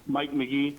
Mike McGee.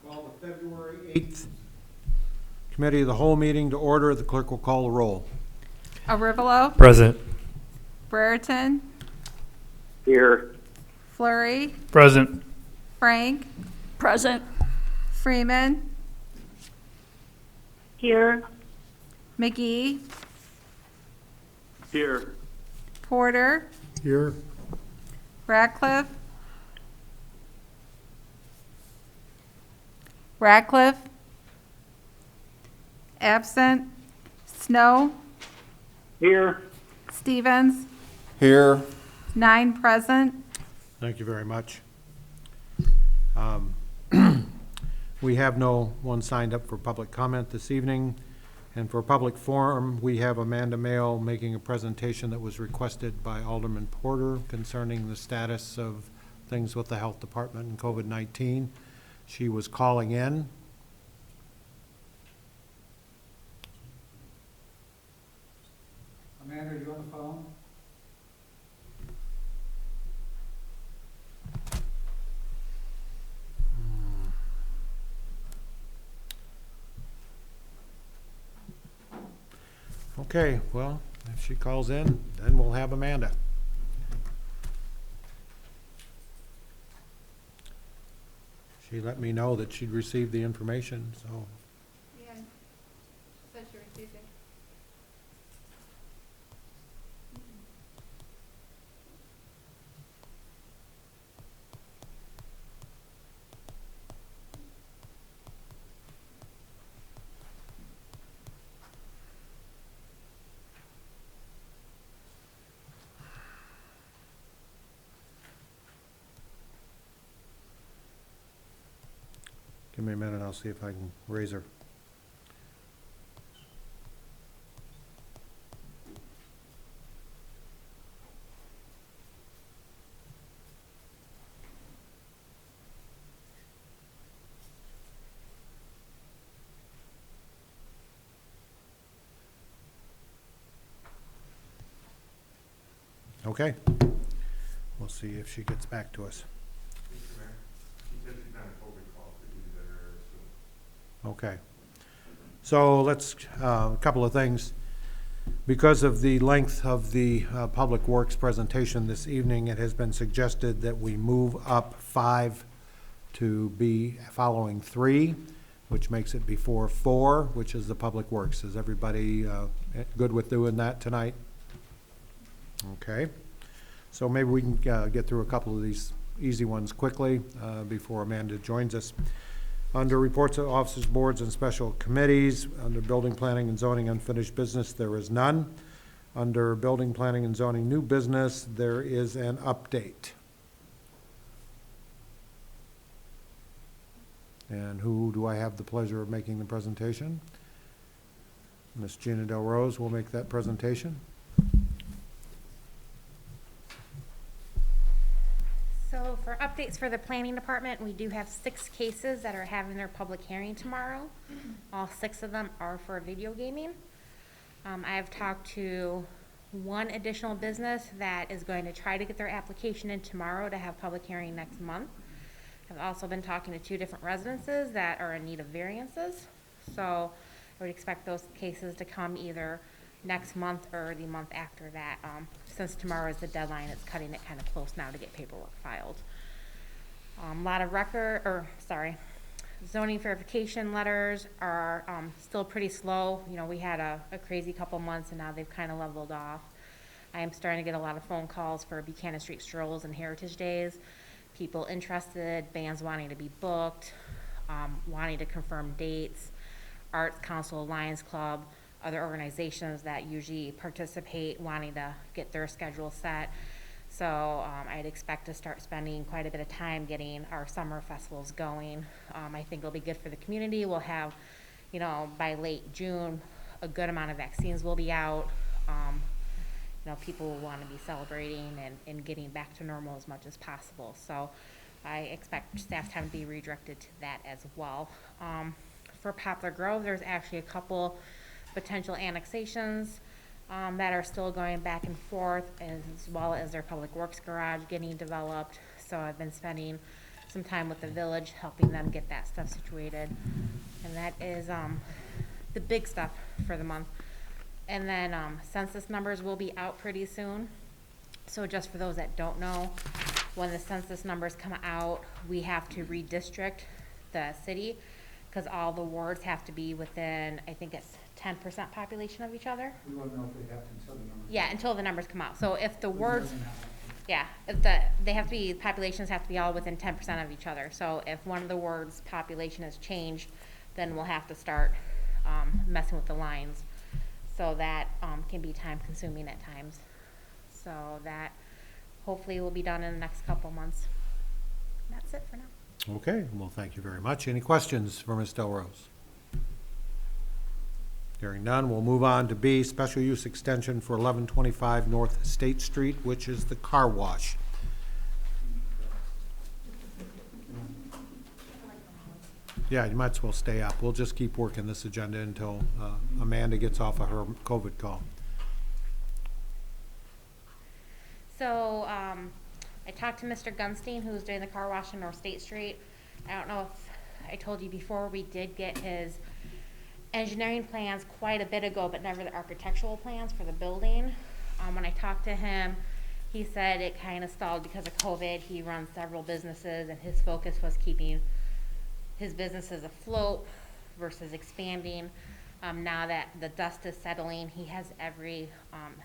Call the February 8th Committee of the Whole meeting to order. The clerk will call the roll. Arivalo, Present. Brereton, Here. Flurry, Present. Frank, Present. Freeman, Here. McGee, Here. Porter, Here. Ratcliffe, absent, Snow, Here. Stevens, Here. 9 present. Thank you very much. We have no one signed up for public comment this evening. And for public forum, we have Amanda Mail making a presentation that was requested by Alderman Porter concerning the status of things with the health department and COVID-19. She was calling in. Amanda, are you on the phone? Okay, well, if she calls in, then we'll have Amanda. She let me know that she'd received the information, so. Yeah, said she received it. Give me a minute, I'll see if I can raise her. Okay. We'll see if she gets back to us. Okay. So let's, a couple of things. Because of the length of the Public Works presentation this evening, it has been suggested that we move up 5 to be following 3, which makes it before 4, which is the Public Works. Is everybody good with doing that tonight? Okay. So maybe we can get through a couple of these easy ones quickly before Amanda joins us. Under reports of officers, boards, and special committees, under building, planning, and zoning unfinished business, there is none. Under building, planning, and zoning new business, there is an update. And who do I have the pleasure of making the presentation? Ms. Gina Del Rose will make that presentation. So for updates for the planning department, we do have 6 cases that are having their public hearing tomorrow. All 6 of them are for video gaming. I have talked to one additional business that is going to try to get their application in tomorrow to have public hearing next month. I've also been talking to 2 different residences that are in need of variances. So I would expect those cases to come either next month or the month after that. Since tomorrow is the deadline, it's cutting it kind of close now to get paperwork filed. A Zoning verification letters are still pretty slow. You know, we had a crazy couple months and now they've kind of leveled off. I am starting to get a lot of phone calls for Buchanan Street strolls and Heritage Days. People interested, bands wanting to be booked, wanting to confirm dates, Arts Council, Lions Club, other organizations that usually participate wanting to get their schedule set. So I'd expect to start spending quite a bit of time getting our summer festivals going. I think it'll be good for the community. We'll have, you know, by late June, a good amount of vaccines will be out. You know, people will want to be celebrating and getting back to normal as much as possible. So I expect staff time to be redirected to that as well. For Poplar Grove, there's actually a couple potential annexations that are still going back and forth, as well as their public works garage getting developed. So I've been spending some time with the village, helping them get that stuff situated. And that is the big stuff for the month. And then census numbers will be out pretty soon. So just for those that don't know, when the census numbers come out, we have to redistrict the city because all the wards have to be within, I think it's 10% population of each other. We won't know if they have to until the numbers. Yeah, until the numbers come out. So if the We wards, doesn't have to. yeah, if they have to be, populations have to be all within 10% of each other. So if one of the wards' population has changed, then we'll have to start messing with the lines. So that can be time consuming at times. So that hopefully will be done in the next couple months. That's it for now. Okay, well, thank you very much. Any questions for Ms. Delrose? Hearing none, we'll move on to B, special use extension for 1125 North State Street, which is the car wash. Yeah, you might as well stay up. We'll just keep working this agenda until Amanda gets off of her COVID call. So I talked to Mr. Gunstein, who's doing the car wash on North State Street. I don't know if I told you before, we did get his engineering plans quite a bit ago, but never the architectural plans for the building. When I talked to him, he said it kind of stalled because of COVID. He runs several businesses and his focus was keeping his businesses afloat versus expanding. Now that the dust is settling, he has every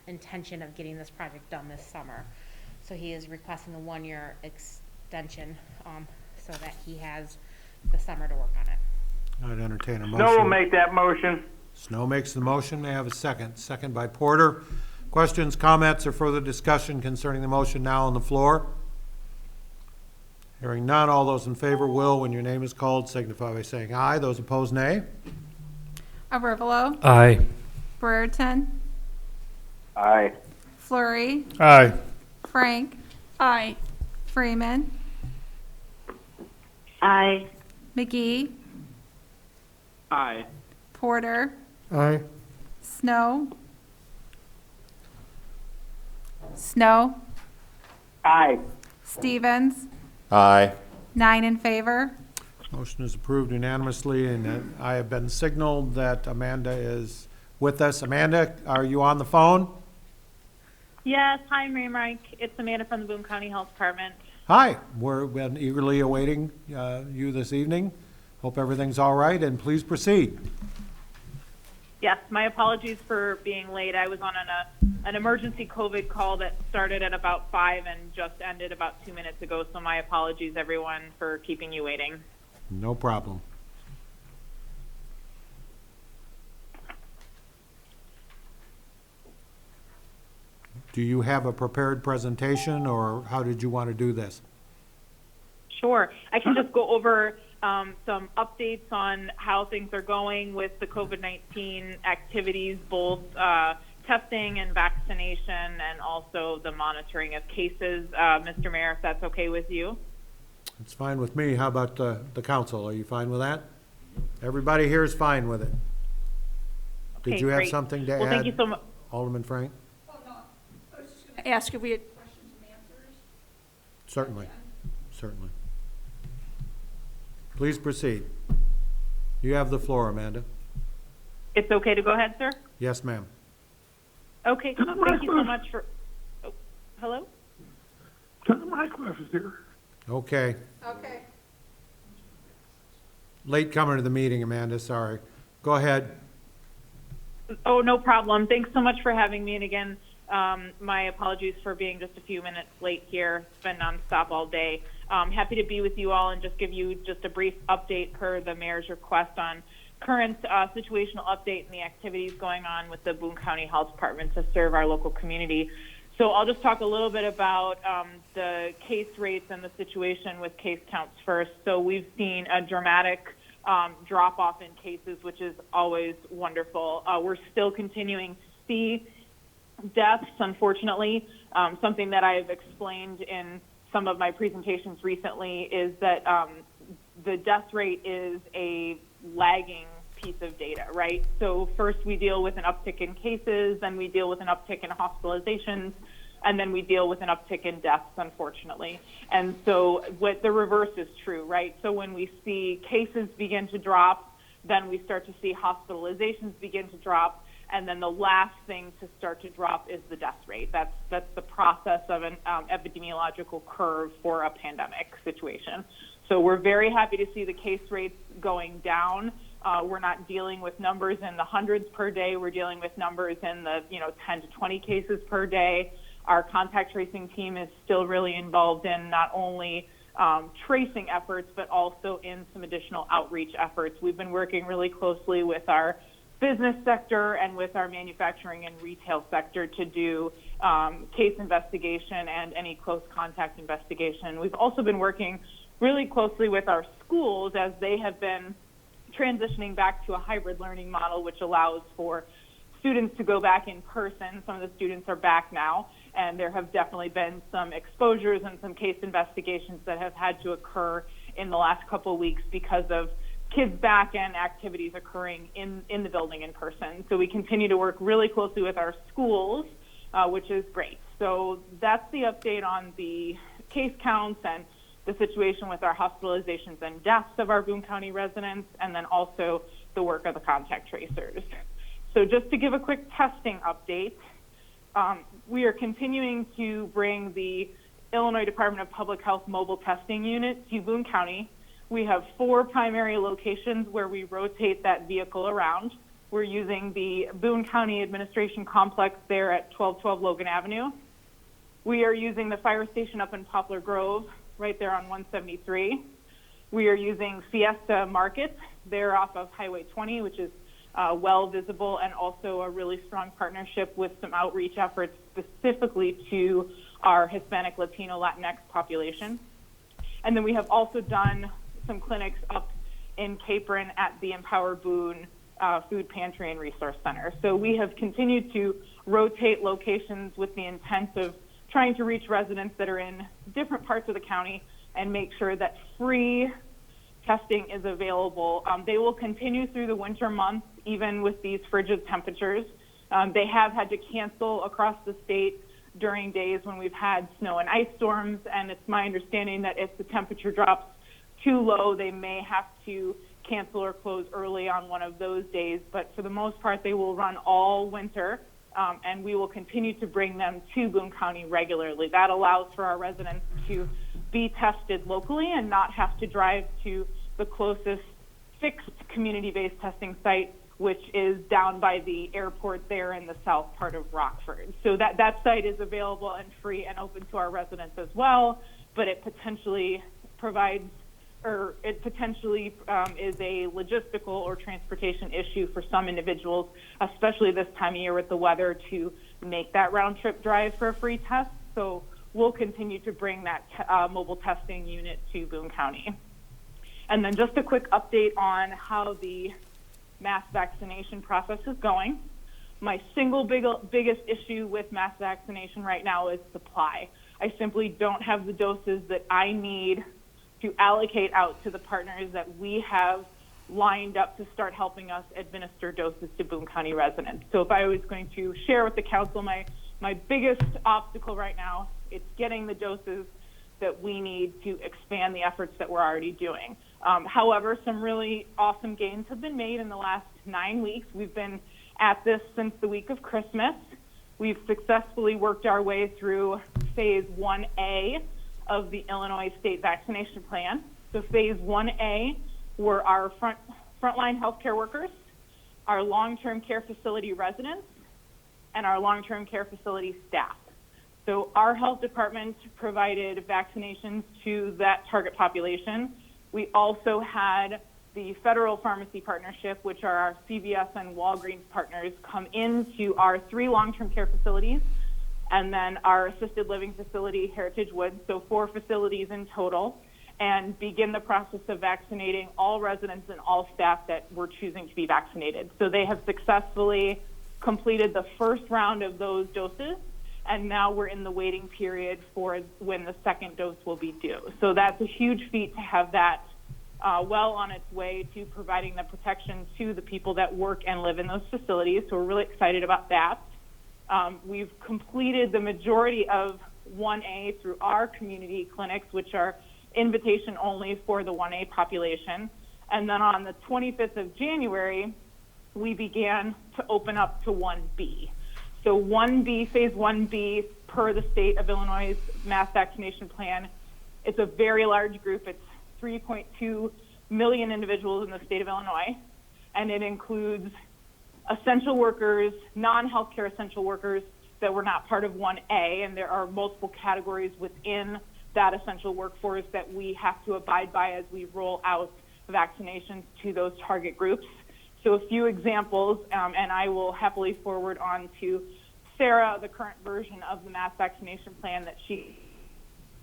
intention of getting this project done this summer. So he is requesting a 1-year extension so that he has the summer to work on it. I'd entertain a motion. Snow will make that motion. Snow makes the motion. May I have a second? Second by Porter. Questions, comments, or further discussion concerning the motion now on the floor? Hearing none, all those in favor will, when your name is called, signify by saying aye. Those opposed, nay. Arivalo, Aye. Brereton, Aye. Flurry, Aye. Frank. Aye. Freeman, Aye. McGee, Aye. Porter, Aye. Snow. Snow, Aye. Stevens, Aye. 9 in favor. Motion is approved unanimously, and I have been signaled that Amanda is with us. Amanda, are you on the phone? Yes. Hi, Mary Mike. It's Amanda from the Boone County Health Department. Hi, we've been eagerly awaiting you this evening. Hope everything's all right, and please proceed. Yes. My apologies for being late. I was on an emergency COVID call that started at about 5 and just ended about 2 minutes ago. So my apologies, everyone, for keeping you waiting. No problem. Do you have a prepared presentation, or how did you want to do this? Sure. I can just go over some updates on how things are going with the COVID-19 activities, both testing and vaccination, and also the monitoring of cases. Mr. Mayor, if that's okay with you. It's fine with me. How about the council? Are you fine with that? Everybody here is fine with it. Did Okay, you have great. something to add? Well, thank you so much. Alderman Frank? Ask if we had, Certainly, certainly. Please proceed. You have the floor, Amanda. It's okay to go ahead, sir? Yes, ma'am. Okay, thank you so much for, oh, hello? Okay. Okay. late comer to the meeting, Amanda, sorry. Go ahead. Oh, no problem. Thanks so much for having me. And again, my apologies for being just a few minutes late here. It's been nonstop all day. Happy to be with you all and just give you just a brief update per the mayor's request on current situational update and the activities going on with the Boone County Health Department to serve our local community. So I'll just talk a little bit about the case rates and the situation with case counts first. So we've seen a dramatic drop off in cases, which is always wonderful. We're still continuing to see deaths, unfortunately. Something that I've explained in some of my presentations recently is that the death rate is a lagging piece of data, right? So first we deal with an uptick in cases, then we deal with an uptick in hospitalizations, and then we deal with an uptick in deaths, unfortunately. And so what the reverse is true, right? So when we see cases begin to drop, then we start to see hospitalizations begin to drop, and then the last thing to start to drop is the death rate. That's the process of an epidemiological curve for a pandemic situation. So we're very happy to see the case rates going down. We're not dealing with numbers in the hundreds per day. We're dealing with numbers in the 10 to 20 cases per day. Our contact tracing team is still really involved in not only tracing efforts, but also in some additional outreach efforts. We've been working really closely with our business sector and with our manufacturing and retail sector to do case investigation and any close contact investigation. We've also been working really closely with our schools as they have been transitioning back to a hybrid learning model, which allows for students to go back in person. Some of the students are back now, and there have definitely been some exposures and some case investigations that have had to occur in the last couple of weeks because of kids back and activities occurring in the building in person. So we continue to work really closely with our schools, which is great. So that's the update on the case counts and the situation with our hospitalizations and deaths of our Boone County residents, and then also the work of the contact tracers. So just to give a quick testing update, we are continuing to bring the Illinois Department of Public Health mobile testing unit to Boone County. We have 4 primary locations where we rotate that vehicle around. We're using the Boone County Administration Complex there at 1212 Logan Avenue. We are using the fire station up in Poplar Grove, right there on 173. We are using Fiesta Market there off of Highway 20, which is well visible, and also a really strong partnership with some outreach efforts specifically to our Hispanic, Latino, Latinx population. And then we have also done some clinics up in Capron at the Empower Boone Food Pantry and Resource Center. So we have continued to rotate locations with the intent of trying to reach residents that are in different parts of the county and make sure that free testing is available. They will continue through the winter months, even with these frigid temperatures. They have had to cancel across the state during days when we've had snow and ice storms, and it's my understanding that if the temperature drops too low, they may have to cancel or close early on one of those days. But for the most part, they will run all winter, and we will continue to bring them to Boone County regularly. That allows for our residents to be tested locally and not have to drive to the closest fixed community-based testing site, which is down by the airport there in the south part of Rockford. So that site is available and free and open to our residents as well, but it potentially provides, or it potentially is a logistical or transportation issue for some individuals, especially this time of year with the weather, to make that round trip drive for a free test. So we'll continue to bring that mobile testing unit to Boone County. And then just a quick update on how the mass vaccination process is going. My single biggest issue with mass vaccination right now is supply. I simply don't have the doses that I need to allocate out to the partners that we have lined up to start helping us administer doses to Boone County residents. So if I was going to share with the council my biggest obstacle right now, it's getting the doses that we need to expand the efforts that we're already doing. However, some really awesome gains have been made in the last 9 weeks. We've been at this since the week of Christmas. We've successfully worked our way through phase 1A of the Illinois State Vaccination Plan. So phase 1A were our frontline healthcare workers, our long-term care facility residents, and our long-term care facility staff. So our health department provided vaccinations to that target population. We also had the federal pharmacy partnership, which are our CVS and Walgreens partners, come into our 3 long-term care facilities, and then our assisted living facility, Heritage Woods, so 4 facilities in total, and begin the process of vaccinating all residents and all staff that were choosing to be vaccinated. So they have successfully completed the first round of those doses, and now we're in the waiting period for when the second dose will be due. So that's a huge feat to have that well on its way to providing the protection to the people that work and live in those facilities. So we're really excited about that. We've completed the majority of 1A through our community clinics, which are invitation only for the 1A population. And then on the 25th of January, we began to open up to 1B. So 1B, phase 1B, per the state of Illinois' mass vaccination plan, it's a very large group. It's 3.2 million individuals in the state of Illinois, and it includes essential workers, non-healthcare essential workers that were not part of 1A, and there are multiple categories within that essential workforce that we have to abide by as we roll out vaccinations to those target groups. So a few examples, and I will happily forward on to Sarah the current version of the mass vaccination plan that she,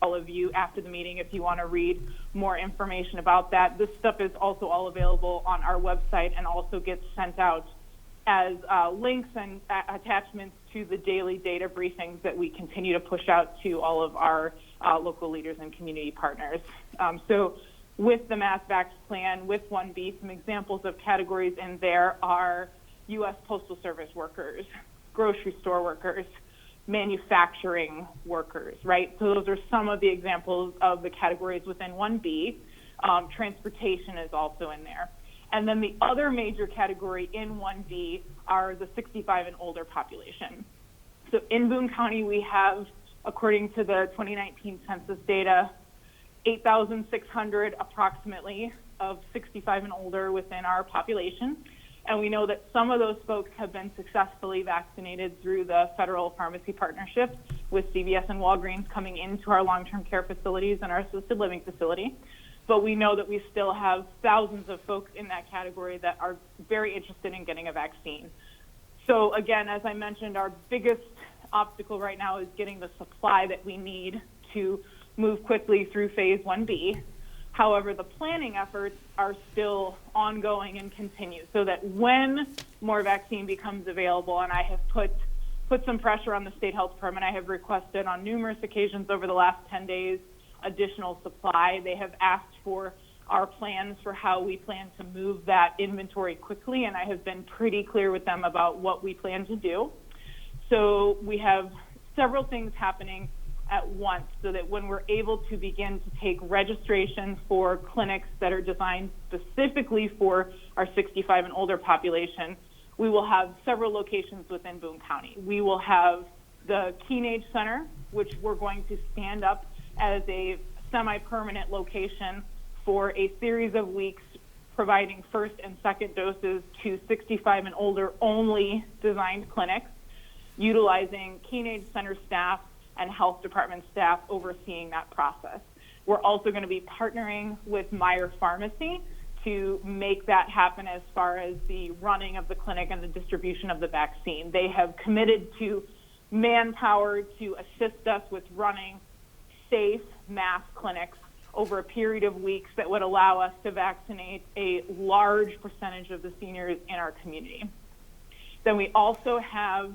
all of you after the meeting, if you want to read more information about that. This stuff is also all available on our website and also gets sent out as links and attachments to the daily data briefings that we continue to push out to all of our local leaders and community partners. So with the mass vax plan, with 1B, some examples of categories in there are U.S. Postal Service workers, grocery store workers, manufacturing workers, right? So those are some of the examples of the categories within 1B. Transportation is also in there. And then the other major category in 1B are the 65 and older population. So in Boone County, we have, according to the 2019 census data, 8,600 approximately of 65 and older within our population. And we know that some of those folks have been successfully vaccinated through the federal pharmacy partnership with CVS and Walgreens coming into our long-term care facilities and our assisted living facility. But we know that we still have thousands of folks in that category that are very interested in getting a vaccine. So again, as I mentioned, our biggest obstacle right now is getting the supply that we need to move quickly through phase 1B. However, the planning efforts are still ongoing and continue so that when more vaccine becomes available, and I have put some pressure on the state health department, I have requested on numerous occasions over the last 10 days additional supply. They have asked for our plans for how we plan to move that inventory quickly, and I have been pretty clear with them about what we plan to do. So we have several things happening at once so that when we're able to begin to take registration for clinics that are designed specifically for our 65 and older population, we will have several locations within Boone County. We will have the Keenage Center, which we're going to stand up as a semi-permanent location for a series of weeks, providing first and second doses to 65 and older only designed clinics, utilizing Keenage Center staff and health department staff overseeing that process. We're also going to be partnering with Meyer Pharmacy to make that happen as far as the running of the clinic and the distribution of the vaccine. They have committed to manpower to assist us with running safe mass clinics over a period of weeks that would allow us to vaccinate a large percentage of the seniors in our community. Then we also have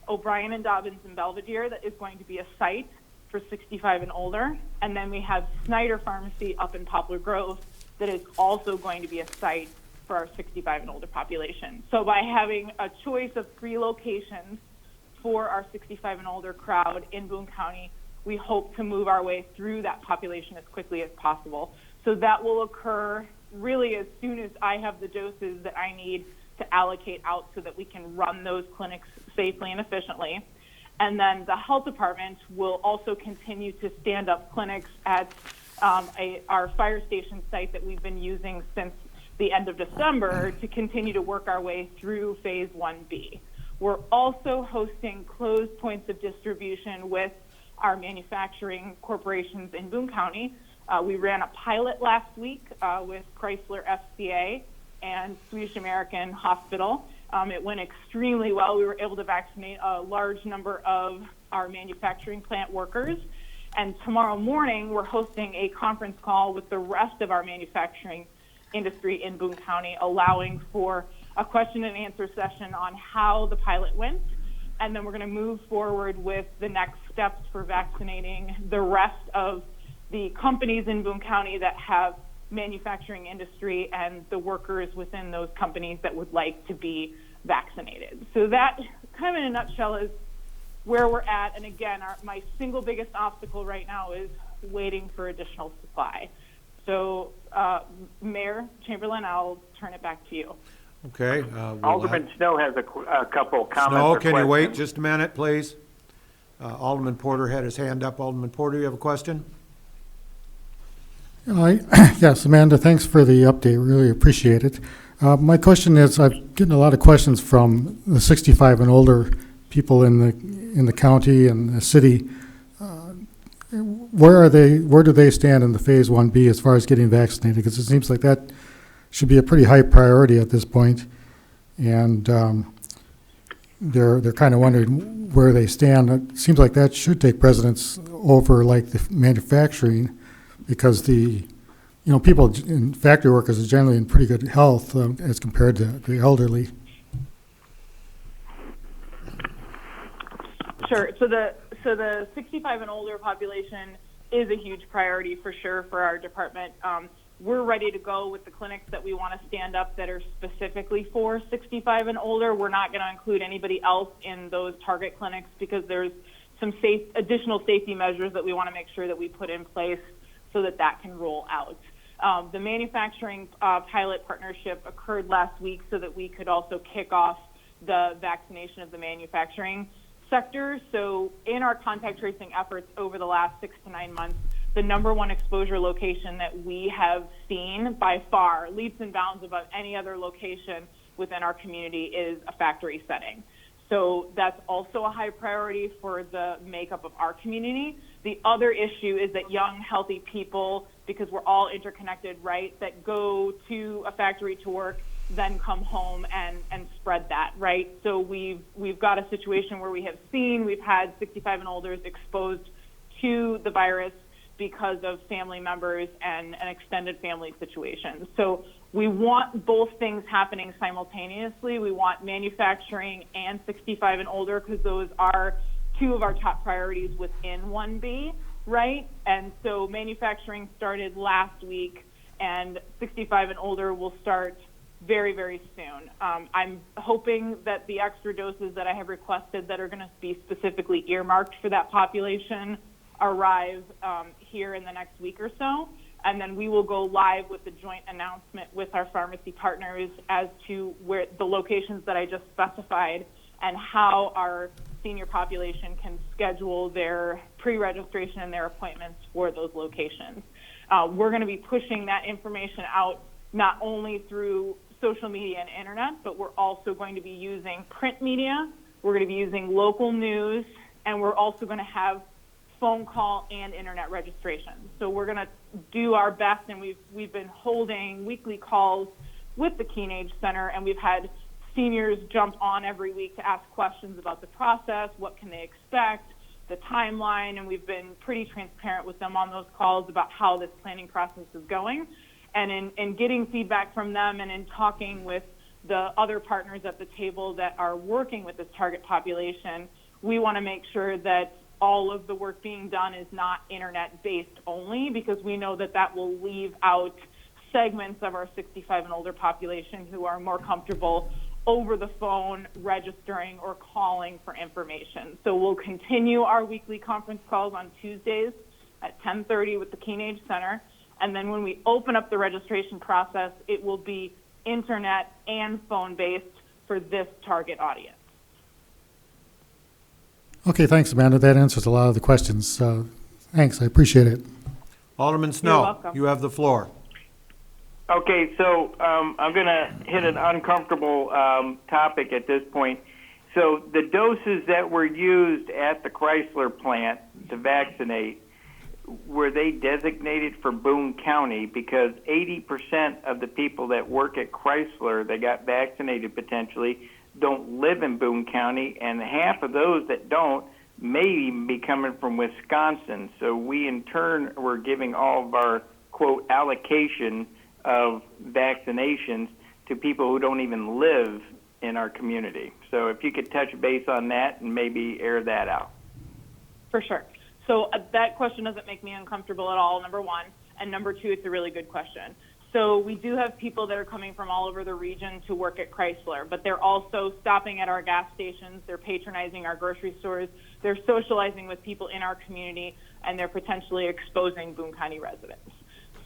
O'Brien and Dobbins in Belvedere that is going to be a site for 65 and older. And then we have Snyder Pharmacy up in Poplar Grove that is also going to be a site for our 65 and older population. So by having a choice of 3 locations for our 65 and older crowd in Boone County, we hope to move our way through that population as quickly as possible. So that will occur really as soon as I have the doses that I need to allocate out so that we can run those clinics safely and efficiently. And then the health department will also continue to stand up clinics at our fire station site that we've been using since the end of December to continue to work our way through Phase 1B. We're also hosting closed points of distribution with our manufacturing corporations in Boone County. We ran a pilot last week with Chrysler FCA and Swedish American Hospital. It went extremely well. We were able to vaccinate a large number of our manufacturing plant workers. And tomorrow morning, we're hosting a conference call with the rest of our manufacturing industry in Boone County, allowing for a question and answer session on how the pilot went. And then we're going to move forward with the next steps for vaccinating the rest of the companies in Boone County that have manufacturing industry and the workers within those companies that would like to be vaccinated. So that kind of in a nutshell is where we're at. And again, my single biggest obstacle right now is waiting for additional supply. So Mayor Chamberlain, I'll turn it back to you. Okay. Alderman Snow has a couple comments Snow, or can you wait questions. just a minute, please? Alderman Porter had his hand up. Alderman Porter, you have a question? Yes, Amanda, thanks for the update. Really appreciate it. My question is, I've gotten a lot of questions from the 65 and older people in the county and the city. Where do they stand in the Phase 1B as far as getting vaccinated? Because it seems like that should be a pretty high priority at this point. And they're kind of wondering where they stand. It seems like that should take precedence over like the manufacturing, because people in factory workers are generally in pretty good health as compared to the elderly. Sure. So the 65 and older population is a huge priority for sure for our department. We're ready to go with the clinics that we want to stand up that are specifically for 65 and older. We're not going to include anybody else in those target clinics because there's some additional safety measures that we want to make sure that we put in place so that can roll out. The manufacturing pilot partnership occurred last week so that we could also kick off the vaccination of the manufacturing sector. So in our contact tracing efforts over the last 6 to 9 months, the number one exposure location that we have seen by far, leaps and bounds above any other location within our community, is a factory setting. So that's also a high priority for the makeup of our community. The other issue is that young, healthy people, because we're all interconnected, right, that go to a factory to work, then come home and spread that, right? So we've got a situation where we've had 65 and olders exposed to the virus because of family members and an extended family situation. So we want both things happening simultaneously. We want manufacturing and 65 and older because those are two of our top priorities within 1B, right? And so manufacturing started last week, and 65 and older will start very, very soon. I'm hoping that the extra doses that I have requested that are going to be specifically earmarked for that population arrive here in the next week or so, and then we will go live with the joint announcement with our pharmacy partners as to where the locations that I just specified and how our senior population can schedule their pre-registration and their appointments for those locations. We're going to be pushing that information out not only through social media and internet, but we're also going to be using print media. We're going to be using local news, and we're also going to have phone call and internet registration. So we're going to do our best, and we've been holding weekly calls with the Keen Age Center, and we've had seniors jump on every week to ask questions about the process, what can they expect, the timeline, and we've been pretty transparent with them on those calls about how this planning process is going. And in getting feedback from them and in talking with the other partners at the table that are working with this target population, we want to make sure that all of the work being done is not internet-based only, because we know that that will leave out segments of our 65 and older population who are more comfortable over the phone registering or calling for information. So we'll continue our weekly conference calls on Tuesdays at 10:30 with the Keen Age Center. And then when we open up the registration process, it will be internet and phone-based for this target audience. Okay, thanks, Amanda. That answers a lot of the questions. Thanks, I appreciate it. Alderman Snow, welcome. you have the floor. Okay, so I'm going to hit an uncomfortable topic at this point. So the doses that were used at the Chrysler plant to vaccinate, were they designated for Boone County? Because 80% of the people that work at Chrysler that got vaccinated potentially don't live in Boone County, and half of those that don't may even be coming from Wisconsin. So we in turn were giving all of our, quote, allocation of vaccinations to people who don't even live in our community. So if you could touch base on that and maybe air that out. For sure. So that question doesn't make me uncomfortable at all, number one. And number two, it's a really good question. So we do have people that are coming from all over the region to work at Chrysler, but they're also stopping at our gas stations, they're patronizing our grocery stores, they're socializing with people in our community, and they're potentially exposing Boone County residents.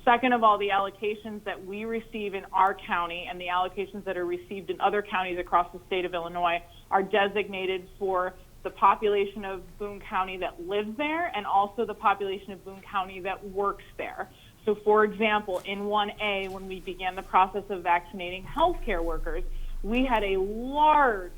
Second of all, the allocations that we receive in our county and the allocations that are received in other counties across the state of Illinois are designated for the population of Boone County that lives there and also the population of Boone County that works there. So for example, in 1A, when we began the process of vaccinating healthcare workers, we had a large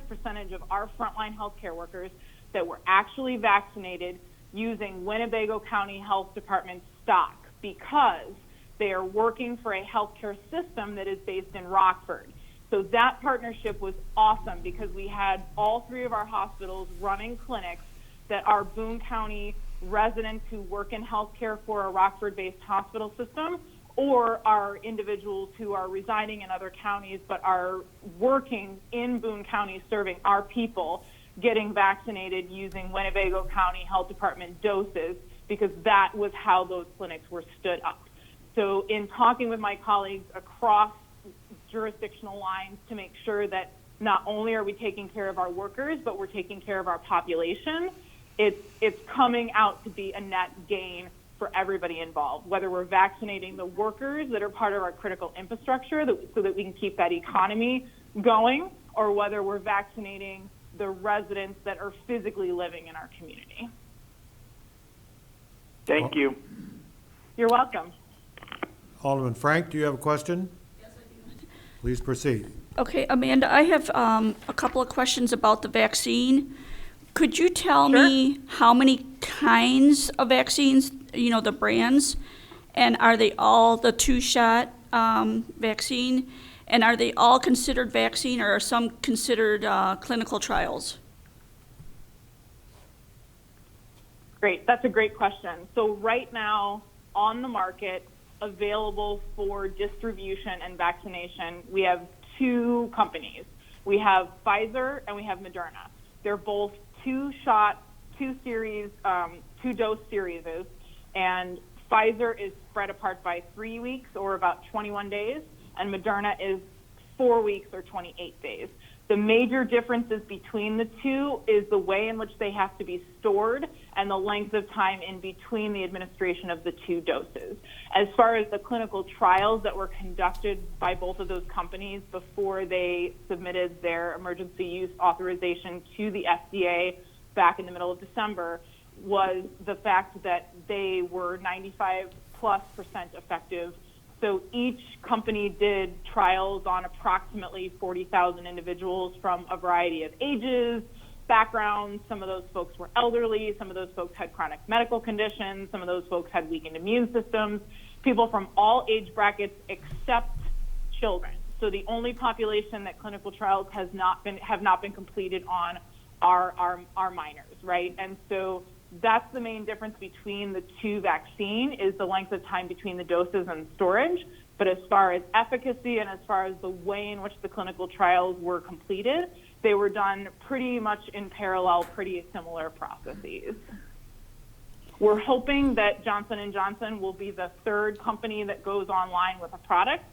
percentage of our frontline healthcare workers that were actually vaccinated using Winnebago County Health Department stock because they are working for a healthcare system that is based in Rockford. So that partnership was awesome because we had all three of our hospitals running clinics that are Boone County residents who work in healthcare for a Rockford-based hospital system, or are individuals who are residing in other counties but are working in Boone County serving our people, getting vaccinated using Winnebago County Health Department doses, because that was how those clinics were stood up. So in talking with my colleagues across jurisdictional lines to make sure that not only are we taking care of our workers, but we're taking care of our population, it's coming out to be a net gain for everybody involved, whether we're vaccinating the workers that are part of our critical infrastructure so that we can keep that economy going, or whether we're vaccinating the residents that are physically living in our community. Thank you. You're welcome. Alderman Frank, do you have a question? Yes, I do. Please proceed. Okay, Amanda, I have a couple of questions about the vaccine. Could you tell Sure. me how many kinds of vaccines, the brands, and are they all the two-shot vaccine? And are they all considered vaccine, or are some considered clinical trials? Great, that's a great question. So right now, on the market, available for distribution and vaccination, we have two companies. We have Pfizer and we have Moderna. They're both two-shot, two-dose series, and Pfizer is spread apart by 3 weeks or about 21 days, and Moderna is 4 weeks or 28 days. The major differences between the two is the way in which they have to be stored and the length of time in between the administration of the two doses. As far as the clinical trials that were conducted by both of those companies before they submitted their emergency use authorization to the FDA back in the middle of December, was the fact that they were 95+% effective. So each company did trials on approximately 40,000 individuals from a variety of ages, backgrounds. Some of those folks were elderly. Some of those folks had chronic medical conditions. Some of those folks had weakened immune systems. People from all age brackets except children. So the only population that clinical trials have not been completed on are minors, right? And so that's the main difference between the two vaccine, is the length of time between the doses and storage. But as far as efficacy and as far as the way in which the clinical trials were completed, they were done pretty much in parallel, pretty similar processes. We're hoping that Johnson & Johnson will be the third company that goes online with a product.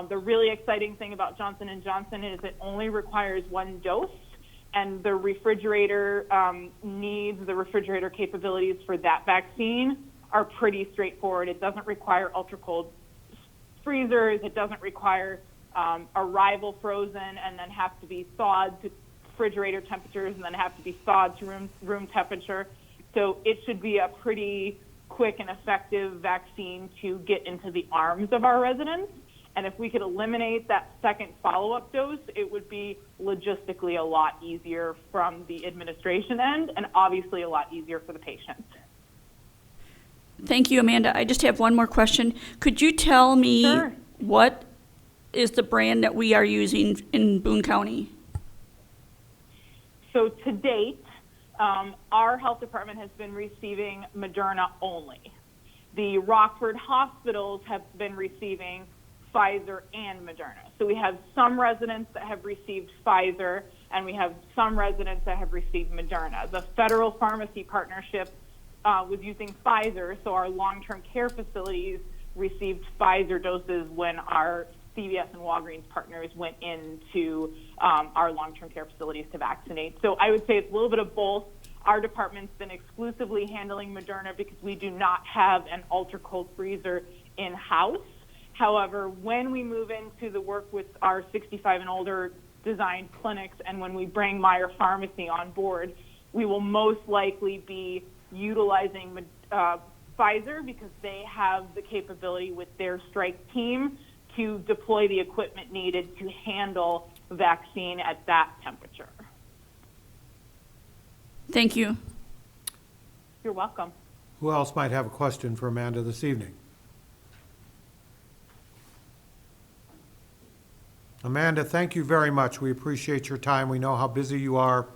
The really exciting thing about Johnson & Johnson is it only requires one dose, and the refrigerator needs, the refrigerator capabilities for that vaccine are pretty straightforward. It doesn't require ultra-cold freezers. It doesn't require arrival frozen and then have to be thawed to refrigerator temperatures and then have to be thawed to room temperature. So it should be a pretty quick and effective vaccine to get into the arms of our residents. And if we could eliminate that second follow-up dose, it would be logistically a lot easier from the administration end and obviously a lot easier for the patient. Thank you, Amanda. I just have one more question. Could you tell me Sure. what is the brand that we are using in Boone County? So to date, our health department has been receiving Moderna only. The Rockford hospitals have been receiving Pfizer and Moderna. So we have some residents that have received Pfizer, and we have some residents that have received Moderna. The federal pharmacy partnership was using Pfizer, so our long-term care facilities received Pfizer doses when our CVS and Walgreens partners went into our long-term care facilities to vaccinate. So I would say it's a little bit of both. Our department's been exclusively handling Moderna because we do not have an ultra-cold freezer in-house. However, when we move into the work with our 65 and older designed clinics and when we bring Meyer Pharmacy on board, we will most likely be utilizing Pfizer because they have the capability with their strike team to deploy the equipment needed to handle vaccine at that temperature. Thank you. You're welcome. Who else might have a question for Amanda this evening? Amanda, thank you very much. We appreciate your time. We know how busy you are,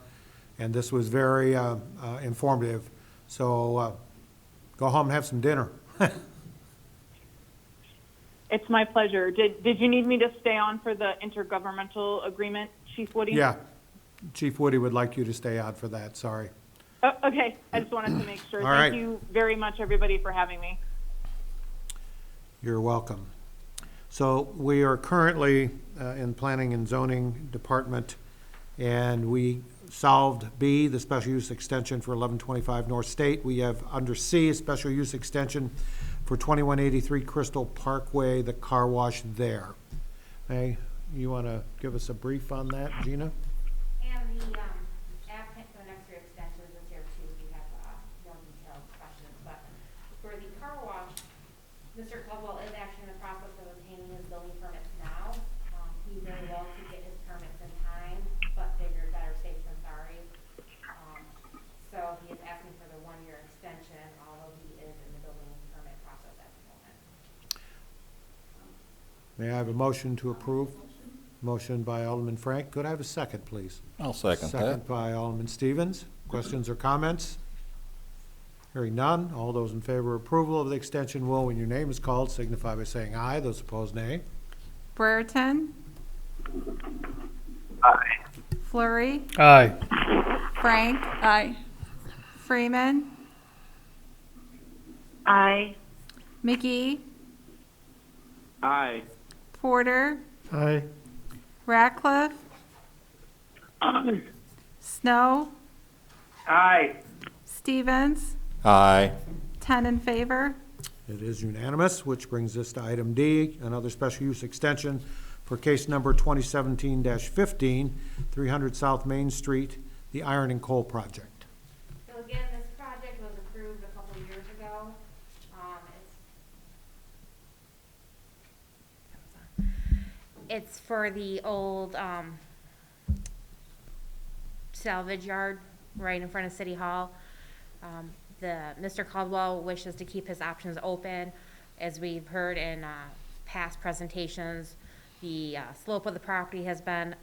and this was very informative. So go home and have some dinner. It's my pleasure. Did you need me to stay on for the intergovernmental agreement, Chief Woody? Yeah, Chief Woody would like you to stay on for that, sorry. Oh, okay, I just wanted to make sure. All right. Thank you very much, everybody, for having me. You're welcome. So we are currently in Planning and Zoning Department, and we solved B, the special use extension for 1125 North State. We have under C, a special use extension for 2183 Crystal Parkway, the car wash there. Hey, you want to give us a brief on that, Gina? And the applicant for the next three extensions is here too. We have more detailed questions. But for the car wash, Mr. Caldwell is actually in the process of obtaining his building permits now. He very well could get his permits in time, but figured better safe than sorry. So he is asking for the 1-year extension, although he is in the building permit process at the moment. May I have a motion to approve? Motion by Alderman Frank. Could I have a second, please? I'll second that. Second by Alderman Stevens. Questions or comments? Hearing none. All those in favor of approval of the extension will, when your name is called, signify by saying aye. Those opposed, nay. Brereton. Aye. Flurry. Aye. Frank. Aye. Freeman. Aye. McGee. Aye. Porter. Aye. Ratcliffe. Snow. Aye. Stevens. Aye. 10 in favor. It is unanimous, which brings us to item D, another special use extension for case number 2017-15, 300 South Main Street, the Iron and Coal Project. So again, this project was approved a couple of years ago. It's for the old salvage yard right in front of City Hall. Mr. Caldwell wishes to keep his options open. As we've heard in past presentations, the slope of the property has been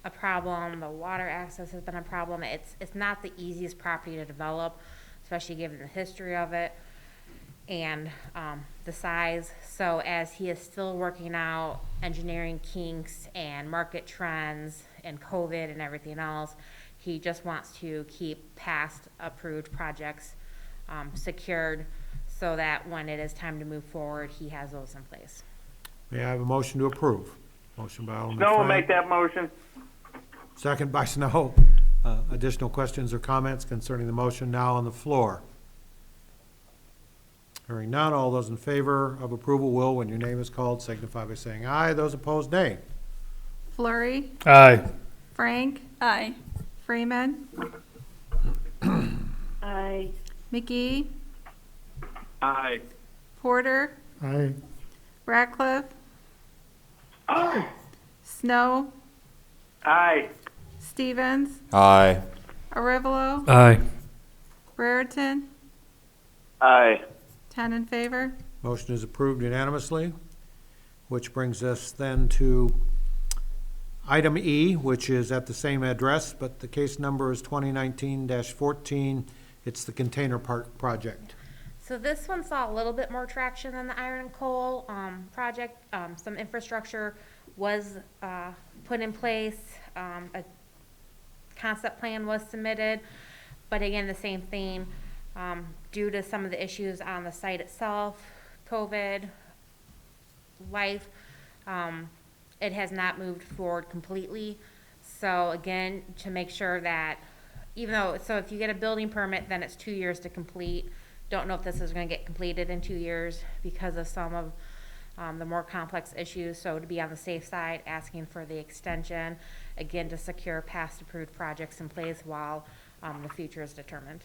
a problem, the water access has been a problem. It's not the easiest property to develop, especially given the history of it and the size. So as he is still working out engineering kinks and market trends and COVID and everything else, he just wants to keep past approved projects secured so that when it is time to move forward, he has those in place. May I have a motion to approve? Motion by Alderman Snow will Frank. make that motion. Second by Snow. Additional questions or comments concerning the motion now on the floor? Hearing none, all those in favor of approval will, when your name is called, signify by saying aye. Those opposed, nay. Flurry. Aye. Frank. Aye. Freeman. Aye. McGee. Aye. Porter, Aye. Ratcliffe, Aye. Snow, Aye. Stevens, Aye. Arivalo, Aye. Brereton, Aye. 10 in favor. Motion is approved unanimously, which brings us then to item E, which is at the same address, but the case number is 2019-14. It's the Container Park project. So this one saw a little bit more traction than the iron and coal project. Some infrastructure was put in place. A concept plan was submitted, but again, the same theme. Due to some of the issues on the site itself, COVID, life, it has not moved forward completely. So again, to make sure that so if you get a building permit, then it's 2 years to complete. Don't know if this is going to get completed in 2 years because of some of the more complex issues. So to be on the safe side, asking for the extension, again, to secure past approved projects in place while the future is determined.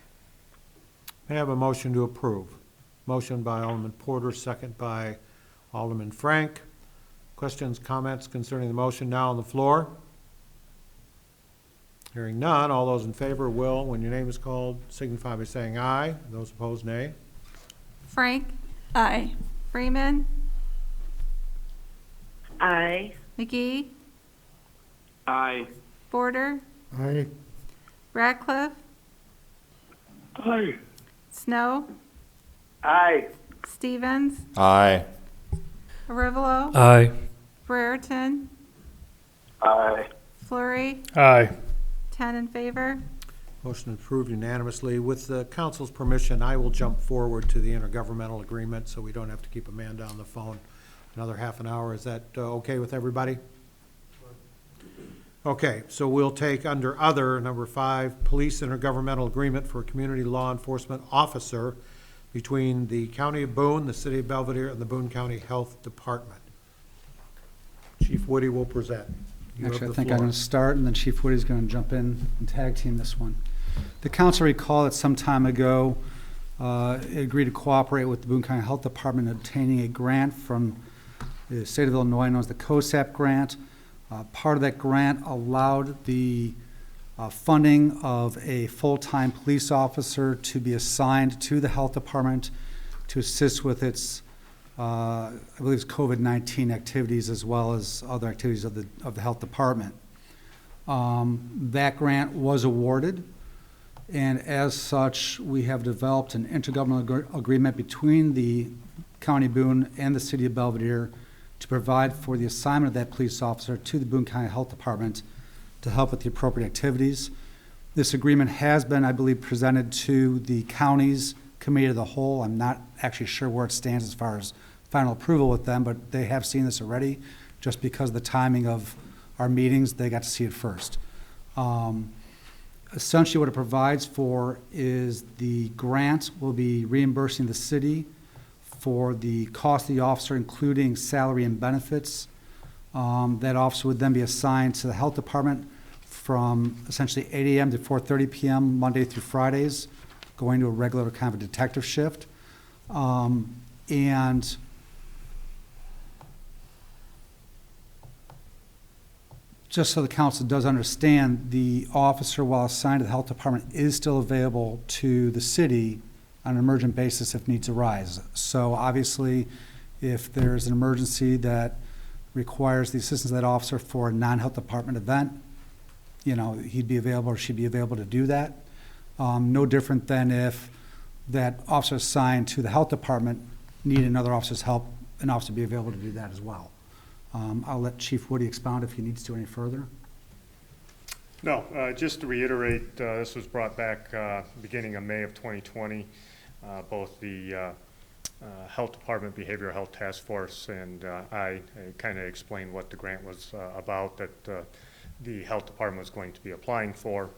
May I have a motion to approve? Motion by Alderman Porter, second by Alderman Frank. Questions, comments concerning the motion now on the floor? Hearing none, all those in favor will, when your name is called, signify by saying aye. Those opposed, nay. Frank, Aye. Freeman, Aye. McGee, Aye. Porter, Aye. Ratcliffe, Aye. Snow, Aye. Stevens, Aye. Arivalo, Aye. Brereton, Aye. Flurry, Aye. 10 in favor. Motion approved unanimously. With the council's permission, I will jump forward to the intergovernmental agreement so we don't have to keep Amanda on the phone another half an hour. Is that okay with everybody? Okay, so we'll take under other, number 5, police intergovernmental agreement for a community law enforcement officer between the County of Boone, the City of Belvedere, and the Boone County Health Department. Chief Woody will present. You have Actually, I the think floor. I'm going to start, and then Chief Woody's going to jump in and tag team this one. The council recall that some time ago, it agreed to cooperate with the Boone County Health Department in obtaining a grant from the state of Illinois known as the COSAP grant. Part of that grant allowed the funding of a full-time police officer to be assigned to the health department to assist with its I believe it's COVID-19 activities as well as other activities of the health department. That grant was awarded, and as such, we have developed an intergovernmental agreement between the County of Boone and the City of Belvedere to provide for the assignment of that police officer to the Boone County Health Department to help with the appropriate activities. This agreement has been, I believe, presented to the county's committee of the whole. I'm not actually sure where it stands as far as final approval with them, but they have seen this already. Just because of the timing of our meetings, they got to see it first. Essentially what it provides for is the grant will be reimbursing the city for the cost of the officer, including salary and benefits. That officer would then be assigned to the health department from essentially 8 a.m. to 4:30 p.m. Monday through Fridays, going to a regular kind of a detective shift. And just so the council does understand, the officer, while assigned to the health department, is still available to the city on an emergent basis if needs arise. So obviously, if there's an emergency that requires the assistance of that officer for a non-health department event, you know, he'd be available or she'd be available to do that. No different than if that officer assigned to the health department needed another officer's help, an officer would be available to do that as well. I'll let Chief Woody expound if he needs to any further. No, just to reiterate, this was brought back beginning of May of 2020. Both the Health Department Behavioral Health Task Force and I kind of explained what the grant was about, that the Health Department was going to be applying for.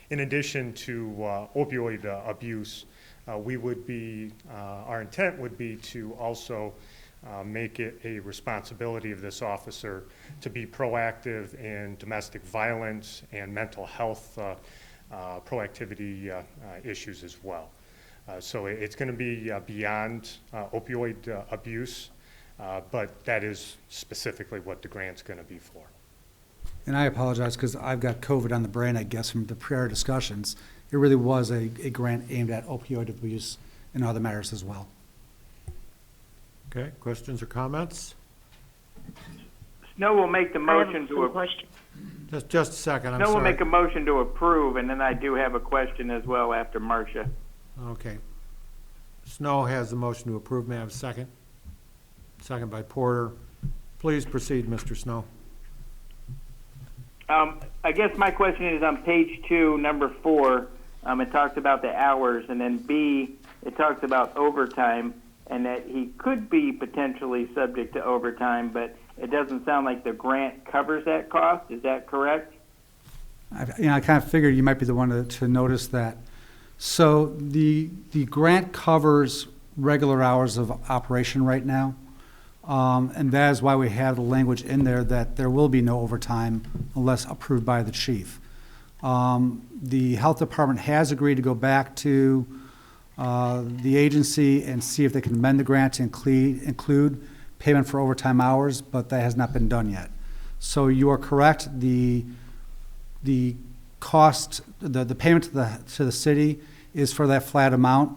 In addition to opioid abuse, we would be, our intent would be to also make it a responsibility of this officer to be proactive in domestic violence and mental health proactivity issues as well. So it's going to be beyond opioid abuse, but that is specifically what the grant's going to be for. And I apologize because I've got COVID on the brain, I guess, from the prior discussions. It really was a grant aimed at opioid abuse and other matters as well. Okay, questions or comments? Snow will make the motion to, question. Just a second, I'm Snow will make a sorry. motion to approve, and then I do have a question as well after Marcia. Okay. Snow has the motion to approve. May I have a second? Second by Porter. Please proceed, Mr. Snow. I guess my question is on page 2, number 4, it talks about the hours, and then B, it talks about overtime, and that he could be potentially subject to overtime, but it doesn't sound like the grant covers that cost. Is that correct? I kind of figured you might be the one to notice that. So the grant covers regular hours of operation right now. And that is why we have the language in there that there will be no overtime unless approved by the chief. The health department has agreed to go back to the agency and see if they can amend the grant to include payment for overtime hours, but that has not been done yet. So you are correct. The cost, the payment to the city is for that flat amount.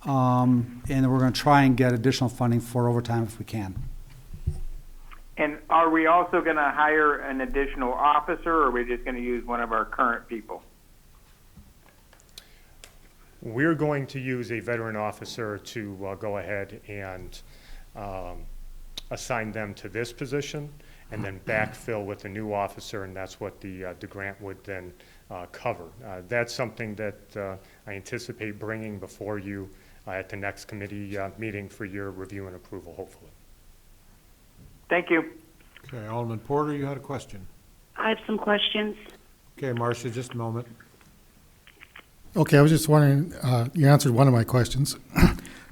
And we're going to try and get additional funding for overtime if we can. And are we also going to hire an additional officer, or are we just going to use one of our current people? We're going to use a veteran officer to go ahead and assign them to this position, and then backfill with a new officer, and that's what the grant would then cover. That's something that I anticipate bringing before you at the next committee meeting for your review and approval, hopefully. Thank you. Okay, Alderman Porter, you had a question. I have some questions. Okay, Marcia, just a moment. Okay, I was just wondering, you answered one of my questions.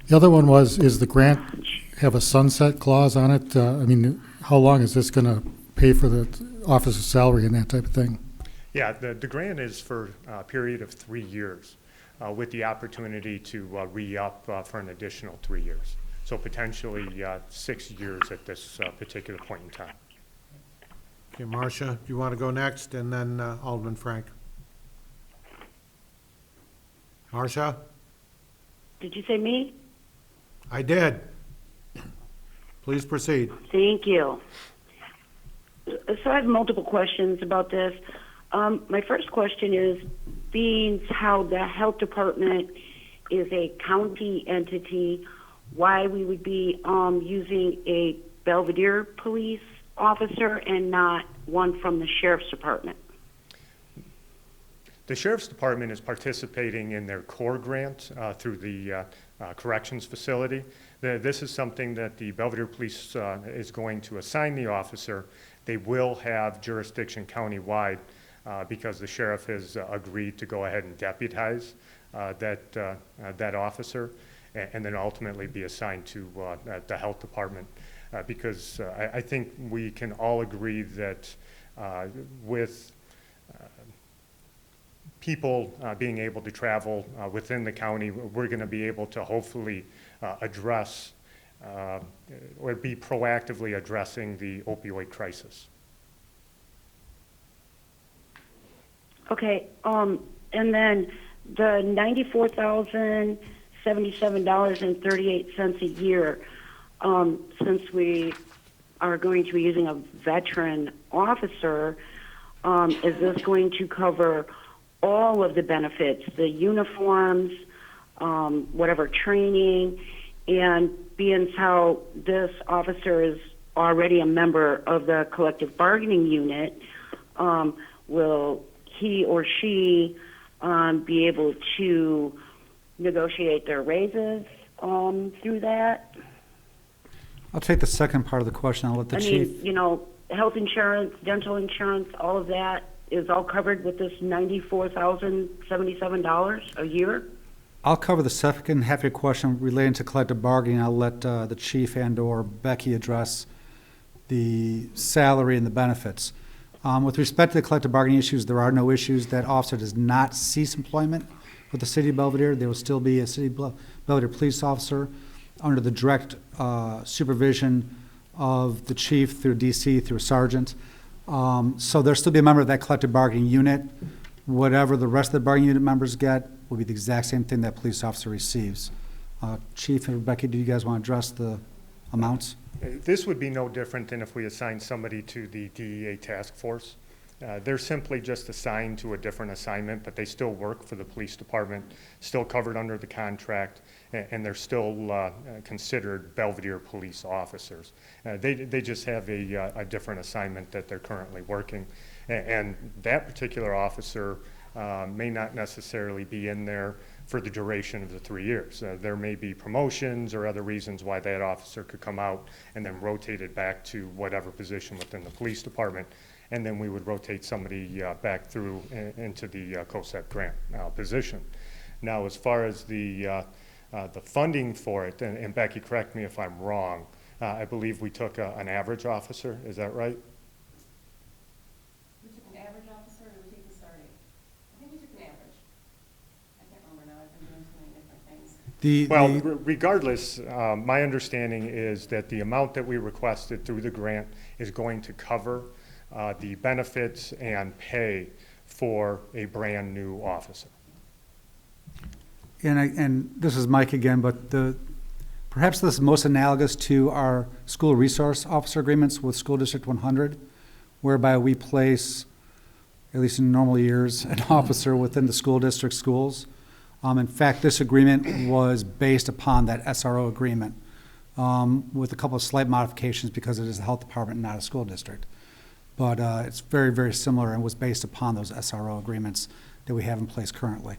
The other one was, is the grant have a sunset clause on it? I mean, how long is this going to pay for the officer's salary and that type of thing? Yeah, the grant is for a period of 3 years with the opportunity to re-up for an additional 3 years. So potentially 6 years at this particular point in time. Okay, Marcia, do you want to go next, and then Alderman Frank? Marcia? Did you say me? I did. Please proceed. Thank you. So I have multiple questions about this. My first question is, being how the health department is a county entity, why we would be using a Belvedere police officer and not one from the sheriff's department? The Sheriff's Department is participating in their core grant through the corrections facility. This is something that the Belvedere Police is going to assign the officer. They will have jurisdiction countywide because the sheriff has agreed to go ahead and deputize that officer and then ultimately be assigned to the health department because I think we can all agree that with people being able to travel within the county, we're going to be able to hopefully address or be proactively addressing the opioid crisis. Okay, and then the $94,077.38 a year, since we are going to be using a veteran officer, is this going to cover all of the benefits, the uniforms, whatever training, and being how this officer is already a member of the collective bargaining unit, will he or she be able to negotiate their raises through that? I'll take the second part of the question. I'll let the chief. I mean, you know, health insurance, dental insurance, all of that is all covered with this $94,077 a year? I'll cover the second half of your question relating to collective bargaining. I'll let the chief and/or Becky address the salary and the benefits. With respect to the collective bargaining issues, there are no issues. That officer does not cease employment with the city of Belvedere. There will still be a city of Belvedere police officer under the direct supervision of the chief through DC, through a sergeant. So there'll still be a member of that collective bargaining unit. Whatever the rest of the bargaining unit members get will be the exact same thing that police officer receives. Chief and Rebecca, do you guys want to address the amounts? This would be no different than if we assigned somebody to the DEA task force. They're simply just assigned to a different assignment, but they still work for the police department, still covered under the contract, and they're still considered Belvedere police officers. They just have a different assignment that they're currently working. And that particular officer may not necessarily be in there for the duration of the 3 years. There may be promotions or other reasons why that officer could come out and then rotated back to whatever position within the police department. And then we would rotate somebody back through into the COSEP grant position. Now, as far as the funding for it, and Becky, correct me if I'm wrong, I believe we took an average officer, is that right? We took an average officer, or we take the starting? I think we took an average. I can't remember now, I've been doing so many different things. Regardless, my understanding is that the amount that we requested through the grant is going to cover the benefits and pay for a brand new officer. And this is Mike again, but perhaps this is most analogous to our school resource officer agreements with School District 100, whereby we place, at least in normal years, an officer within the school district schools. In fact, this agreement was based upon that SRO agreement with a couple of slight modifications because it is a health department, not a school district. But it's very, very similar and was based upon those SRO agreements that we have in place currently.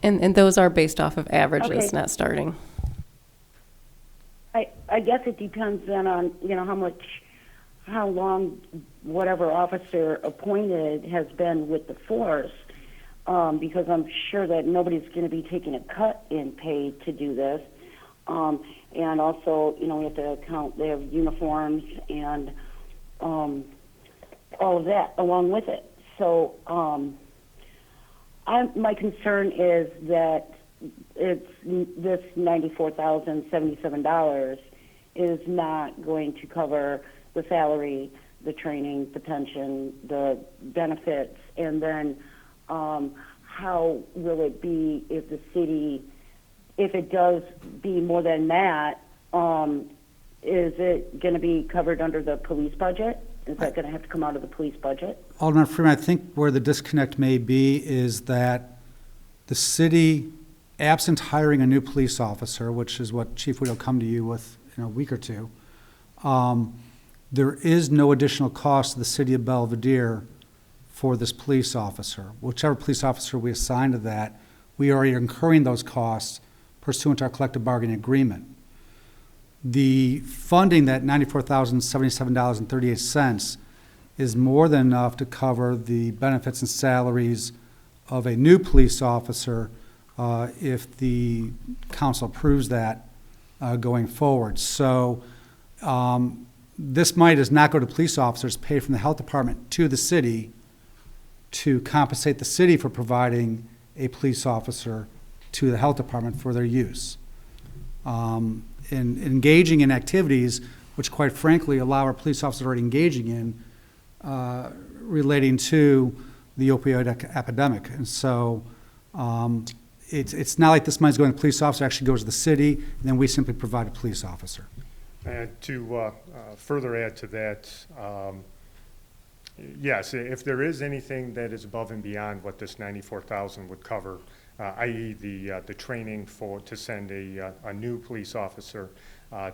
And those are based off of averages, Okay. not starting. I guess it depends then on, how long whatever officer appointed has been with the force, because I'm sure that nobody's going to be taking a cut in pay to do this. And also, we have to account, they have uniforms and all of that along with it. So my concern is that this $94,077 is not going to cover the salary, the training, the pension, the benefits, and then how will it be if the city, if it does be more than that, is it going to be covered under the police budget? Is that going to have to come out of the police budget? Alderman Freeman, I think where the disconnect may be is that the city, absent hiring a new police officer, which is what Chief Wood will come to you with in a week or two, there is no additional cost to the city of Belvedere for this police officer. Whichever police officer we assign to that, we are incurring those costs pursuant to our collective bargaining agreement. The funding, that $94,077.38, is more than enough to cover the benefits and salaries of a new police officer if the council approves that going forward. So this money does not go to police officers, paid from the health department to the city to compensate the city for providing a police officer to the health department for their use. In engaging in activities which, quite frankly, allow our police officers already engaging in relating to the opioid epidemic. And so it's not like this money's going to the police officer, it actually goes to the city, and then we simply provide a police officer. And to further add to that, yes, if there is anything that is above and beyond what this $94,000 would cover, i.e. the training to send a new police officer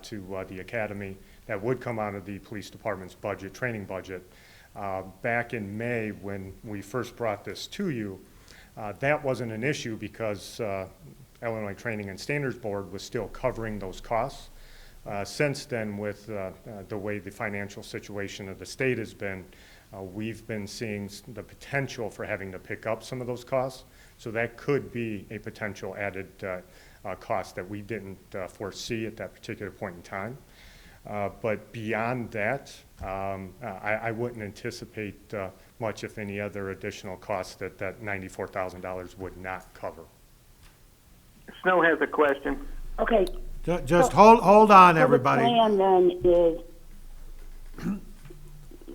to the academy, that would come out of the police department's budget, training budget. Back in May, when we first brought this to you, that wasn't an issue because Illinois Training and Standards Board was still covering those costs. Since then, with the way the financial situation of the state has been, we've been seeing the potential for having to pick up some of those costs. So that could be a potential added cost that we didn't foresee at that particular point in time. But beyond that, I wouldn't anticipate much, if any, other additional costs that $94,000 would not cover. Snow has a question. Okay. Just hold on, So everybody. the plan then is,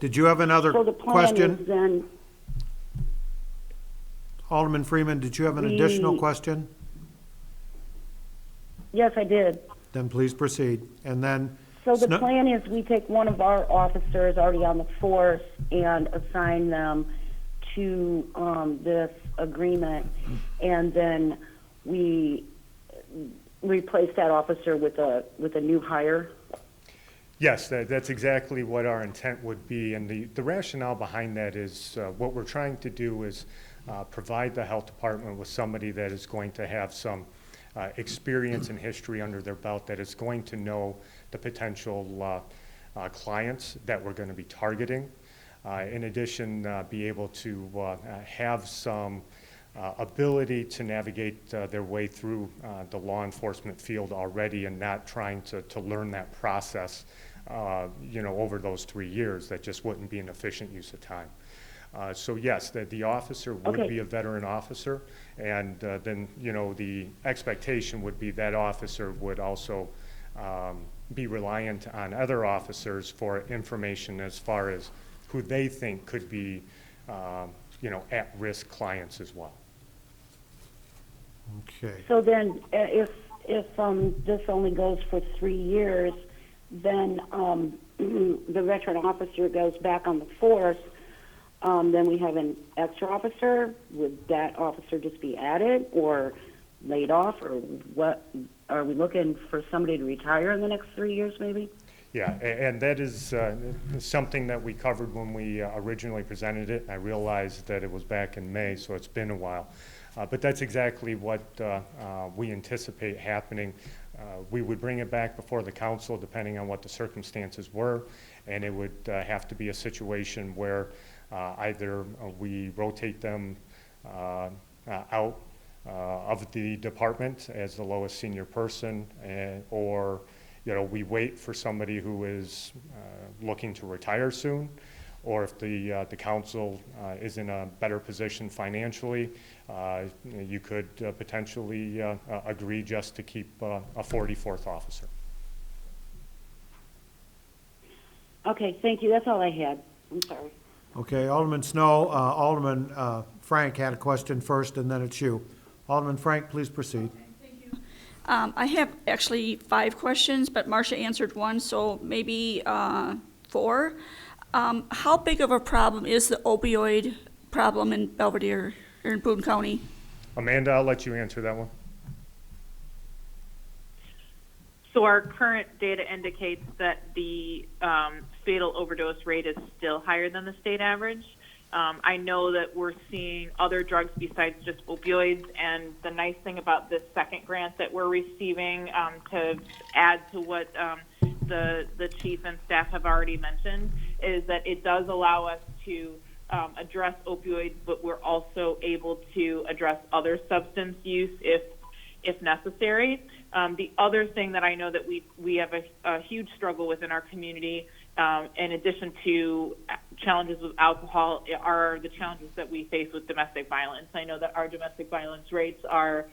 Did you have another so the plan question? is then, Alderman Freeman, did you have an additional question? yes, I did. Then please proceed. And then, So the Snow- plan is we take one of our officers already on the force and assign them to this agreement, and then we replace that officer with a new hire. Yes, that's exactly what our intent would be, and the rationale behind that is what we're trying to do is provide the health department with somebody that is going to have some experience and history under their belt, that is going to know the potential clients that we're going to be targeting. In addition, be able to have some ability to navigate their way through the law enforcement field already, and not trying to learn that process over those 3 years. That just wouldn't be an efficient use of time. So yes, the officer would be a veteran officer, and then the expectation would be that officer would also be reliant on other officers for information as far as who they think could be at-risk clients as well. okay. So then, if this only goes for 3 years, then the veteran officer goes back on the force. Then we have an extra officer. Would that officer just be added or laid off, or what? Are we looking for somebody to retire in the next 3 years, maybe? Yeah, and that is something that we covered when we originally presented it. I realized that it was back in May, so it's been a while. But that's exactly what we anticipate happening. We would bring it back before the council depending on what the circumstances were, and it would have to be a situation where either we rotate them out of the department as the lowest senior person, or we wait for somebody who is looking to retire soon, or if the council is in a better position financially, you could potentially agree just to keep a 44th officer. Okay, thank you. That's all I had. I'm sorry. Okay, Alderman Snow, Alderman Frank had a question first, and then it's you. Alderman Frank, please proceed. I have actually 5 questions, but Marcia answered 1, so maybe 4. How big of a problem is the opioid problem in Belvedere, or in Boone County? Amanda, I'll let you answer that one. So our current data indicates that the fatal overdose rate is still higher than the state average. I know that we're seeing other drugs besides just opioids, and the nice thing about this second grant that we're receiving, to add to what the chief and staff have already mentioned, is that it does allow us to address opioids, but we're also able to address other substance use if necessary. The other thing that I know that we have a huge struggle with in our community, in addition to challenges with alcohol, are the challenges that we face with domestic violence. I know that our domestic violence rates are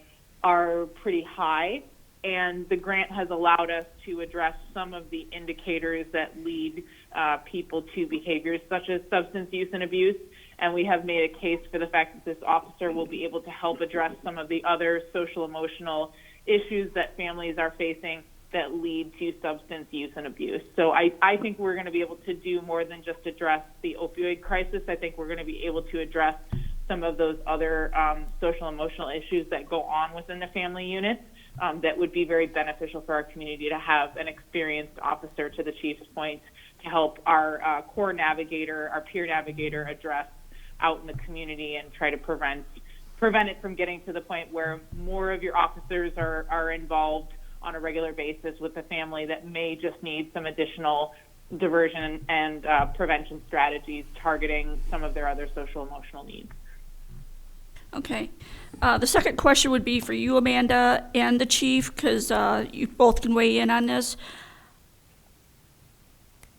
pretty high, and the grant has allowed us to address some of the indicators that lead people to behaviors such as substance use and abuse. And we have made a case for the fact that this officer will be able to help address some of the other social emotional issues that families are facing that lead to substance use and abuse. So I think we're going to be able to do more than just address the opioid crisis. I think we're going to be able to address some of those other social emotional issues that go on within the family unit that would be very beneficial for our community to have an experienced officer, to the chief's point, to help our core navigator, our peer navigator, address out in the community and try to prevent it from getting to the point where more of your officers are involved on a regular basis with a family that may just need some additional diversion and prevention strategies targeting some of their other social emotional needs. Okay. The second question would be for you, Amanda, and the chief, because you both can weigh in on this.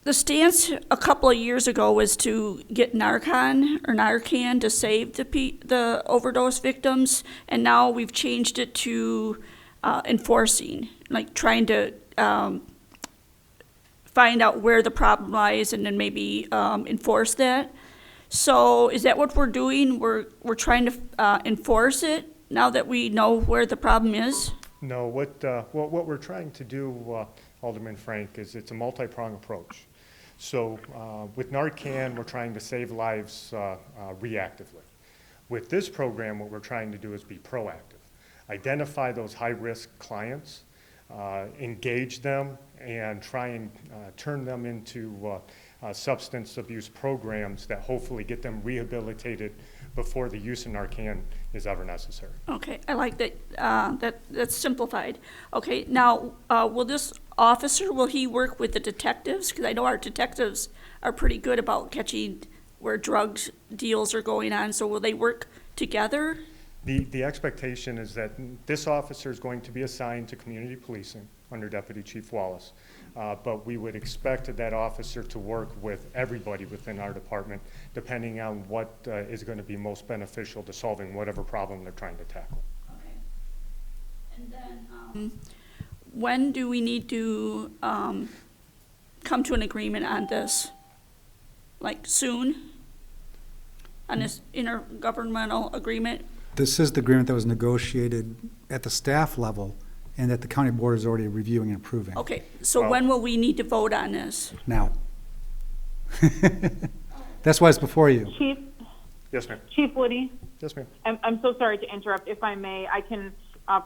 the stance a couple of years ago was to get Narcan to save the overdose victims, and now we've changed it to enforcing, like trying to find out where the problem lies and then maybe enforce that. So is that what we're doing? We're trying to enforce it now that we know where the problem is? No, what we're trying to do, Alderman Frank, is it's a multi-pronged approach. So with Narcan, we're trying to save lives reactively. With this program, what we're trying to do is be proactive. Identify those high-risk clients, engage them, and try and turn them into substance abuse programs that hopefully get them rehabilitated before the use of Narcan is ever necessary. Okay, I like that. That's simplified. Okay, now, will this officer, will he work with the detectives? Because I know our detectives are pretty good about catching where drugs deals are going on, so will they work together? The expectation is that this officer is going to be assigned to community policing under Deputy Chief Wallace, but we would expect that officer to work with everybody within our department, depending on what is going to be most beneficial to solving whatever problem they're trying to tackle. Okay. And then, when do we need to come to an agreement on this? Like soon? On this intergovernmental agreement? This is the agreement that was negotiated at the staff level and that the county board is already reviewing and approving. Okay, so when will we need to vote on this? Now. That's why it's before you. Chief, Yes, ma'am. Chief Woody, Yes, ma'am. I'm so sorry to interrupt. If I may, I can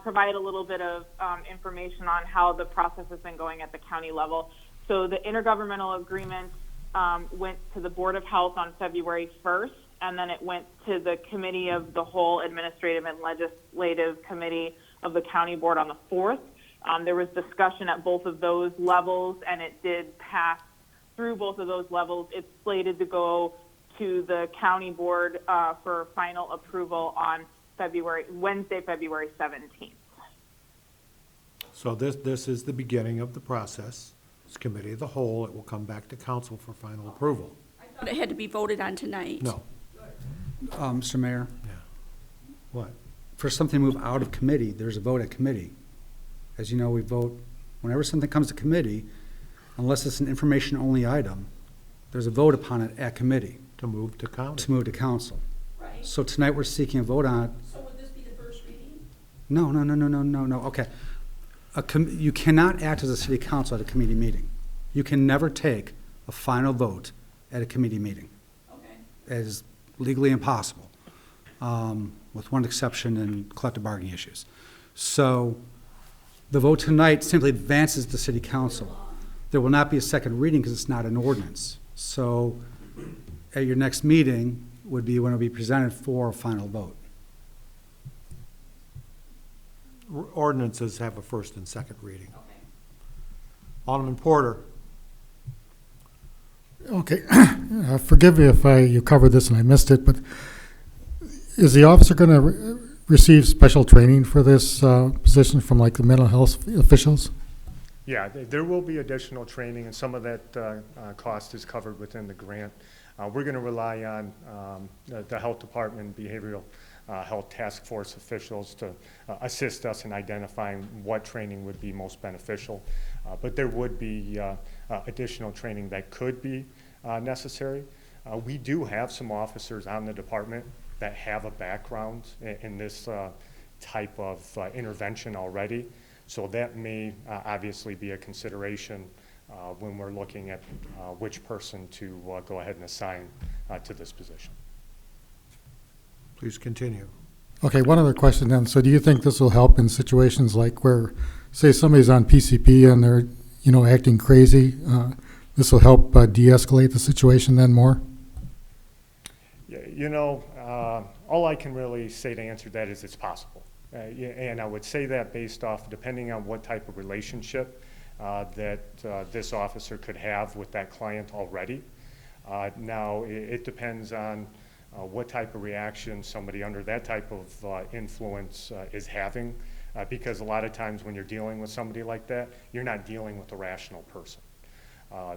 provide a little bit of information on how the process has been going at the county level. So the intergovernmental agreement went to the Board of Health on February 1st, and then it went to the Committee of the Whole Administrative and Legislative Committee of the County Board on the 4th. There was discussion at both of those levels, and it did pass through both of those levels. It's slated to go to the County Board for final approval on Wednesday, February 17th. So this is the beginning of the process. It's committee of the whole. It will come back to council for final approval. I thought it had to be voted on tonight. No. Mr. Mayor, Yeah. What? for something to move out of committee, there's a vote at committee. As you know, we vote, whenever something comes to committee, unless it's an information-only item, there's a vote upon it at committee To move to county. to move to council. Right. So tonight, we're seeking a vote on it. So would this be the first reading? No, okay. You cannot act as a city council at a committee meeting. You can never take a final vote at a committee meeting. Okay. It is legally impossible, with one exception in collective bargaining issues. So the vote tonight simply advances the city council. There will not be a second reading because it's not an ordinance. So at your next meeting would be when it will be presented for a final vote. Ordinances have a first and second reading. Okay. Alderman Porter. Okay, forgive me if you covered this and I missed it, but is the officer going to receive special training for this position from like the mental health officials? Yeah, there will be additional training, and some of that cost is covered within the grant. We're going to rely on the health department, behavioral health task force officials to assist us in identifying what training would be most beneficial. But there would be additional training that could be necessary. We do have some officers on the department that have a background in this type of intervention already. So that may obviously be a consideration when we're looking at which person to go ahead and assign to this position. Please continue. Okay, one other question then. So do you think this will help in situations like where, say somebody's on PCP and they're, acting crazy? This will help de-escalate the situation then more? All I can really say to answer that is it's possible. And I would say that based off, depending on what type of relationship that this officer could have with that client already. Now, it depends on what type of reaction somebody under that type of influence is having, because a lot of times when you're dealing with somebody like that, you're not dealing with a rational person.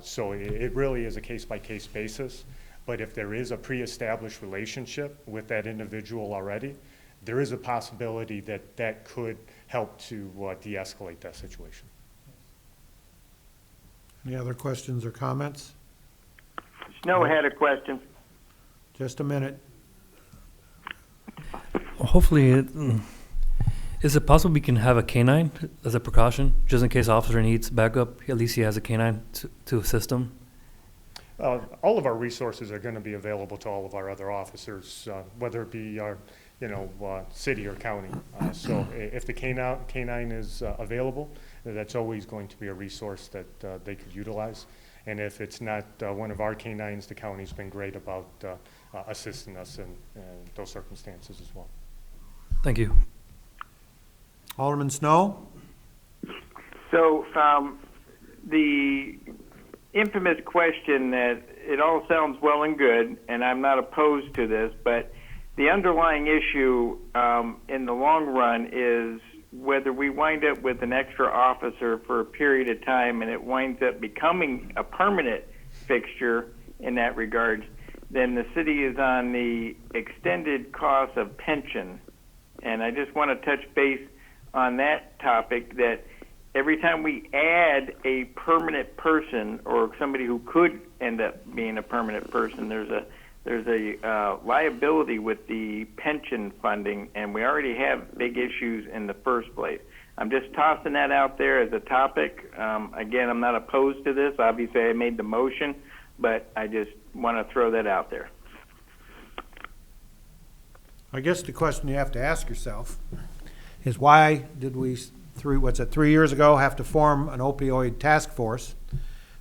So it really is a case-by-case basis. But if there is a pre-established relationship with that individual already, there is a possibility that that could help to de-escalate that situation. Any other questions or comments? Snow had a question. Just a minute. Hopefully, is it possible we can have a canine as a precaution, just in case officer needs backup? At least he has a canine to assist him. All of our resources are going to be available to all of our other officers, whether it be our, city or county. So if the canine is available, that's always going to be a resource that they could utilize. And if it's not one of our canines, the county's been great about assisting us in those circumstances as well. Thank you. Alderman Snow? So the infamous question that it all sounds well and good, and I'm not opposed to this, but the underlying issue in the long run is whether we wind up with an extra officer for a period of time and it winds up becoming a permanent fixture in that regard, then the city is on the extended cost of pension. And I just want to touch base on that topic, that every time we add a permanent person or somebody who could end up being a permanent person, there's a liability with the pension funding, and we already have big issues in the first place. I'm just tossing that out there as a topic. Again, I'm not opposed to this. Obviously, I made the motion, but I just want to throw that out there. I guess the question you have to ask yourself is, why did we, 3 years ago, have to form an opioid task force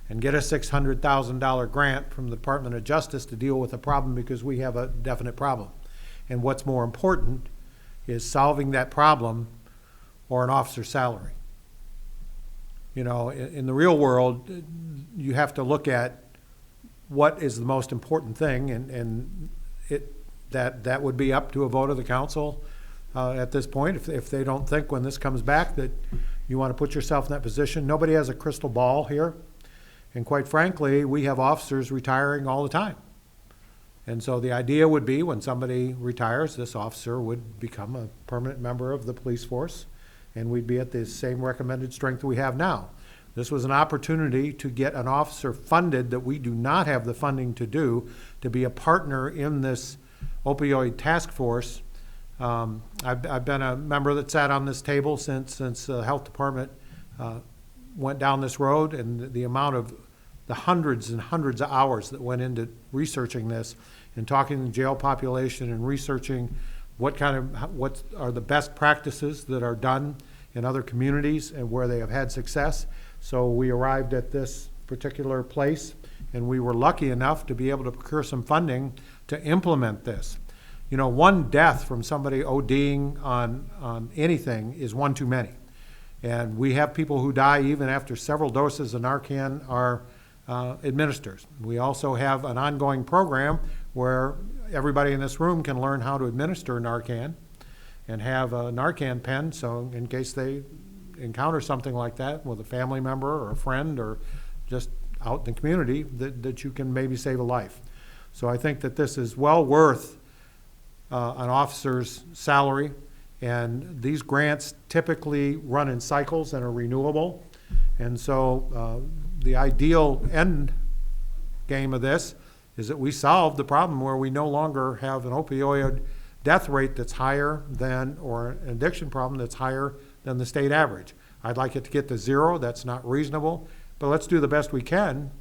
and get a $600,000 grant from the Department of Justice to deal with a problem, because we have a definite problem. And what's more important is solving that problem or an officer's salary. In the real world, you have to look at what is the most important thing, and that would be up to a vote of the council at this point. If they don't think when this comes back that you want to put yourself in that position. Nobody has a crystal ball here. And quite frankly, we have officers retiring all the time. And so the idea would be, when somebody retires, this officer would become a permanent member of the police force, and we'd be at the same recommended strength we have now. This was an opportunity to get an officer funded that we do not have the funding to do, to be a partner in this opioid task force. I've been a member that sat on this table since the health department went down this road, and the amount of the hundreds and hundreds of hours that went into researching this and talking to the jail population and researching what are the best practices that are done in other communities and where they have had success. So we arrived at this particular place, and we were lucky enough to be able to procure some funding to implement this. One death from somebody ODing on anything is one too many. And we have people who die even after several doses of Narcan are administered. We also have an ongoing program where everybody in this room can learn how to administer Narcan and have a Narcan pen, so in case they encounter something like that with a family member or a friend or just out in the community, that you can maybe save a life. So I think that this is well worth an officer's salary, and these grants typically run in cycles and are renewable. And so the ideal end game of this is that we solve the problem where we no longer have an opioid death rate that's higher than, or an addiction problem that's higher than the state average. I'd like it to get to zero. That's not reasonable, but let's do the best we can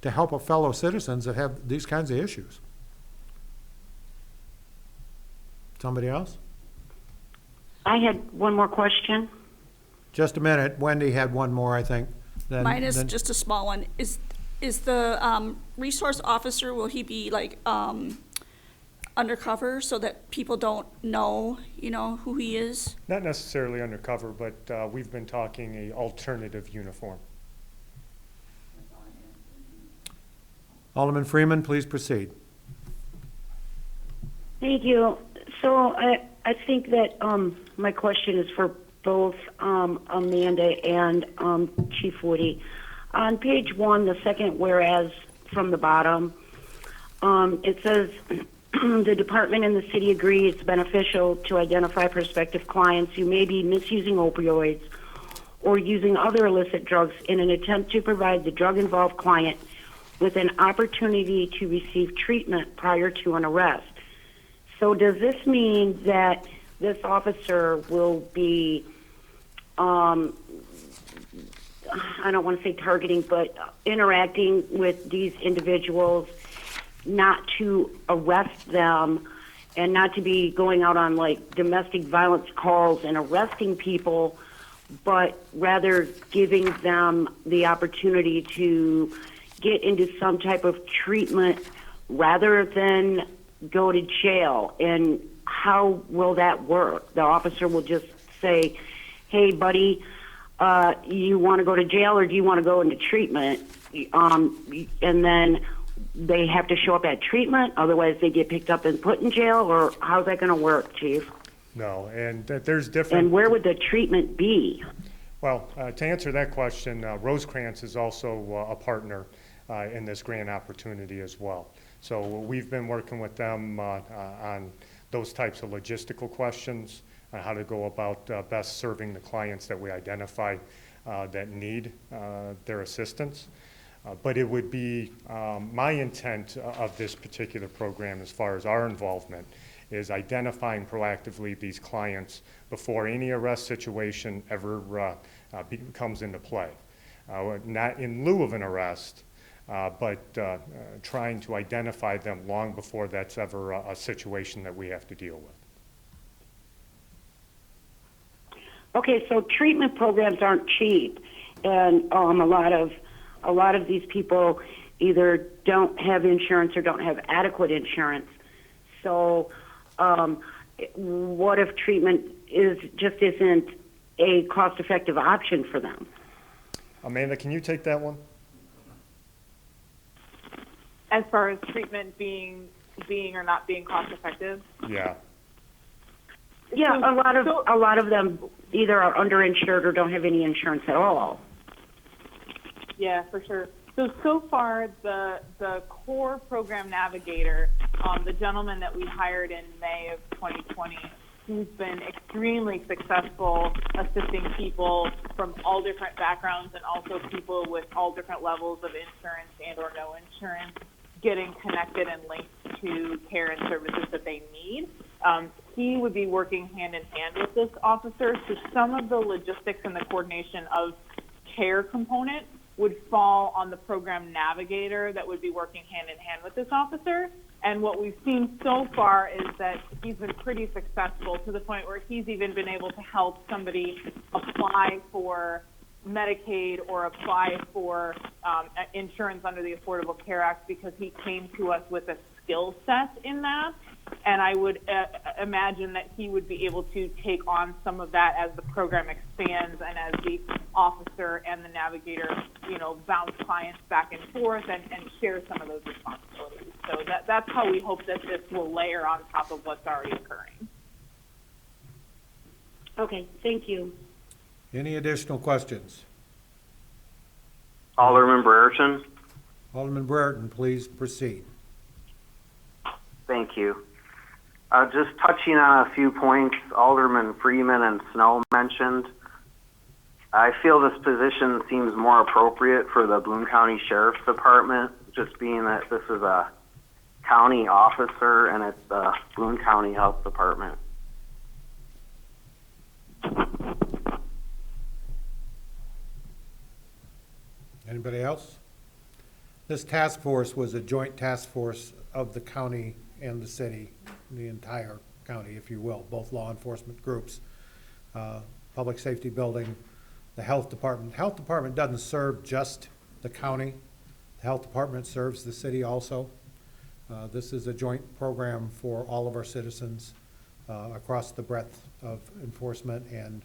to help our fellow citizens that have these kinds of issues. Somebody else? I had one more question. Just a minute. Wendy had one more, I think. Mine is just a small one. Is the resource officer, will he be undercover so that people don't know, who he is? Not necessarily undercover, but we've been talking an alternative uniform. Alderman Freeman, please proceed. Thank you. So I think that my question is for both Amanda and Chief Woody. On page 1, the second whereas from the bottom, it says the department and the city agree it's beneficial to identify prospective clients who may be misusing opioids or using other illicit drugs in an attempt to provide the drug-involved client with an opportunity to receive treatment prior to an arrest. So does this mean that this officer will be, I don't want to say targeting, but interacting with these individuals not to arrest them and not to be going out on like domestic violence calls and arresting people, but rather giving them the opportunity to get into some type of treatment rather than go to jail? And how will that work? The officer will just say, hey, buddy, you want to go to jail or do you want to go into treatment? And then they have to show up at treatment, otherwise they get picked up and put in jail, or how's that going to work, Chief? No, and there's different. And where would the treatment be? Well, to answer that question, Rosecrans is also a partner in this grant opportunity as well. So we've been working with them on those types of logistical questions, on how to go about best serving the clients that we identify that need their assistance. But it would be my intent of this particular program, as far as our involvement, is identifying proactively these clients before any arrest situation ever comes into play. Not in lieu of an arrest, but trying to identify them long before that's ever a situation that we have to deal with. Okay, so treatment programs aren't cheap, and a lot of these people either don't have insurance or don't have adequate insurance. So what if treatment isn't a cost-effective option for them? Amanda, can you take that one? As far as treatment being or not being cost effective? Yeah. Yeah, a lot of them either are underinsured or don't have any insurance at all. Yeah, for sure. So far, the core program navigator, the gentleman that we hired in May of 2020, he's been extremely successful assisting people from all different backgrounds and also people with all different levels of insurance and or no insurance, getting connected and linked to care and services that they need. He would be working hand in hand with this officer, so some of the logistics and the coordination of care component would fall on the program navigator that would be working hand in hand with this officer. And what we've seen so far is that he's been pretty successful to the point where he's even been able to help somebody apply for Medicaid or apply for insurance under the Affordable Care Act because he came to us with a skill set in that. And I would imagine that he would be able to take on some of that as the program expands and as the officer and the navigator, bounce clients back and forth and share some of those responsibilities. So that's how we hope that this will layer on top of what's already occurring. Okay, thank you. Any additional questions? Alderman Brereton. Alderman Brereton, please proceed. Thank you. Just touching on a few points Alderman Freeman and Snow mentioned, I feel this position seems more appropriate for the Boone County Sheriff's Department, just being that this is a county officer and it's the Boone County Health Department. Anybody else? This task force was a joint task force of the county and the city, the entire county, if you will, both law enforcement groups, public safety building, the health department. The health department doesn't serve just the county. The health department serves the city also. This is a joint program for all of our citizens across the breadth of enforcement and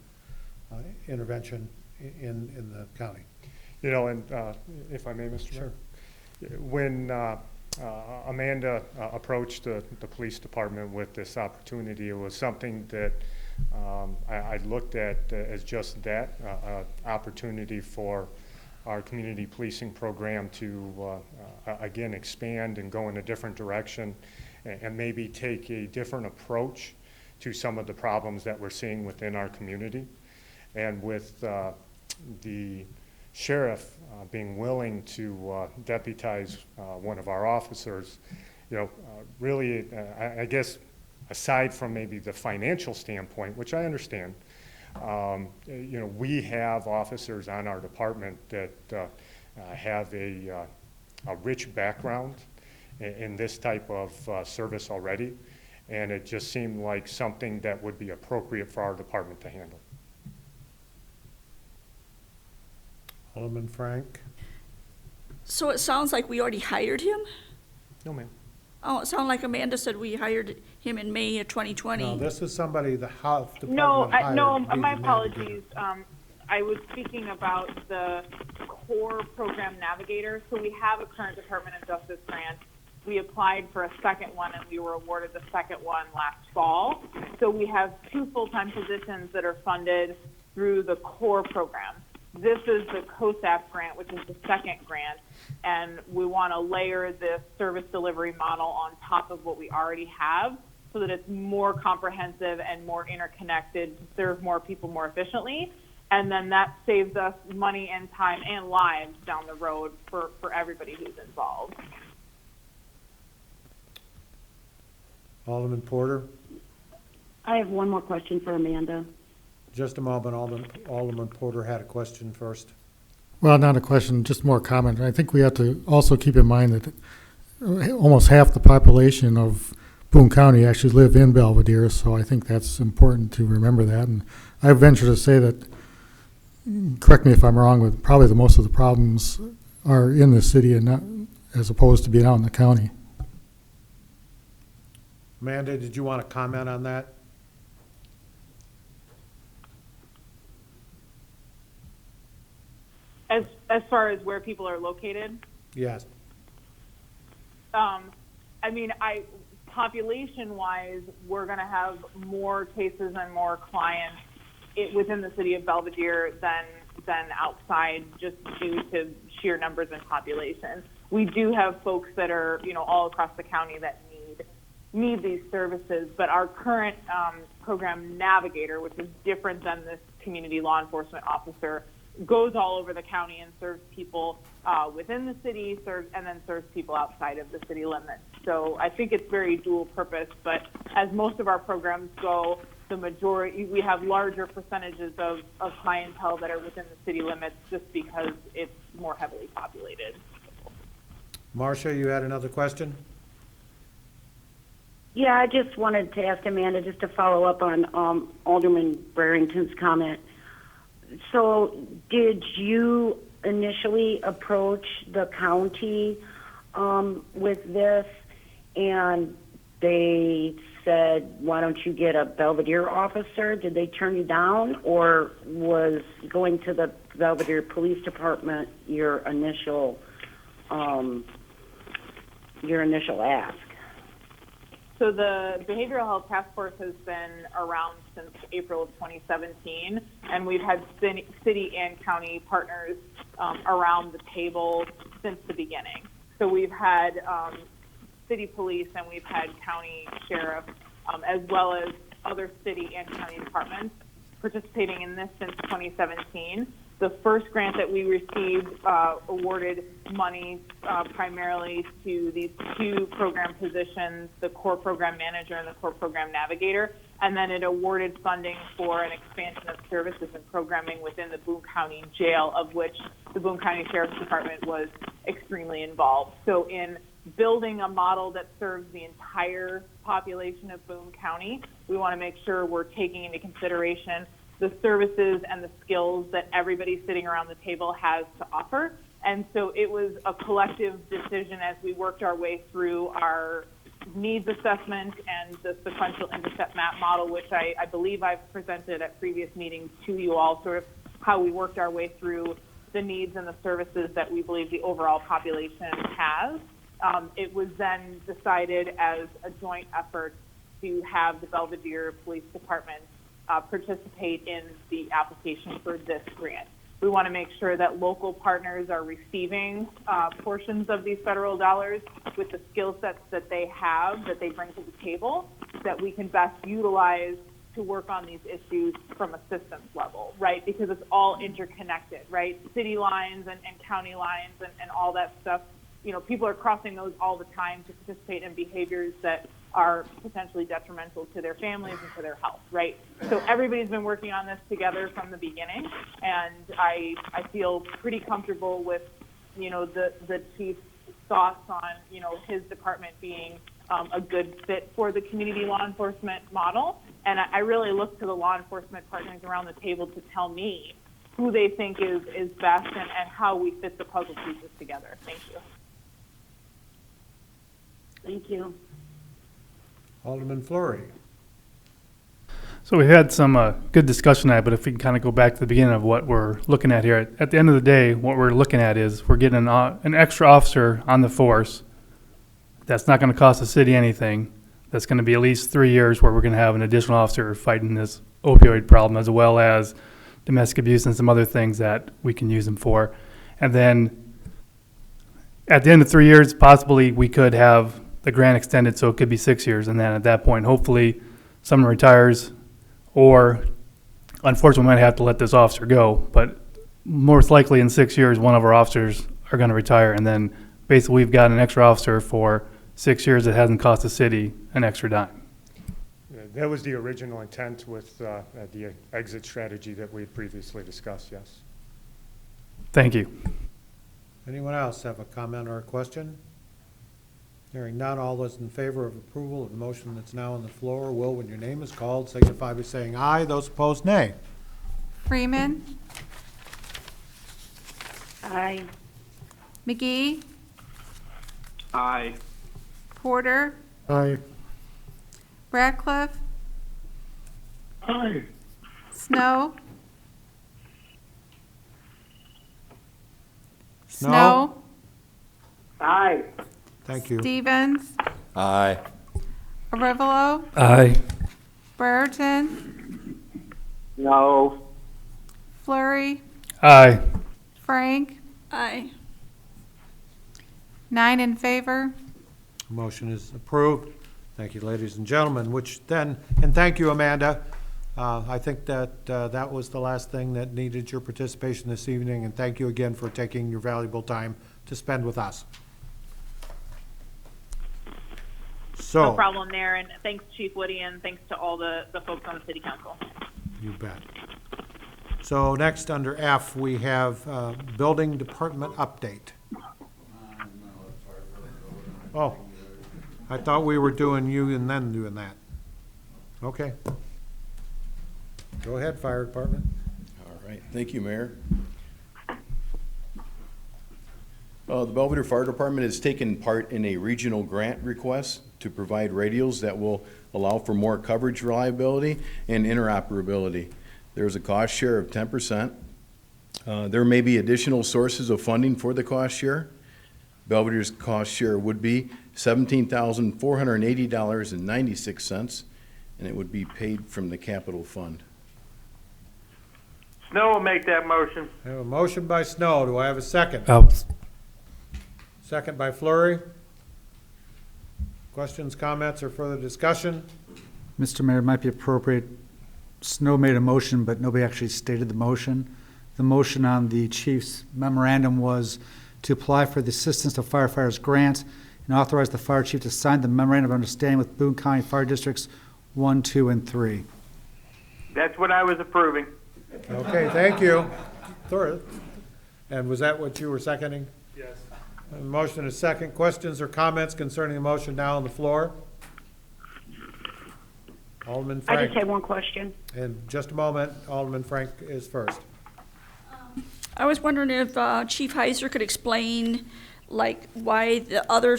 intervention in the county. And if I may, Mr. Mayor, when Amanda approached the police department with this opportunity, it was something that I looked at as just that, opportunity for our community policing program to, again, expand and go in a different direction and maybe take a different approach to some of the problems that we're seeing within our community. And with the sheriff being willing to deputize one of our officers, really, I guess, aside from maybe the financial standpoint, which I understand, we have officers on our department that have a rich background in this type of service already, and it just seemed like something that would be appropriate for our department to handle. Alderman Frank? So it sounds like we already hired him? No, ma'am. Oh, it sounded like Amanda said we hired him in May of 2020. No, this is somebody the health department No, hired no, to be my the apologies. I was speaking about the core program navigator. So we have a current Department of Justice grant. We applied for a second one, and we were awarded the second one last fall. So we have 2 full-time positions that are funded through the core program. This is the COSAP grant, which is the second grant, and we want to layer this service delivery model on top of what we already have so that it's more comprehensive and more interconnected to serve more people more efficiently. And then that saves us money and time and lives down the road for everybody who's involved. Alderman Porter? I have one more question for Amanda. Just a moment, Alderman Porter had a question first. Well, not a question, just more comment. I think we have to also keep in mind that almost half the population of Boone County actually live in Belvedere, so I think that's important to remember that. And I venture to say that, correct me if I'm wrong, but probably the most of the problems are in the city and not as opposed to being out in the county. Amanda, did you want to comment on that? As far as where people are located? Yes. Population-wise, we're going to have more cases and more clients within the city of Belvedere than outside, just due to sheer numbers and population. We do have folks that are, all across the county that need these services, but our current program navigator, which is different than this community law enforcement officer, goes all over the county and serves people within the city, and then serves people outside of the city limits. So I think it's very dual purpose, but as most of our programs go, the majority, we have larger percentages of clientele that are within the city limits just because it's more heavily populated. Marcia, you had another question? Yeah, I just wanted to ask Amanda just to follow up on Alderman Brereton's comment. So did you initially approach the county with this, and they said, why don't you get a Belvedere officer? Did they turn you down, or was going to the Belvedere Police Department your initial ask? So the Behavioral Health Task Force has been around since April of 2017, and we've had city and county partners around the table since the beginning. So we've had city police and we've had county sheriff, as well as other city and county departments participating in this since 2017. The first grant that we received awarded money primarily to these 2 program positions, the core program manager and the core program navigator, and then it awarded funding for an expansion of services and programming within the Boone County Jail, of which the Boone County Sheriff's Department was extremely involved. So in building a model that serves the entire population of Boone County, we want to make sure we're taking into consideration the services and the skills that everybody sitting around the table has to offer. And so it was a collective decision as we worked our way through our needs assessment and the sequential intercept map model, which I believe I've presented at previous meetings to you all, sort of how we worked our way through the needs and the services that we believe the overall population has. It was then decided as a joint effort to have the Belvedere Police Department participate in the application for this grant. We want to make sure that local partners are receiving portions of these federal dollars with the skill sets that they have, that they bring to the table, that we can best utilize to work on these issues from a systems level, right? Because it's all interconnected, right? City lines and county lines and all that stuff. You know, people are crossing those all the time to participate in behaviors that are potentially detrimental to their families and to their health, right? So everybody's been working on this together from the beginning, and I feel pretty comfortable with, you know, the chief's thoughts on, you know, his department being a good fit for the community law enforcement model. And I really look to the law enforcement partners around the table to tell me who they think is best and how we fit the puzzle pieces together. Thank you. Thank you. Alderman Fleury. So we had some good discussion on it, but if we can kind of go back to the beginning of what we're looking at here. At the end of the day, what we're looking at is we're getting an extra officer on the force. That's not going to cost the city anything. That's going to be at least 3 years where we're going to have an additional officer fighting this opioid problem, as well as domestic abuse and some other things that we can use them for. And then at the end of 3 years, possibly we could have the grant extended, so it could be 6 years. And then at that point, hopefully someone retires, or unfortunately we might have to let this officer go. But most likely in 6 years, one of our officers are going to retire. And then basically we've got an extra officer for 6 years that hasn't cost the city an extra dime. That was the original intent with the exit strategy that we had previously discussed, yes. Thank you. Anyone else have a comment or a question? Hearing none, all those in favor of approval of the motion that's now on the floor will, when your name is called, signify by saying aye. Those opposed, nay. Freeman. Aye. McGee. Aye. Porter. Aye. Ratcliffe. Aye. Snow. Snow. Aye. Thank you. Stevens. Aye. Arivalo. Aye. Brereton. No. Flurry. Aye. Frank. Aye. 9 in favor. Motion is approved. Thank you, ladies and gentlemen, which then, and thank you, Amanda. I think that that was the last thing that needed your participation this evening, and thank you again for taking your valuable time to spend with us. So, No problem there, and thanks Chief Woody, and thanks to all the folks on the City Council. you bet. So next, under F, we have Building Department update. Oh, I thought we were doing you and then doing that. Okay. Go ahead, Fire Department. All right. Thank you, Mayor. The Belvedere Fire Department has taken part in a regional grant request to provide radios that will allow for more coverage reliability and interoperability. There's a cost share of 10%. There may be additional sources of funding for the cost share. Belvedere's cost share would be $17,480.96, and it would be paid from the capital fund. Snow will make that motion. I have a motion by Snow. Do I have a second? Second by Fleury. Questions, comments, or further discussion? Mr. Mayor, it might be appropriate. Snow made a motion, but nobody actually stated the motion. The motion on the chief's memorandum was to apply for the Assistance to Firefighters Grant and authorize the fire chief to sign the memorandum of understanding with Boone County Fire Districts 1, 2, and 3. That's what I was approving. Okay, thank you. And was that what you were seconding? Yes. Motion is second. Questions or comments concerning the motion now on the floor? Alderman Frank. I just have one question. In just a moment, Alderman Frank is first. I was wondering if Chief Heiser could explain, like, why the other,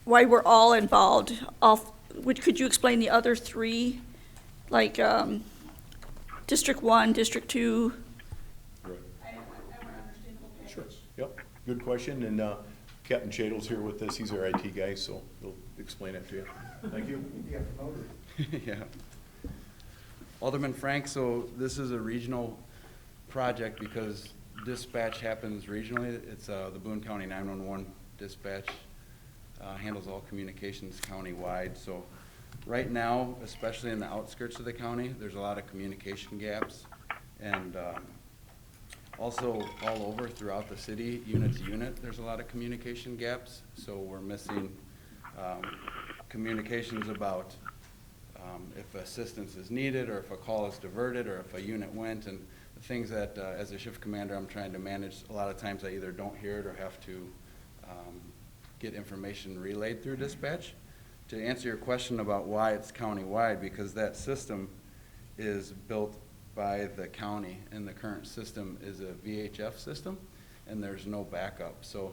why we're all involved. Could you explain the other three, like District 1, District 2? Right. Sure. Yep. Good question. And Captain Chadle's here with us. He's our IT guy, so he'll explain it to you. Thank you. Yeah. Alderman Frank, so this is a regional project because dispatch happens regionally. It's the Boone County 911 dispatch handles all communications county-wide. So right now, especially in the outskirts of the county, there's a lot of communication gaps. And also all over throughout the city, unit to unit, there's a lot of communication gaps. So we're missing communications about if assistance is needed, or if a call is diverted, or if a unit went, and the things that as a shift commander I'm trying to manage. A lot of times I either don't hear it or have to get information relayed through dispatch. To answer your question about why it's county-wide, because that system is built by the county, and the current system is a VHF system, and there's no backup. So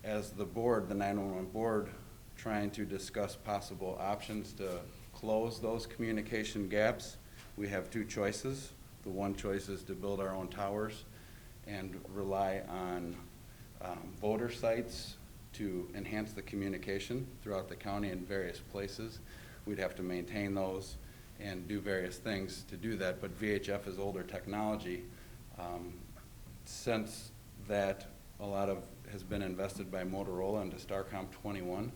as the board, the 911 board, trying to discuss possible options to close those communication gaps, we have two choices. The one choice is to build our own towers and rely on voter sites to enhance the communication throughout the county in various places. We'd have to maintain those and do various things to do that, but VHF is older technology. Since that, a lot of has been invested by Motorola into Starcom 21,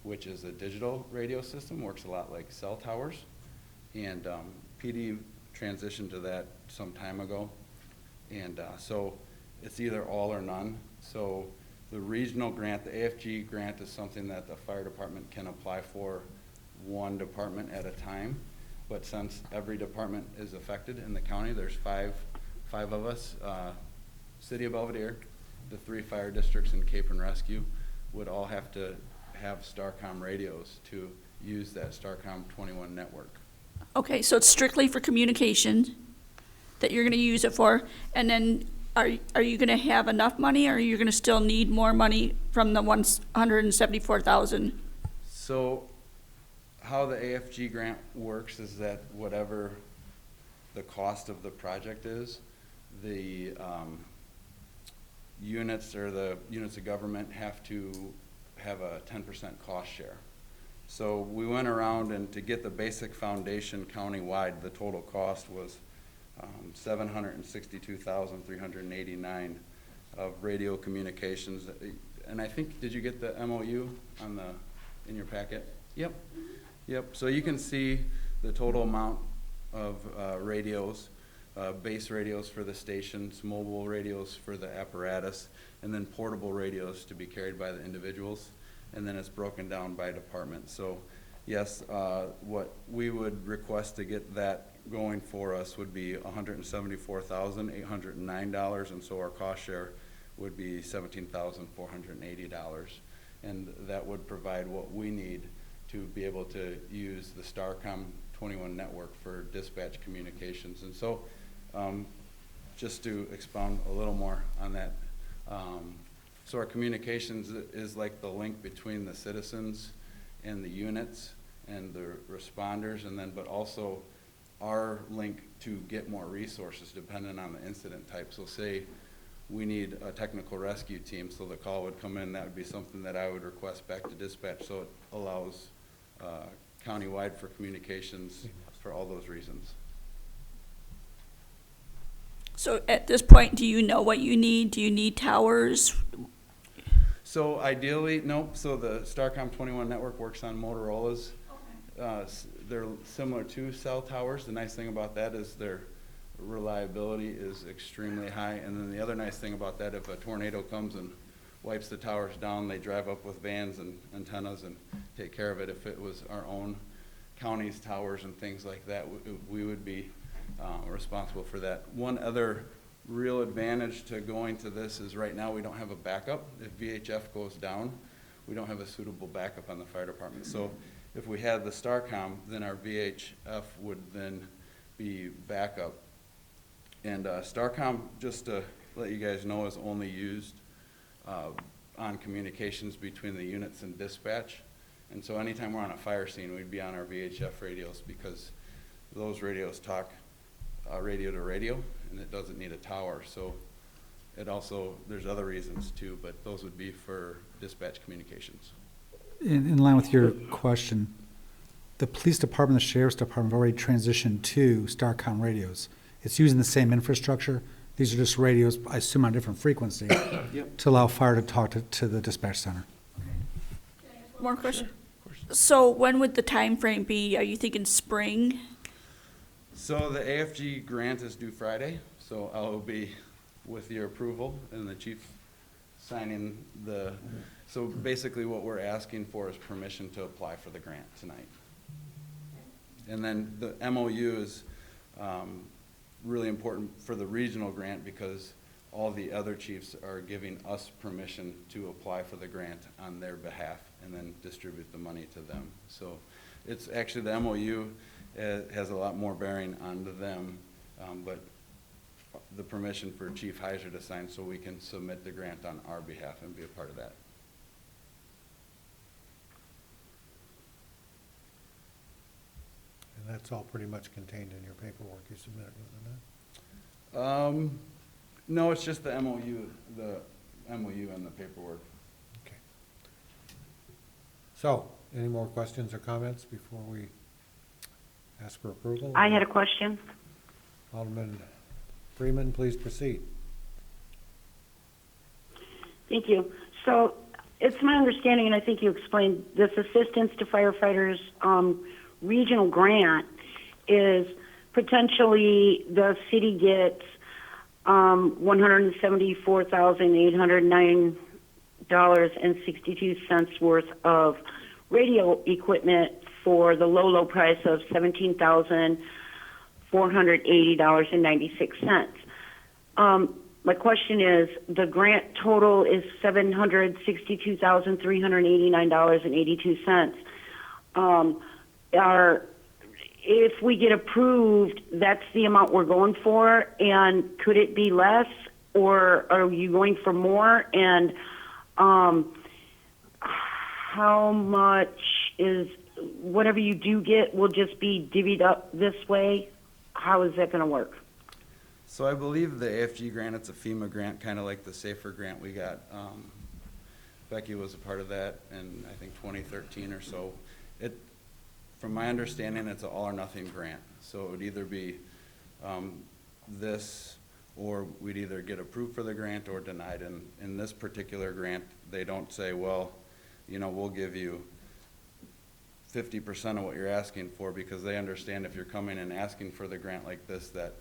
which is a digital radio system, works a lot like cell towers. And PD transitioned to that some time ago. And so it's either all or none. So the regional grant, the AFG grant, is something that the fire department can apply for one department at a time. But since every department is affected in the county, there's five of us, City of Belvedere, the 3 fire districts, and Cape and Rescue would all have to have Starcom radios to use that Starcom 21 network. Okay, so it's strictly for communication that you're gonna use it for, and then are you gonna have enough money, or are you gonna still need more money from the 174,000? So how the AFG grant works is that whatever the cost of the project is, the units or the units of government have to have a 10% cost share. So we went around, and to get the basic foundation countywide, the total cost was $762,389 of radio communications. And I think, did you get the MOU on in your packet? Yep. Yep. So you can see the total amount of radios, base radios for the stations, mobile radios for the apparatus, and then portable radios to be carried by the individuals. And then it's broken down by department. So yes, what we would request to get that going for us would be $174,809, and so our cost share would be $17,480. And that would provide what we need to be able to use the Starcom 21 network for dispatch communications. And so just to expound a little more on that, so our communications is like the link between the citizens and the units and the responders, and then but also our link to get more resources depending on the incident type. So say we need a technical rescue team, so the call would come in, that would be something that I would request back to dispatch, so it allows countywide for communications for all those reasons. So at this point, do you know what you need? Do you need towers? So ideally, nope. So the Starcom 21 network works on Motorola's. They're similar to cell towers. The nice thing about that is their reliability is extremely high. And then the other nice thing about that, if a tornado comes and wipes the towers down, they drive up with vans and antennas and take care of it. If it was our own county's towers and things like that, we would be responsible for that. One other real advantage to going to this is right now we don't have a backup. If VHF goes down, we don't have a suitable backup on the fire department. So if we had the Starcom, then our VHF would then be backup. And Starcom, just to let you guys know, is only used on communications between the units and dispatch. And so anytime we're on a fire scene, we'd be on our VHF radios, because those radios talk radio to radio, and it doesn't need a tower. So it also, there's other reasons too, but those would be for dispatch communications. In line with your question, the police department, the sheriff's department have already transitioned to Starcom radios. It's using the same infrastructure. The These are just radios, I assume on different frequency, to allow fire to talk to the dispatch center. More question? So when would the time frame be? Are you thinking spring? So the AFG grant is due Friday, so I'll be with your approval and the chief signing the, so basically what we're asking for is permission to apply for the grant tonight. And then the MOU is really important for the regional grant because all the other chiefs are giving us permission to apply for the grant on their behalf and then distribute the money to them. So it's actually, the MOU has a lot more bearing on them, but the permission for Chief Heiser to sign so we can submit the grant on our behalf and be a part of that. And that's all pretty much contained in your paperwork you submitted, wasn't it? No, it's just the MOU and the paperwork. Okay. So, any more questions or comments before we ask for approval? I had a question. Alderman Freeman, please proceed. Thank you. So it's my understanding, and I think you explained, this assistance to firefighters regional grant is potentially the city gets $174,809.62 worth of radio equipment for the low price of $17,480.96. My question is, the grant total is $762,389.82. If we get approved, that's the amount we're going for, and could it be less, or are you going for more? And how much is, whatever you do get will just be divvied up this way? How is that going to work? So I believe the AFG grant, it's a FEMA grant, kind of like the SAFER grant we got. Becky was a part of that in, I think, 2013 or so. From my understanding, it's an all or nothing grant. So it would either be this, or we'd either get approved for the grant or denied. And in this particular grant, they don't say, well, you know, we'll give you 50% of what you're asking for, because they understand if you're coming and asking for the grant like this, that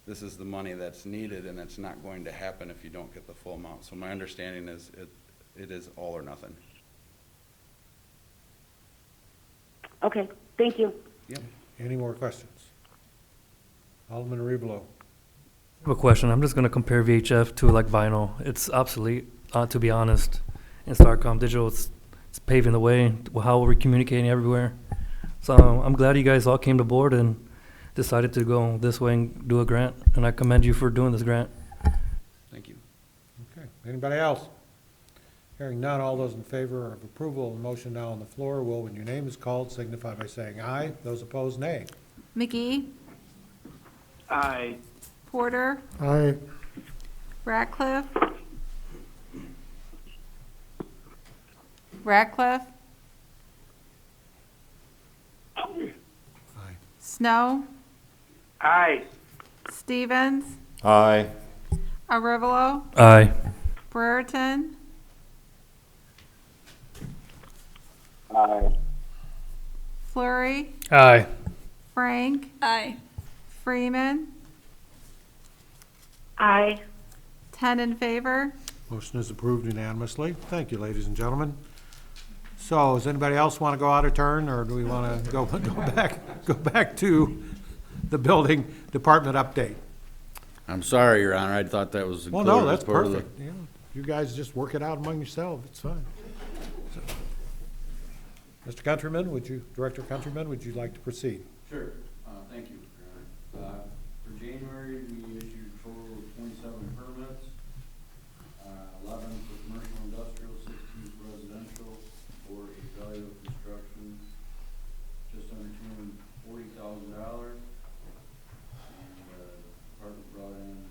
this is the money that's needed, and it's not going to happen if you don't get the full amount. So my understanding is it is all or nothing. Okay, thank you. Yep. Any more questions? Alderman Revelo. I have a question. I'm just going to compare VHF to like vinyl. It's obsolete, to be honest. And Starcom Digital, it's paving the way to how we're communicating everywhere. So I'm glad you guys all came to board and decided to go this way and do a grant. And I commend you for doing this grant. Thank you. Okay, anybody else? Hearing none, all those in favor of approval of the motion now on the floor will, when your name is called, signify by saying aye. Those opposed, nay. McGee, Aye. Porter, Aye. Ratcliffe, Ratcliffe, Aye. Snow, Aye. Stevens, Aye. Arivalo, Aye. Brereton, Aye. Flurry, Aye. Frank, Aye. Freeman, Aye. 10 in favor. Motion is approved unanimously. Thank you, ladies and gentlemen. So, does anybody else want to go out of turn, or do we want to go back to the building department update? I'm sorry, Your Honor, I thought that was Well, included no, as that's part of the. perfect. Yeah, you guys just work it out among yourselves. It's fine. So, Mr. Countryman, Director Countryman, would you like to proceed? Sure, thank you, Your Honor. For January, we issued a total of 27 permits, 11 for commercial industrial, 16 for residential, for a value of construction just under $240,000. And department brought in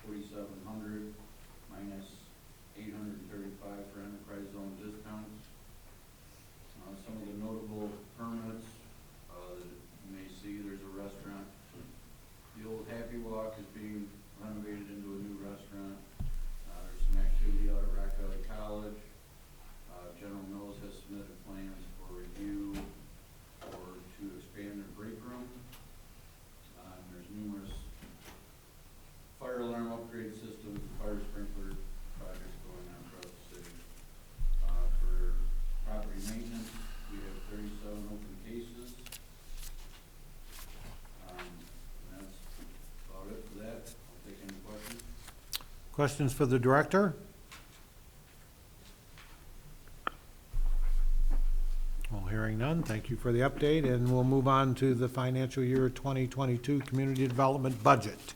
4,700 minus 835 for enterprise zone discounts. Some of the notable permits that you may see, there's Questions for the director? Well, hearing none, thank you for the update, and we'll move on to the financial year 2022 community development budget.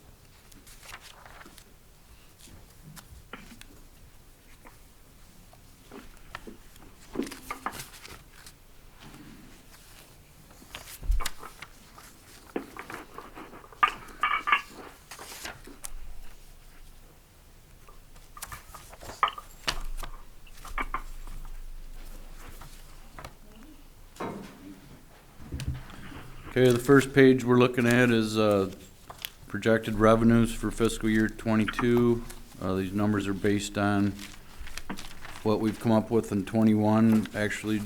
Okay, the first page we're looking at is projected revenues for fiscal year '22. These numbers are based on what we've come up with in '21. Actually,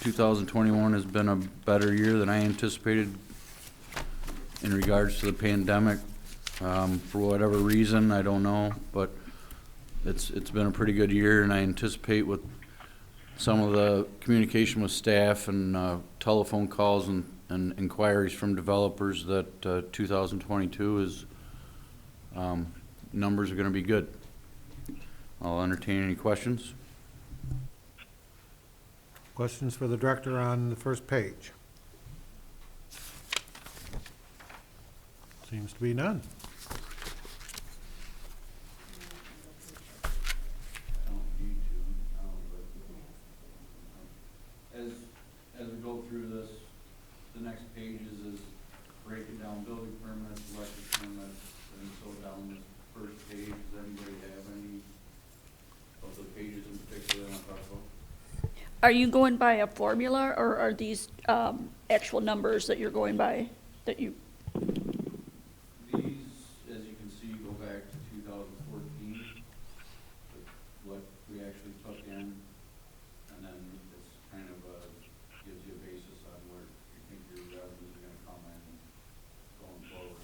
2021 has been a better year than I anticipated in regards to the pandemic. For whatever reason, I don't know, but it's been a pretty good year, and I anticipate with some of the communication with staff and telephone calls and inquiries from developers that 2022 is numbers are going to be good. I'll entertain any questions. Questions for the director on the first page? Seems to be none. As we go through this, the next pages is breaking down building permits, electric permits, and so down this first page. Does anybody have any of the pages in particular on top of? Are you going by a formula, or are these actual numbers that you're going by, that you? These, as you can see, go back to 2014, what we actually took in, and then it's kind of gives you a basis on where you think your revenues are going to come in going forward.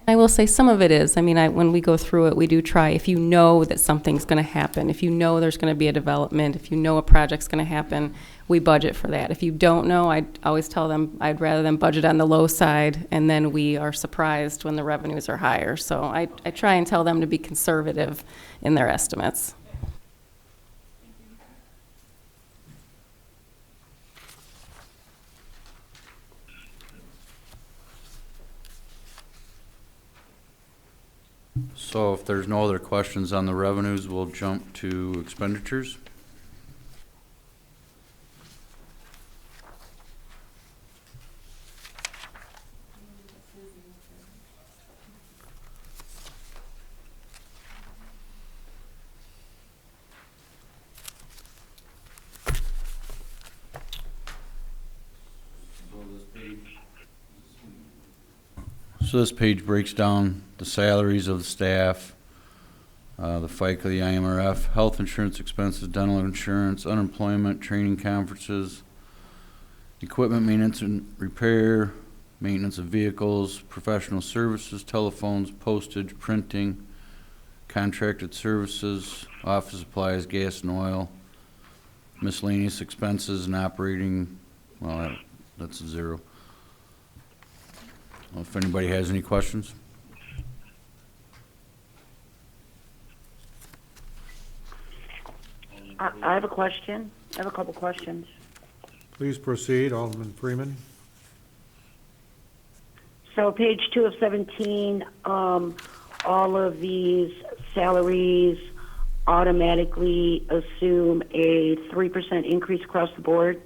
I will say some of it is. I mean, when we go through it, we do try. If you know that something's going to happen, if you know there's going to be a development, if you know a project's going to happen, we budget for that. If you don't know, I always tell them I'd rather them budget on the low side, and then we are surprised when the revenues are higher. So I try and tell them to be conservative in their estimates. So if there's no other questions on the revenues, we'll jump to expenditures. So this page breaks down the salaries of the staff, the FICA, the IMRF, health insurance expenses, dental insurance, unemployment, training conferences, equipment maintenance and repair, maintenance of vehicles, professional services, telephones, postage, printing, contracted services, office supplies, gas and oil, miscellaneous expenses and operating, well, that's a zero. Well, if anybody has any questions. I have a question. I have a couple questions. Please proceed, Alderman Freeman. So page 2 of 17, all of these salaries automatically assume a 3% increase across the board?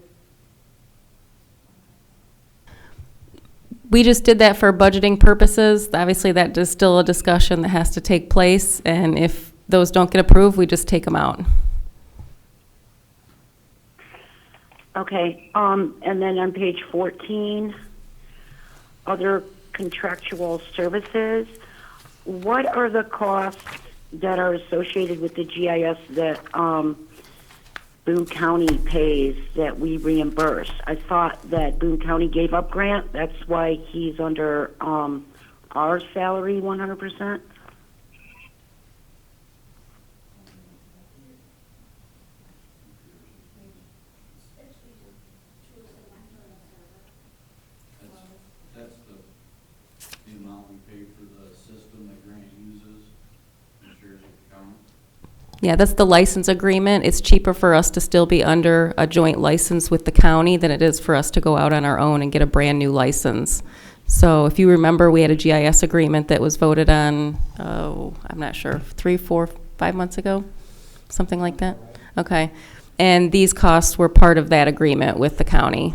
We just did that for budgeting purposes. Obviously, that is still a discussion that has to take place, and if those don't get approved, we just take them out. Okay, and then on page 14, other contractual services, what are the costs that are associated with the GIS that Boone County pays that we reimburse? I thought that Boone County gave up grant. That's why he's under our salary 100%. That's the Yeah, that's the license agreement. It's cheaper for us to still be under a joint license with the county than it is for us to go out on our own and get a brand-new license. So if you remember, we had a GIS agreement that was voted on, I'm not sure, 3, 4, 5 months ago? Something like that? Okay. And these costs were part of that agreement with the county.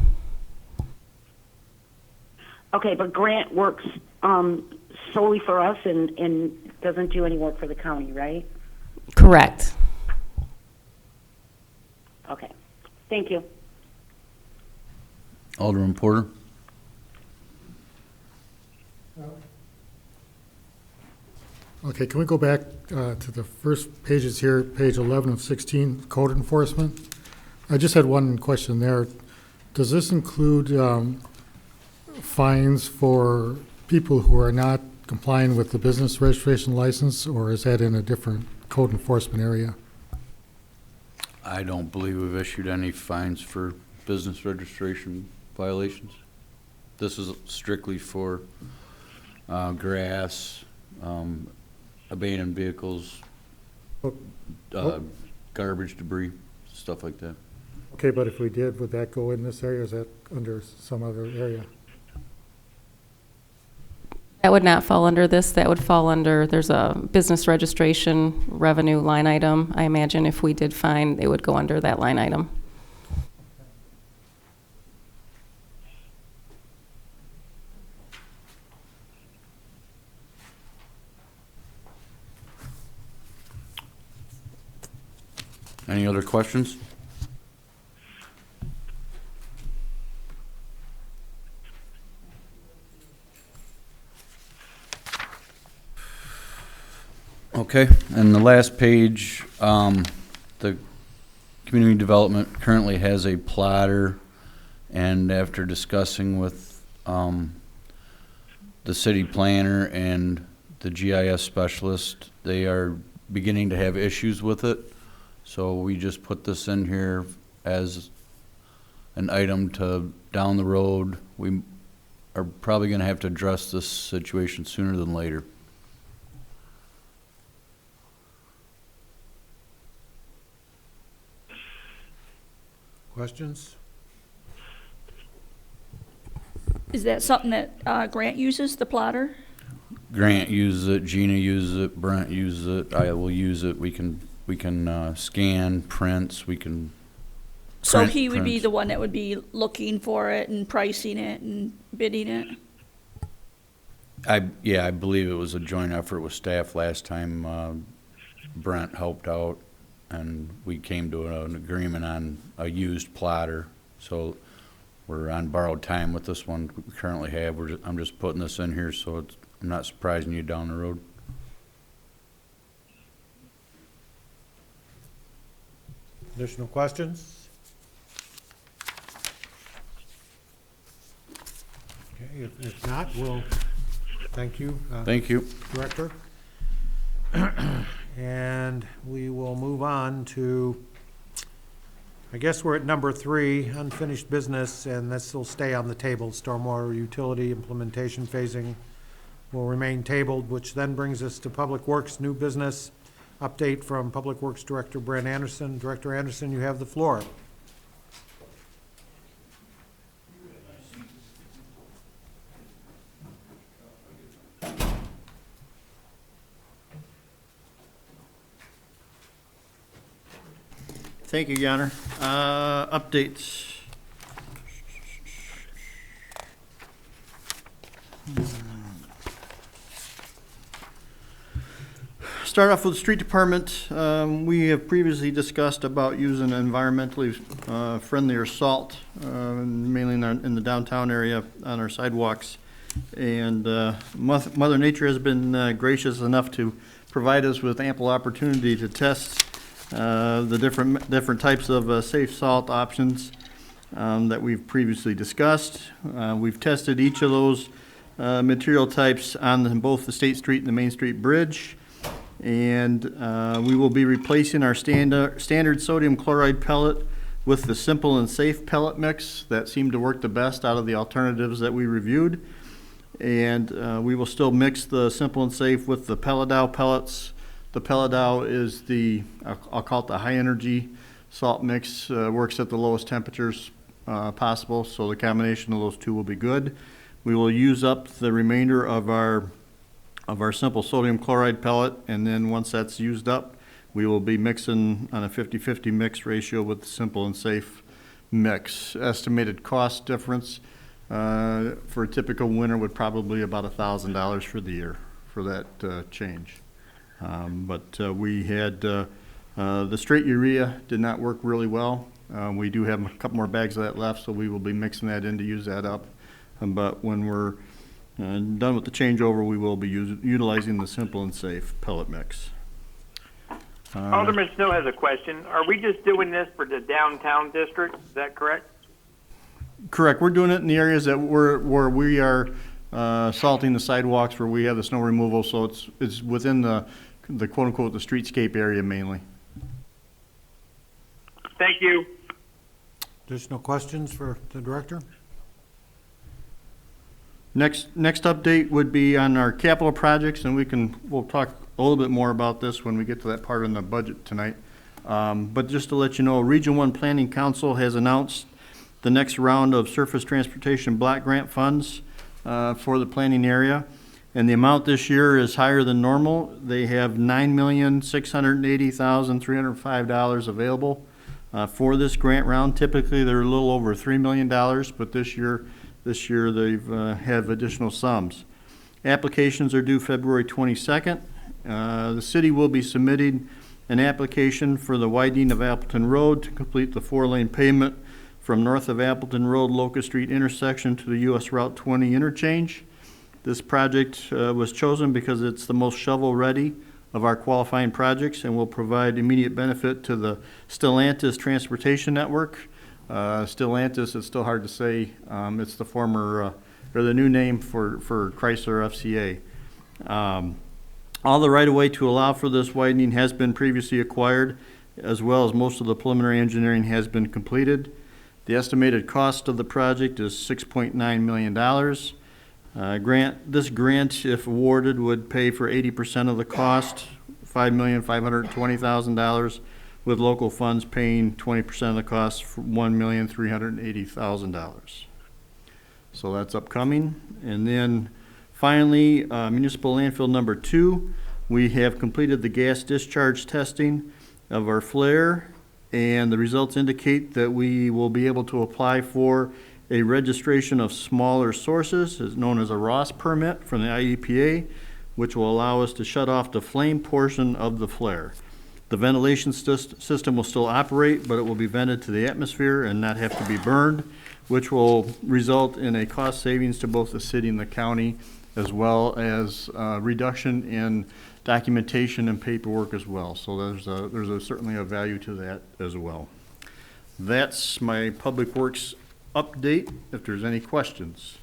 Okay, but Grant works solely for us and doesn't do any work for the county, right? Correct. Okay, thank you. Alderman Porter? Okay, can we go back to the first pages here, page 11 of 16, code enforcement? I just had one question there. Does this include fines for people who are not complying with the business registration license, or is that in a different code enforcement area? I don't believe we've issued any fines for business registration violations. This is strictly for grass, abandoned vehicles, garbage, debris, stuff like that. Okay, but if we did, would that go in this area, or is that under some other area? That would not fall under this. That would fall under, there's a business registration revenue line item. I imagine if we did fine, it would go under that line item. Any other questions? Okay, and the last page, the community development currently has a plotter, and after discussing with the city planner and the GIS specialist, they are beginning to have issues with it. So we just put this in here as an item to down the road. We are probably going to have to address this situation sooner than later. Questions? Is that something that Grant uses, the plotter? Grant uses it, Gina uses it, Brent uses it, I will use it. We can scan prints, we can So print he would be prints. the one that would be looking for it and pricing it and bidding it? I believe it was a joint effort with staff last time. Brent helped out, and we came to an agreement on a used plotter. So we're on borrowed time with this one we currently have. I'm just putting this in here so I'm not surprising you down the road. Additional questions? Okay, if not, we'll thank you. Thank you. Director. And we will move on to, I guess we're at number 3, unfinished business, and this will stay on the table. Stormwater utility implementation phasing will remain tabled, which then brings us to Public Works, new business. Update from Public Works Director Brent Anderson. Director Anderson, you have the floor. Thank you, Your Honor. Updates. Start off with the street department. We have previously discussed about using environmentally friendlier salt, mainly in the downtown area on our sidewalks. And Mother Nature has been gracious enough to provide us with ample opportunity to test the different types of safe salt options that we've previously discussed. We've tested each of those material types on both the State Street and the Main Street Bridge. And we will be replacing our standard sodium chloride pellet with the simple and safe pellet mix that seemed to work the best out of the alternatives that we reviewed. And we will still mix the simple and safe with the Pelledow pellets, The Pelledow is the, I'll call it the high-energy salt mix, works at the lowest temperatures possible, so the combination of those two will be good. We will use up the remainder of our simple sodium chloride pellet, and then once that's used up, we will be mixing on a 50-50 mix ratio with the simple and safe mix. Estimated cost difference for a typical winter would probably about $1,000 for the year for that change. But we had the straight urea did not work really well. We do have a couple more bags of that left, so we will be mixing that in to use that up. But when we're done with the changeover, we will be utilizing the simple and safe pellet mix. Alderman Snow has a question. Are we just doing this for the downtown district? Is that correct? Correct. We're doing it in the areas that where we are salting the sidewalks, where we have the snow removal, so it's within the quote unquote the streetscape area mainly. Thank you. Additional questions for the director? Next update would be on our capital projects, and we'll talk a little bit more about this when we get to that part in the budget tonight. But just to let you know, Region 1 Planning Council has announced the next round of surface transportation block grant funds for the planning area. And the amount this year is higher than normal. They have $9,680,305 available for this grant round. Typically, they're a little over $3 million, but this year they've have additional sums. Applications are due February 22nd. The city will be submitting an application for the widening of Appleton Road to complete the 4-lane pavement from north of Appleton Road, Locust Street intersection to the US Route 20 interchange. This project was chosen because it's the most shovel-ready of our qualifying projects and will provide immediate benefit to the Stellantis transportation network. Stellantis, it's still hard to say. It's the former, or the new name for Chrysler FCA. All the right-of-way to allow for this widening has been previously acquired, as well as most of the preliminary engineering has been completed. The estimated cost of the project is $6.9 million. This grant, if awarded, would pay for 80% of the cost, $5,520,000, with local funds paying 20% of the cost for $1,380,000. So that's upcoming. And then finally, municipal landfill number 2, we have completed the gas discharge testing of our flare, and the results indicate that we will be able to apply for a registration of smaller sources, is known as a ROS permit from the IEPA, which will allow us to shut off the flame portion of the flare. The ventilation system will still operate, but it will be vented to the atmosphere and not have to be burned, which will result in a cost savings to both the city and the county, as well as reduction in documentation and paperwork as well. So there's certainly a value to that as well. That's my Public Works update, if there's any questions.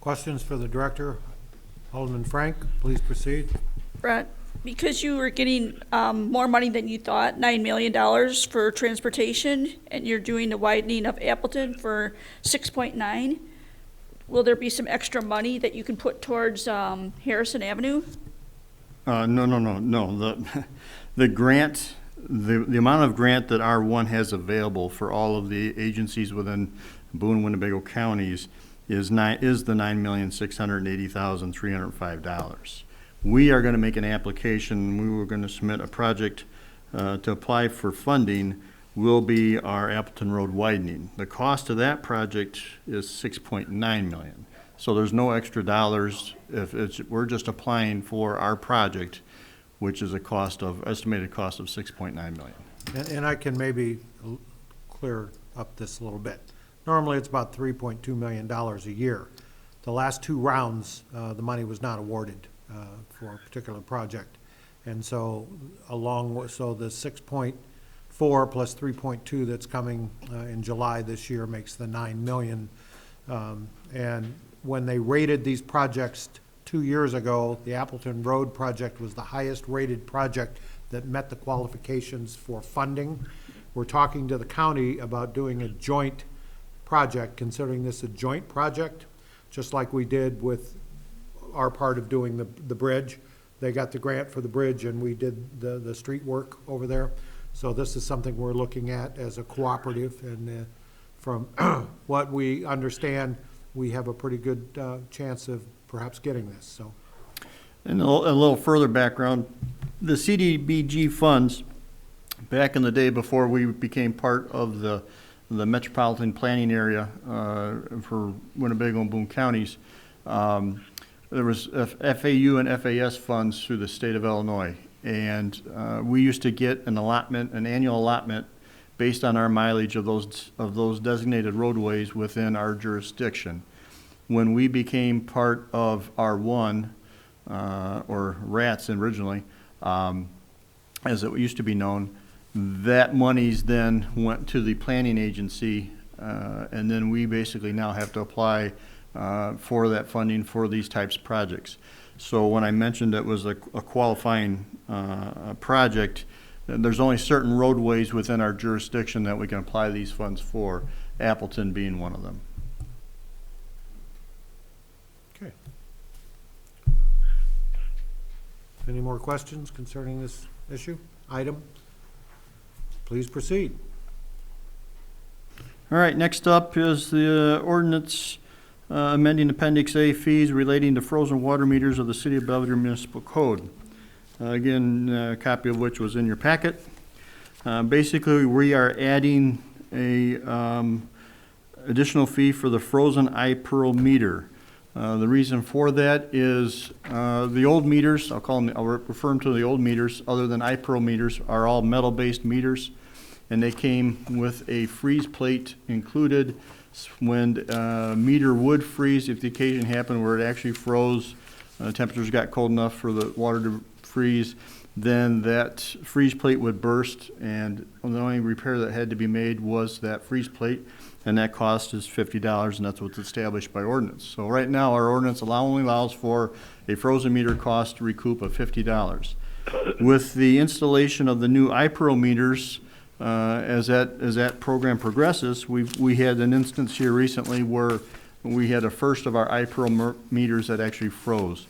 Questions for the director? Alderman Frank, please proceed. Brett, because you were getting more money than you thought, $9 million for transportation, and you're doing the widening of Appleton for 6.9, will there be some extra money that you can put towards Harrison Avenue? No. The grant, the amount of grant that R1 has available for all of the agencies within Boone and Winnebago counties is the $9,680,305. We are going to make an application. We were going to submit a project to apply for funding. Will be our Appleton Road widening. The cost of that project is $6.9 million. So there's no extra dollars. We're just applying for our project, which is estimated cost of $6.9 million. And I can maybe clear up this a little bit. Normally, it's about $3.2 million a year. The last 2 rounds, the money was not awarded for a particular project. And so the 6.4 plus 3.2 that's coming in July this year makes the $9 million. And when they rated these projects 2 years ago, the Appleton Road project was the highest rated project that met the qualifications for funding. We're talking to the county about doing a joint project, considering this a joint project, just like we did with our part of doing the bridge. they got the grant for the bridge and we did the street work over there. So this is something we're looking at as a cooperative, and from what we understand, we have a pretty good chance of perhaps getting this, so. And a little further background, the CDBG funds, back in the day before we became part of the metropolitan planning area for Winnebago and Boone counties, there was FAU and FAS funds through the state of Illinois. And we used to get an allotment, an annual allotment, based on our mileage of those designated roadways within our jurisdiction. When we became part of R1, or RATS originally, as it used to be known, that monies then went to the planning agency, and then we basically now have to apply for that funding for these types of projects. So when I mentioned it was a qualifying project, there's only certain roadways within our jurisdiction that we can apply these funds for, Appleton being one of them. Okay. Any more questions concerning this item? Please proceed. All right, next up is the ordinance amending Appendix A fees relating to frozen water meters of the City of Belvedere Municipal Code. Again, a copy of which was in your packet. Basically, we are adding a additional fee for the frozen iPearl meter. The reason for that is the old meters, I'll refer them to the old meters, other than iPearl meters, are all metal-based meters, and they came with a freeze plate included. When meter would freeze, if the occasion happened where it actually froze, temperatures got cold enough for the water to freeze, then that freeze plate would burst, and the only repair that had to be made was that freeze plate, and that cost is $50, and that's what's established by ordinance. So right now, our ordinance only allows for a frozen meter cost recoup of $50. With the installation of the new iPearl meters, as that program progresses, we had an instance here recently where we had a first of our iPearl meters that actually froze.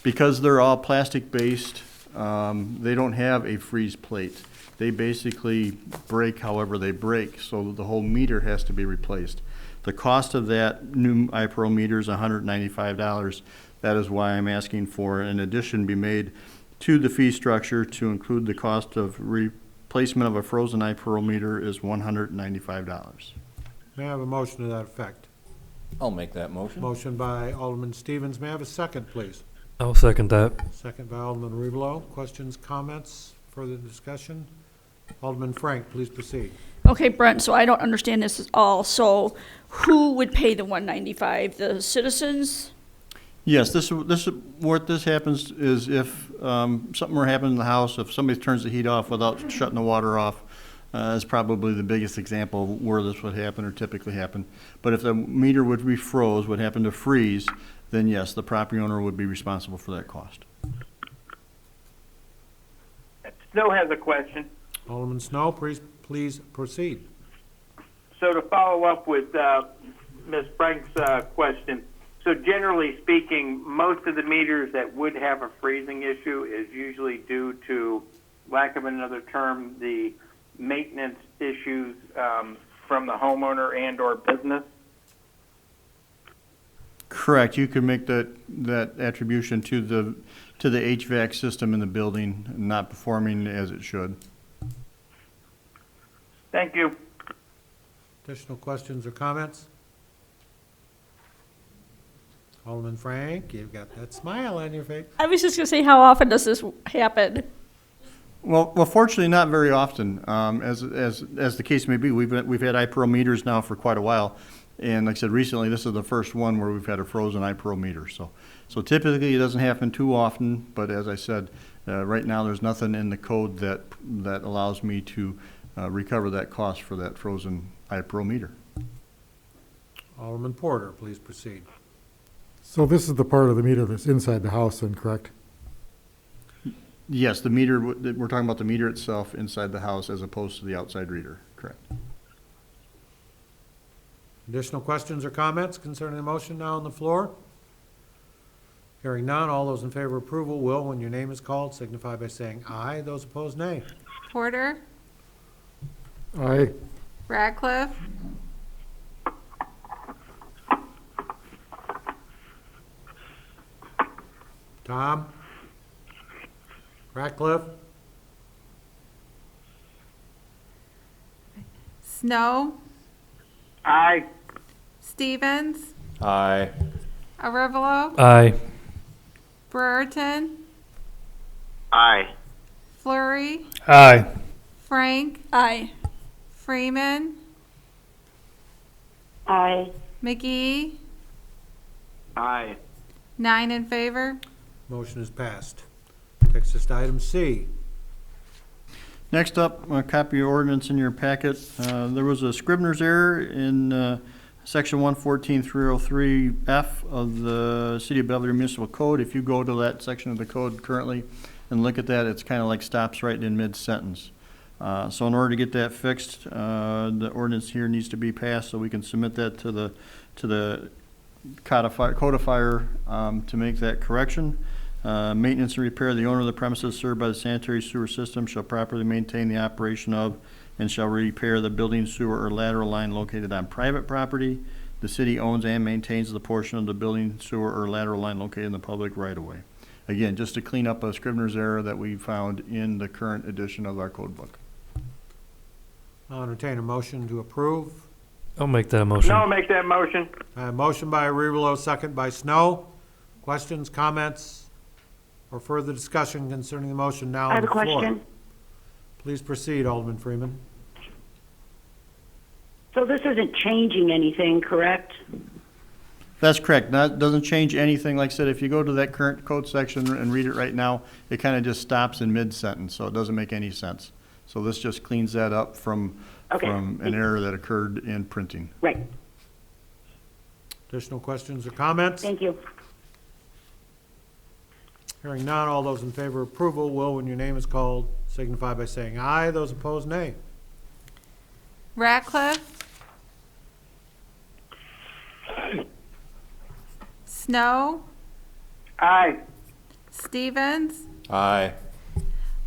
Because they're all plastic-based, they don't have a freeze plate. They basically break however they break, so the whole meter has to be replaced. The cost of that new iPearl meter is $195. That is why I'm asking for an addition be made to the fee structure to include the cost of replacement of a frozen iPearl meter is $195. May I have a motion to that effect? I'll make that motion. Motion by Alderman Stevens. May I have a second, please? I'll second that. Second by Alderman Revelo. Questions, comments, further discussion? Alderman Frank, please proceed. Okay, Brent, so I don't understand this at all. So who would pay the $195? The citizens? Yes, what this happens is if something were happening in the house, if somebody turns the heat off without shutting the water off, is probably the biggest example of where this would happen or typically happen. But if the meter would be froze, would happen to freeze, then yes, the property owner would be responsible for that cost. Snow has a question. Alderman Snow, please proceed. So to follow up with Ms. Frank's question, so generally speaking, most of the meters that would have a freezing issue is usually due to, lack of another term, the maintenance issues from the homeowner and or business? Correct. You could make that attribution to the HVAC system in the building not performing as it should. Thank you. Additional questions or comments? Alderman Frank, you've got that smile on your face. I was just going to say, how often does this happen? Well, fortunately, not very often. As the case may be, we've had iPearl meters now for quite a while, and like I said, recently this is the first one where we've had a frozen iPearl meter. So typically it doesn't happen too often, but as I said, right now there's nothing in the code that allows me to recover that cost for that frozen iPearl meter. Alderman Porter, please proceed. So this is the part of the meter that's inside the house then, correct? Yes, the meter, we're talking about the meter itself inside the house as opposed to the outside reader, correct. Additional questions or comments concerning the motion now on the floor? Hearing none, all those in favor of approval will, when your name is called, signify by saying aye. Those opposed, nay. Porter, Aye. Radcliffe, Tom? Ratcliffe? Snow, Aye. Stevens, Aye. Arivalo, Aye. Brereton, Aye. Flurry, Aye. Frank, Aye. Freeman, Aye. McGee, Aye. 9 in favor. Motion is passed. Takes us to item C. Next up, a copy of ordinance in your packet. There was a Scrivener's error in section 114.303F of the City of Belvedere Municipal Code. If you go to that section of the code currently and look at that, it's kind of like stops right in mid-sentence. So in order to get that fixed, the ordinance here needs to be passed so we can submit that to the codifier to make that correction. Maintenance and repair, the owner of the premises served by the sanitary sewer system shall properly maintain the operation of and shall repair the building, sewer, or lateral line located on private property. The city owns and maintains the portion of the building, sewer, or lateral line located in the public right-of-way. Again, just to clean up a Scrivener's error that we found in the current edition of our code book. I'll entertain a motion to approve. I'll make that a motion. No, make that motion. Motion by Arivalo, second by Snow. Questions, comments, or further discussion concerning the motion now I on have the a floor? question. Please proceed, Alderman Freeman. So this isn't changing anything, correct? That's correct. That doesn't change anything. Like I said, if you go to that current code section and read it right now, it kind of just stops in mid-sentence, so it doesn't make any sense. So this just cleans that up from an error that occurred in printing. Right. Additional questions or comments? Thank you. Hearing none, all those in favor of approval will, when your name is called, signify by saying aye. Those opposed, nay. Ratcliffe, Snow, Aye. Stevens, Aye.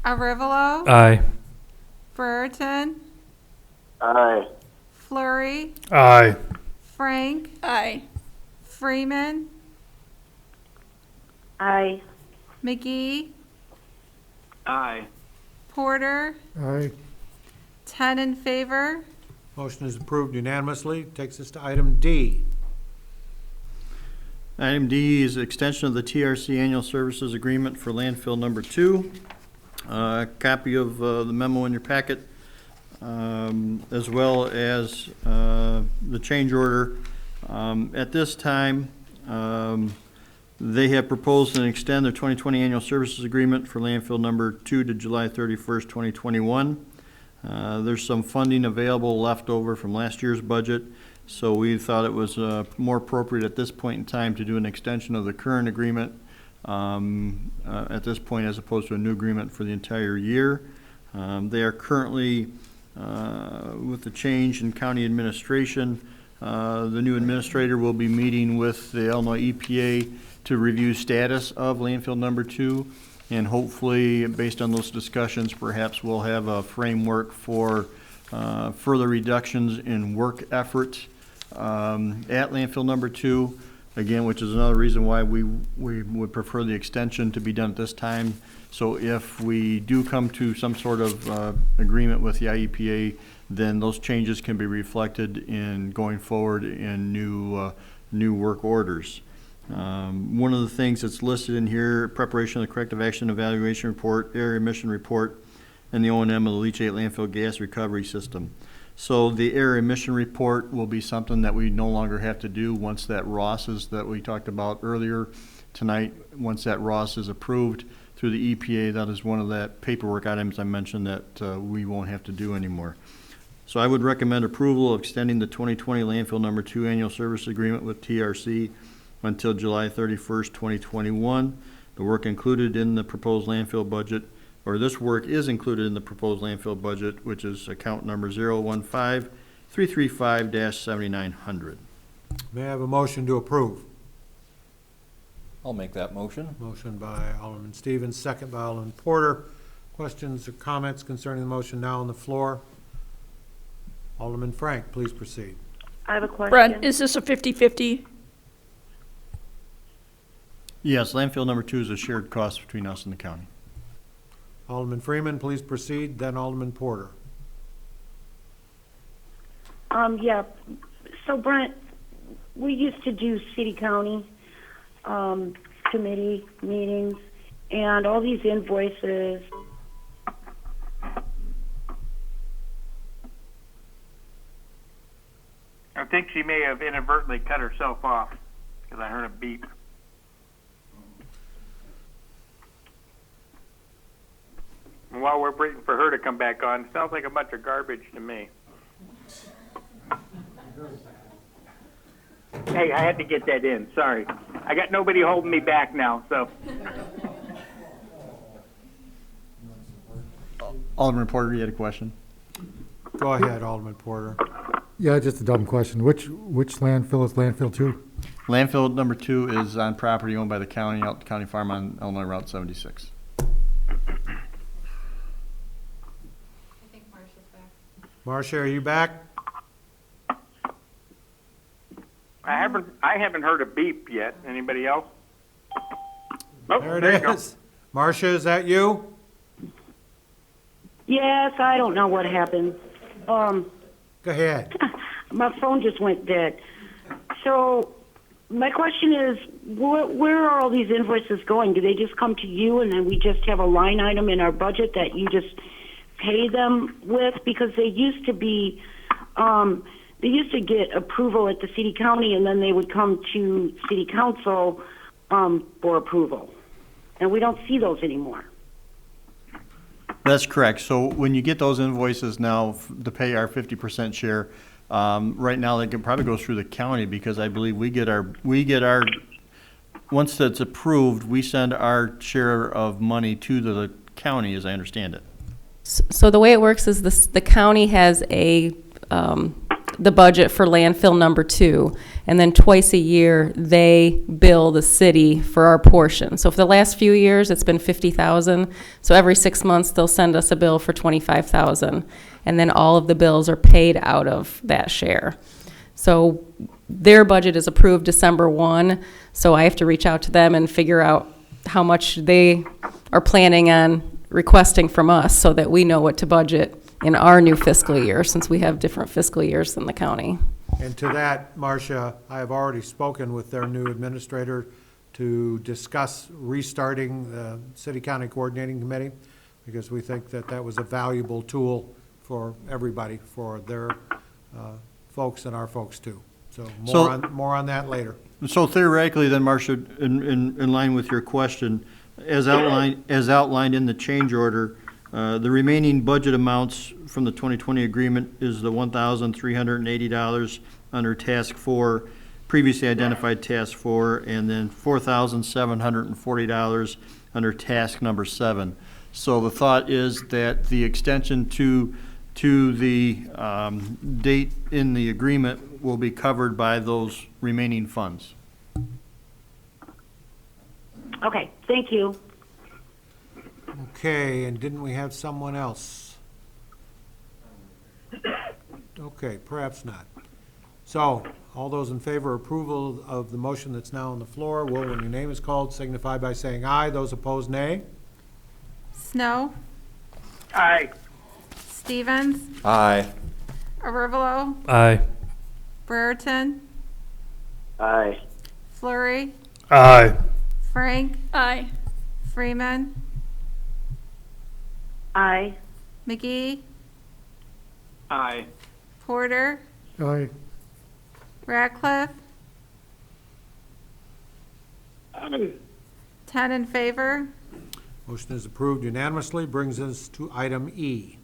Arivalo, Aye. Brereton, Aye. Flurry, Aye. Frank, Aye. Freeman, Aye. McGee, Aye. Porter, Aye. 10 in favor. Motion is approved unanimously. Takes us to item D. Item D is extension of the TRC Annual Services Agreement for landfill number 2. A copy of the memo in your packet, as well as the change order. At this time, they have proposed and extend their 2020 Annual Services Agreement for landfill number 2 to July 31st, 2021. There's some funding available left over from last year's budget, so we thought it was more appropriate at this point in time to do an extension of the current agreement at this point as opposed to a new agreement for the entire year. They are currently, with the change in county administration, the new administrator will be meeting with the Illinois EPA to review status of landfill number 2. And hopefully, based on those discussions, perhaps we'll have a framework for further reductions in work effort at landfill number 2. Again, which is another reason why we would prefer the extension to be done at this time. So if we do come to some sort of agreement with the IEPA, then those changes can be reflected in going forward in new work orders. One of the things that's listed in here, preparation of the corrective action evaluation report, area emission report, and the O&M of the leachate landfill gas recovery system. So the area emission report will be something that we no longer have to do once that ROS is, that we talked about earlier tonight, once that ROS is approved through the EPA. That is one of that paperwork items I mentioned that we won't have to do anymore. So I would recommend approval of extending the 2020 landfill number 2 annual service agreement with TRC until July 31st, 2021. The work included in the proposed landfill budget, or this work is included in the proposed landfill budget, which is account number 015335-7900. May I have a motion to approve? I'll make that motion. Motion by Alderman Stevens, second by Alderman Porter. Questions or comments concerning the motion now on the floor? Alderman Frank, please proceed. I have a question. Brent, is this a 50-50? Yes, landfill number 2 is a shared cost between us and the county. Alderman Freeman, please proceed, then Alderman Porter. Yeah. So Brent, we used to do city-county committee meetings, and all these invoices. I think she may have inadvertently cut herself off because I heard a beep. And while we're waiting for her to come back on, it sounds like a bunch of garbage to me. Hey, I had to get that in. Sorry. I got nobody holding me back now, so. Alderman Porter, you had a question? Go ahead, Alderman Porter. Yeah, just a dumb question. Which landfill is landfill 2? Landfill number 2 is on property owned by the county, out the county farm on Illinois Route 76. Marcia, are you back? I haven't heard a beep yet. Anybody else? Oh, There you it go. is. Marcia, is that you? Yes, I don't know what happened. Go ahead. My phone just went dead. So my question is, where are all these invoices going? Do they just come to you and then we just have a line item in our budget that you just pay them with? Because they used to be, they used to get approval at the city county and then they would come to city council for approval. And we don't see those anymore. That's correct. So when you get those invoices now to pay our 50% share, right now they can probably go through the county because I believe we get our, once that's approved, we send our share of money to the county, as I understand it. So the way it works is the county has the budget for landfill number 2, and then twice a year they bill the city for our portion. So for the last few years it's been $50,000. So every 6 months they'll send us a bill for $25,000, and then all of the bills are paid out of that share. So their budget is approved December 1. So I have to reach out to them and figure out how much they are planning on requesting from us so that we know what to budget in our new fiscal year, since we have different fiscal years than the county. And to that, Marcia, I have already spoken with their new administrator to discuss restarting the city-county coordinating committee, because we think that that was a valuable tool for everybody, for their folks and our folks too. So more on that later. So theoretically then, Marcia, in line with your question, as outlined in the change order, the remaining budget amounts from the 2020 agreement is the $1,380 under Task 4, previously identified Task 4, and then $4,740 under Task number 7. So the thought is that the extension to the date in the agreement will be covered by those remaining funds. Okay, thank you. Okay, and didn't we have someone else? Okay, perhaps not. So, all those in favor of approval of the motion that's now on the floor will, when your name is called, signify by saying aye. Those opposed, nay. Snow, Aye. Stevens, Aye. Arivalo, Aye. Brereton, Aye. Flurry, Aye. Frank, Aye. Freeman, Aye. McGee, Aye. Porter, Aye. Ratcliffe, 10 in favor. Motion is approved unanimously, brings us to item E.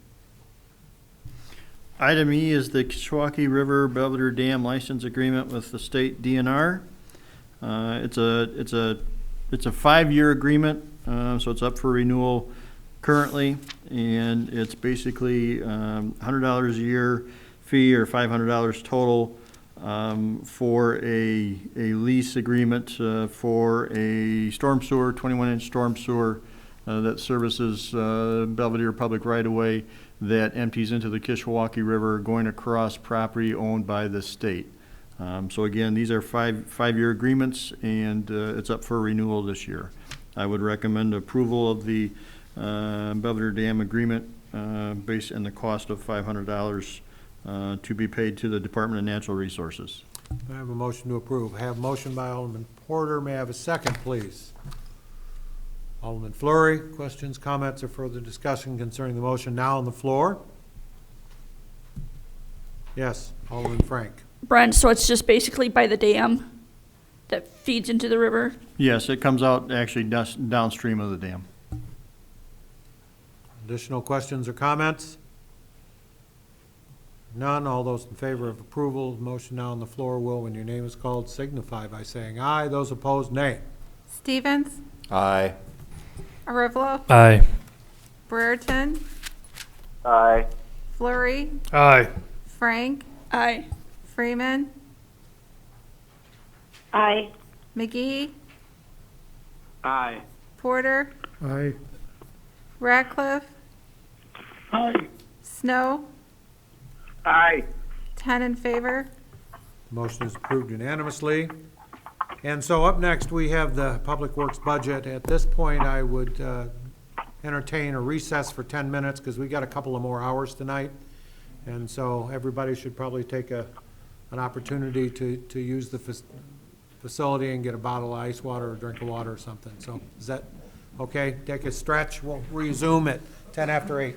Item E is the Kishwaukee River Belvedere Dam License Agreement with the state DNR. It's a 5-year agreement, so it's up for renewal currently, and it's basically $100 a year fee or $500 total for a lease agreement for a storm sewer, 21-inch storm sewer that services Belvedere Public right-of-way that empties into the Kishwaukee River going across property owned by the state. So again, these are five-year agreements, and it's up for renewal this year. I would recommend approval of the Belvedere Dam agreement based on the cost of $500 to be paid to the Department of Natural Resources. I have a motion to approve. I have a motion by Alderman Porter. May I have a second, please? Alderman Fleury, questions, comments, or further discussion concerning the motion now on the floor? Yes, Alderman Frank. Brent, so it's just basically by the dam that feeds into the river? Yes, it comes out actually downstream of the dam. Additional questions or comments? None. All those in favor of approval of the motion now on the floor will, when your name is called, signify by saying aye. Those opposed, nay. Stevens? Aye. Arivalo? Aye. Brereton? Aye. Flurry? Aye. Frank? Aye. Freeman? Aye. McGee? Aye. Porter? Aye. Ratcliffe? Aye. Snow? Aye. 10 in favor. Motion is approved unanimously. And so up next, we have the Public Works budget. At this point, I would entertain a recess for 10 minutes because we got a couple of more hours tonight. And so everybody should probably take an opportunity to use the facility and get a bottle of ice water or a drink of water or something. So is that okay? Take a stretch. We'll resume at 10 after 8.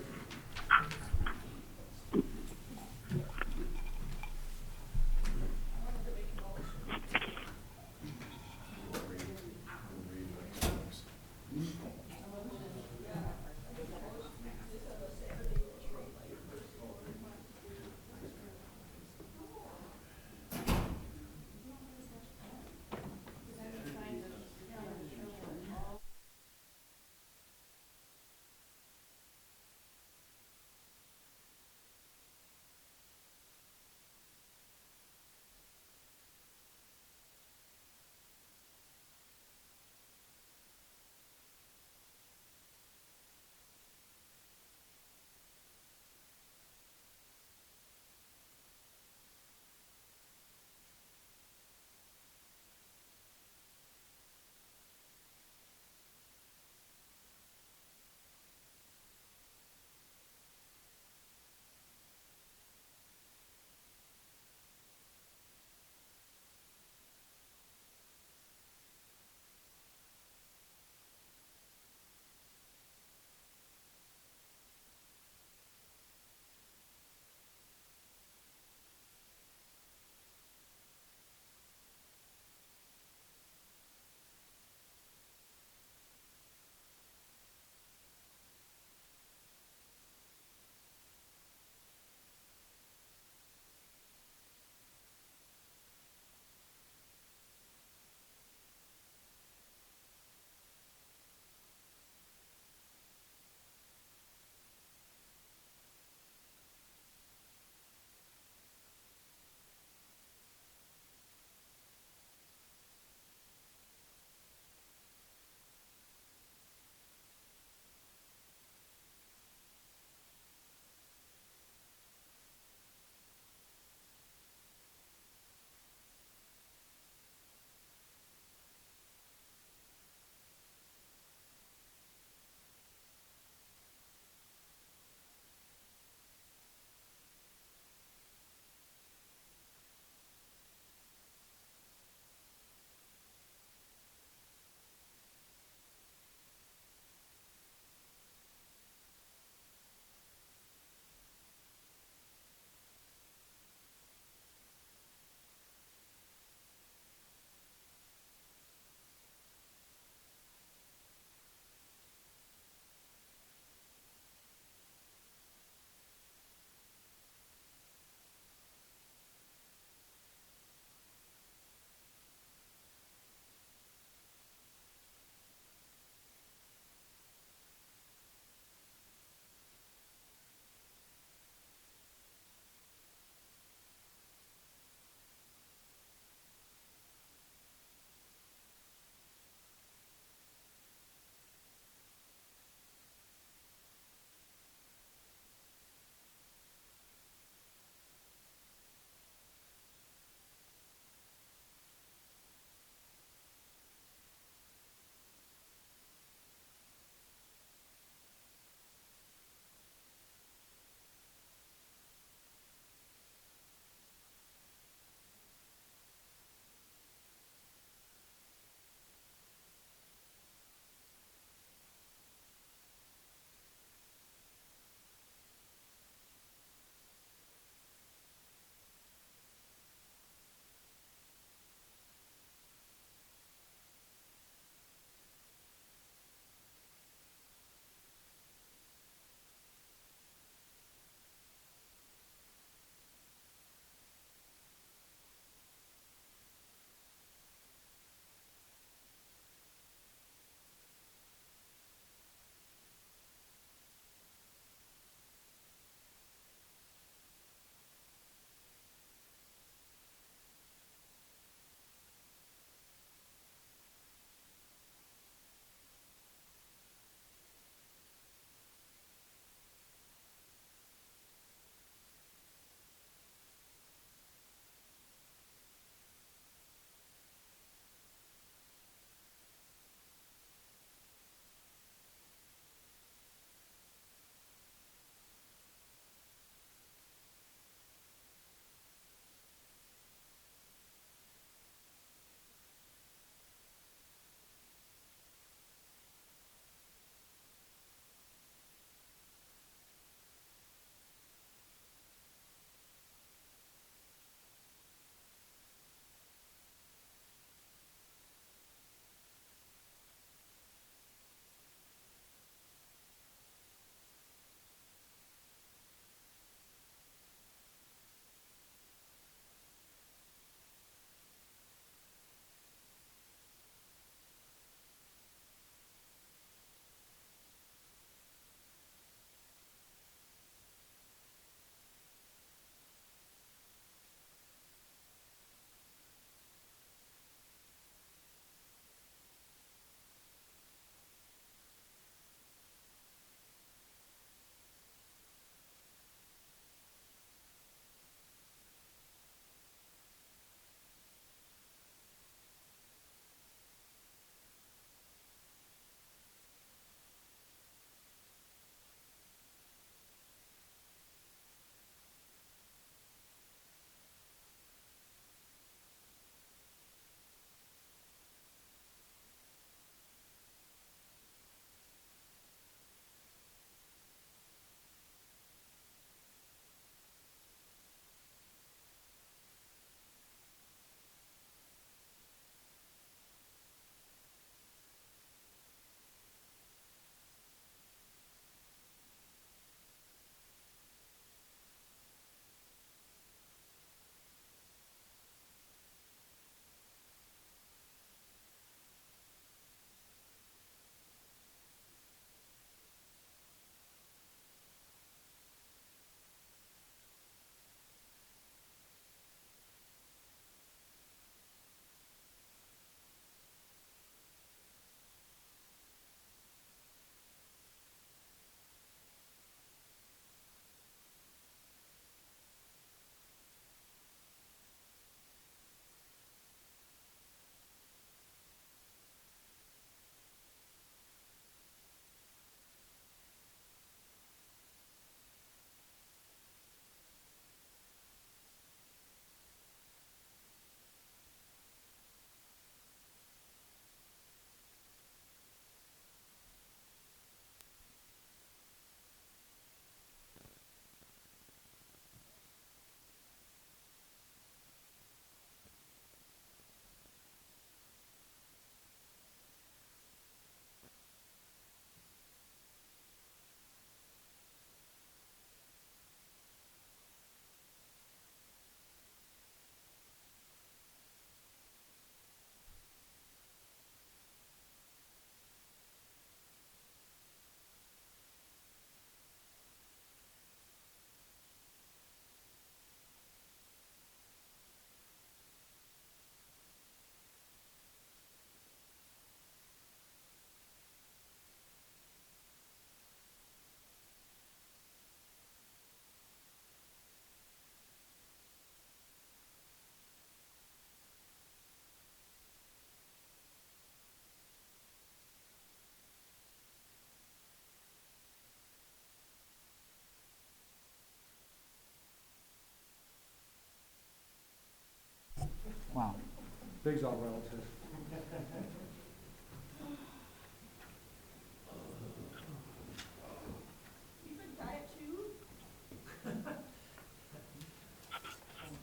Big's all relative.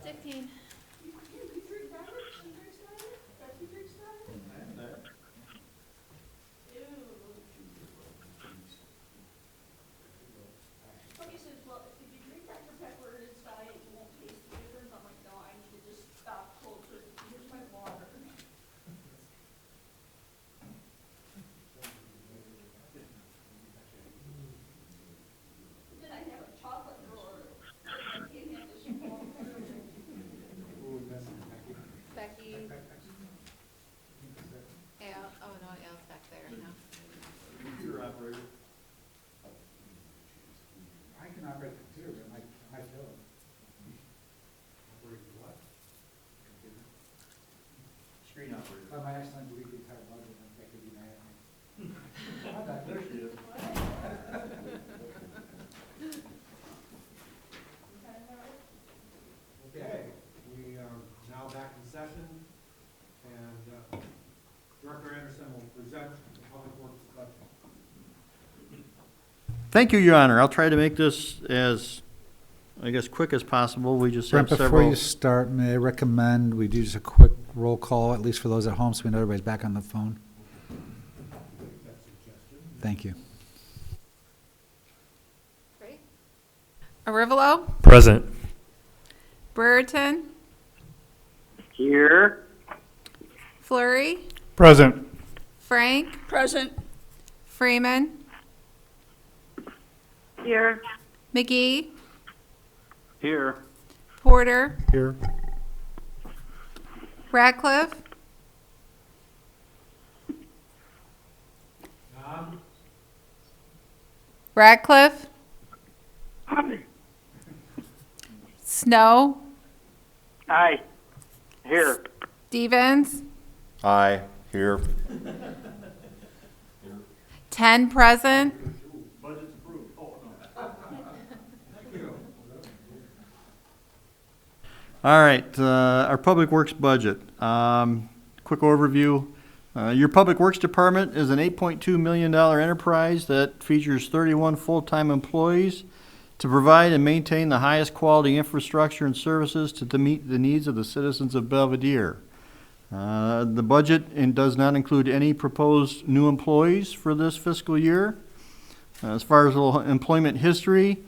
Sticking. Somebody says, well, if you drink Dr. Pepper and it's diet, you won't taste the difference. I'm like, no, I need to just stop cold turkey. Here's my water. Then I have a chocolate drawer. I can't have this small. Becky. Al, oh no, Al's back there now. Computer operator. I can operate the computer, but my bill. Screen operator. If I accidentally delete the entire budget, that could be mad at me. There she is. Okay, we are now back in session, and Director Anderson will present the Public Works budget. Thank you, Your Honor. I'll try to make this as, I guess, quick as possible. We just have Brent, before several. you start, may I recommend we do just a quick roll call, at least for those at home, so we know everybody's back on the phone? Thank you. Great. Arivalo, Present. Brereton, Here. Flurry, Present. Frank, Present. Freeman, Here. McGee, Here. Porter, Here. Ratcliffe, Ratcliffe, Snow, Aye. Here. Stevens, Aye, here. 10 present. All right, our Public Works budget. Quick overview. Your Public Works Department is an $8.2 million enterprise that features 31 full-time employees to provide and maintain the highest quality infrastructure and services to meet the needs of the citizens of Belvedere. The budget does not include any proposed new employees for this fiscal year. As far as a little employment history,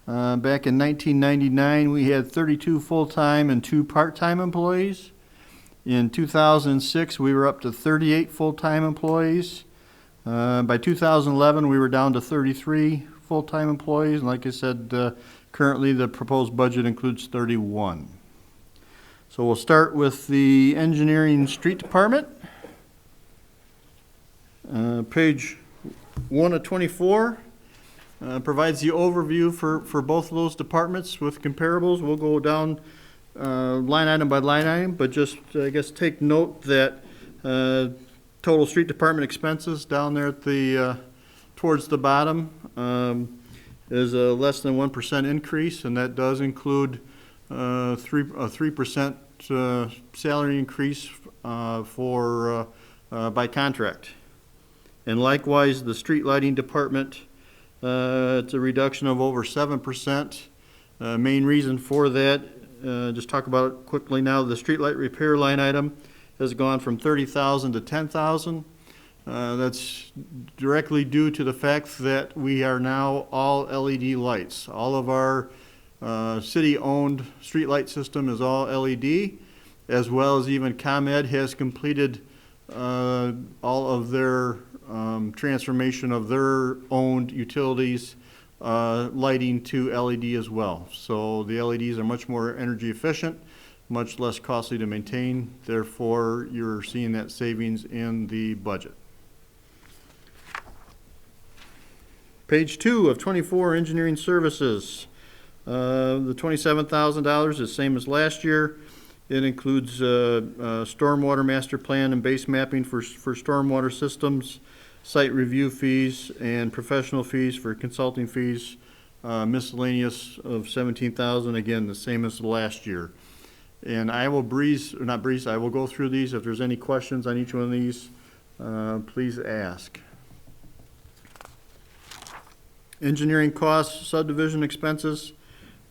back in 1999, we had 32 full-time and 2 part-time employees. In 2006, we were up to 38 full-time employees. By 2011, we were down to 33 full-time employees. And like I said, currently the proposed budget includes 31. So we'll start with the Engineering Street Department. Page 1 of 24 provides the overview for both of those departments with comparables. We'll go down line item by line item, but just, I guess, take note that total street department expenses down there at the towards the bottom is a less than 1% increase, and that does include a 3% salary increase for by contract. And likewise, the street lighting department, it's a reduction of over 7%. Main reason for that, just talk about it quickly now, the street light repair line item has gone from 30,000 to 10,000. That's directly due to the fact that we are now all LED lights. All of our city-owned street light system is all LED, as well as even ComEd has completed all of their transformation of their owned utilities lighting to LED as well. So the LEDs are much more energy efficient, much less costly to maintain. Therefore, you're seeing that savings in the budget. Page 2 of 24, engineering services. The $27,000 is the same as last year. It includes stormwater master plan and base mapping for stormwater systems, site review fees, and professional fees for consulting fees, miscellaneous of $17,000, again, the same as last year. And I will I will go through these. If there's any questions on each one of these, please ask. Engineering costs, subdivision expenses,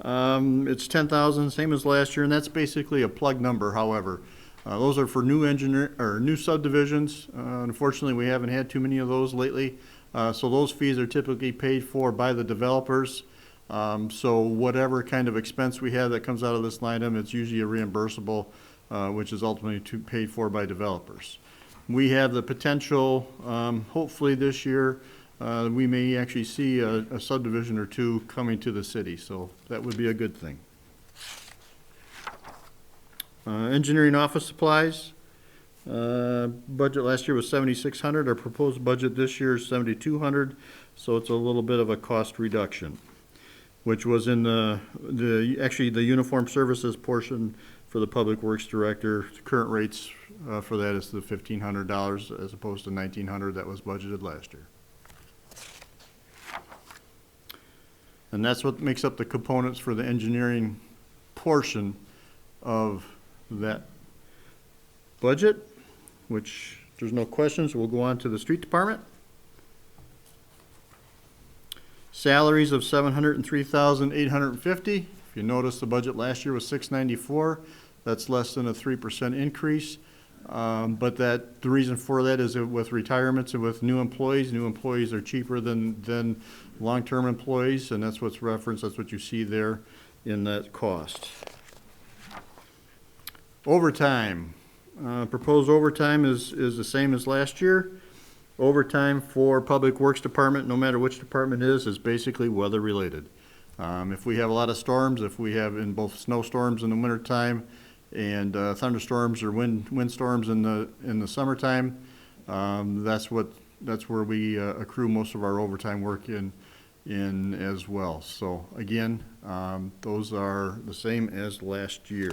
it's 10,000, same as last year, and that's basically a plug number, however. Those are for new subdivisions. Unfortunately, we haven't had too many of those lately. So those fees are typically paid for by the developers. So whatever kind of expense we have that comes out of this line item, it's usually a reimbursable, which is ultimately paid for by developers. We have the potential, hopefully this year, we may actually see a subdivision or two coming to the city, so that would be a good thing. Engineering office supplies. Budget last year was $7,600. Our proposed budget this year is $7,200, so it's a little bit of a cost reduction, which was in actually the uniform services portion for the Public Works Director. The current rates for that is the $1,500 as opposed to $1,900 that was budgeted last year. And that's what makes up the components for the engineering portion of that budget, which there's no questions. We'll go on to the street department. Salaries of $703,850. If you notice, the budget last year was $694. That's less than a 3% increase. But the reason for that is that with retirements and with new employees are cheaper than long-term employees, and that's what's referenced. That's what you see there in that cost. Overtime. Proposed overtime is the same as last year. Overtime for Public Works Department, no matter which department it is basically weather related. If we have a lot of storms, if we have in both snowstorms in the wintertime and thunderstorms or windstorms in the summertime, that's where we accrue most of our overtime work in as well. So again, those are the same as last year.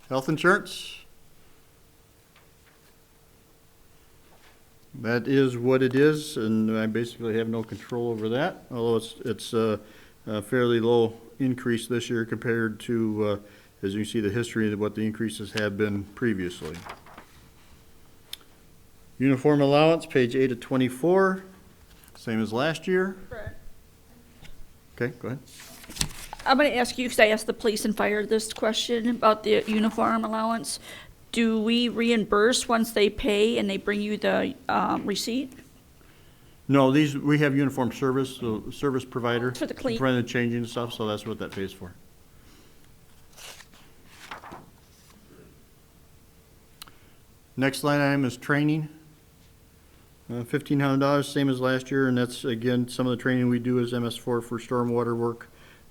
Health insurance. That is what it is, and I basically have no control over that, although it's a fairly low increase this year compared to, as you see, the history of what the increases have been previously. Uniform allowance, page 8 of 24, same as last year. Brett. Okay, go ahead. I'm going to ask you, because I asked the police and fire this question about the uniform allowance. Do we reimburse once they pay and they bring you the receipt? No, we have uniform service, so service provider. For the clean. For the changing and stuff, so that's what that pays for. Next line item is training. $1,500, same as last year, and that's, again, some of the training we do is MS4 for stormwater work,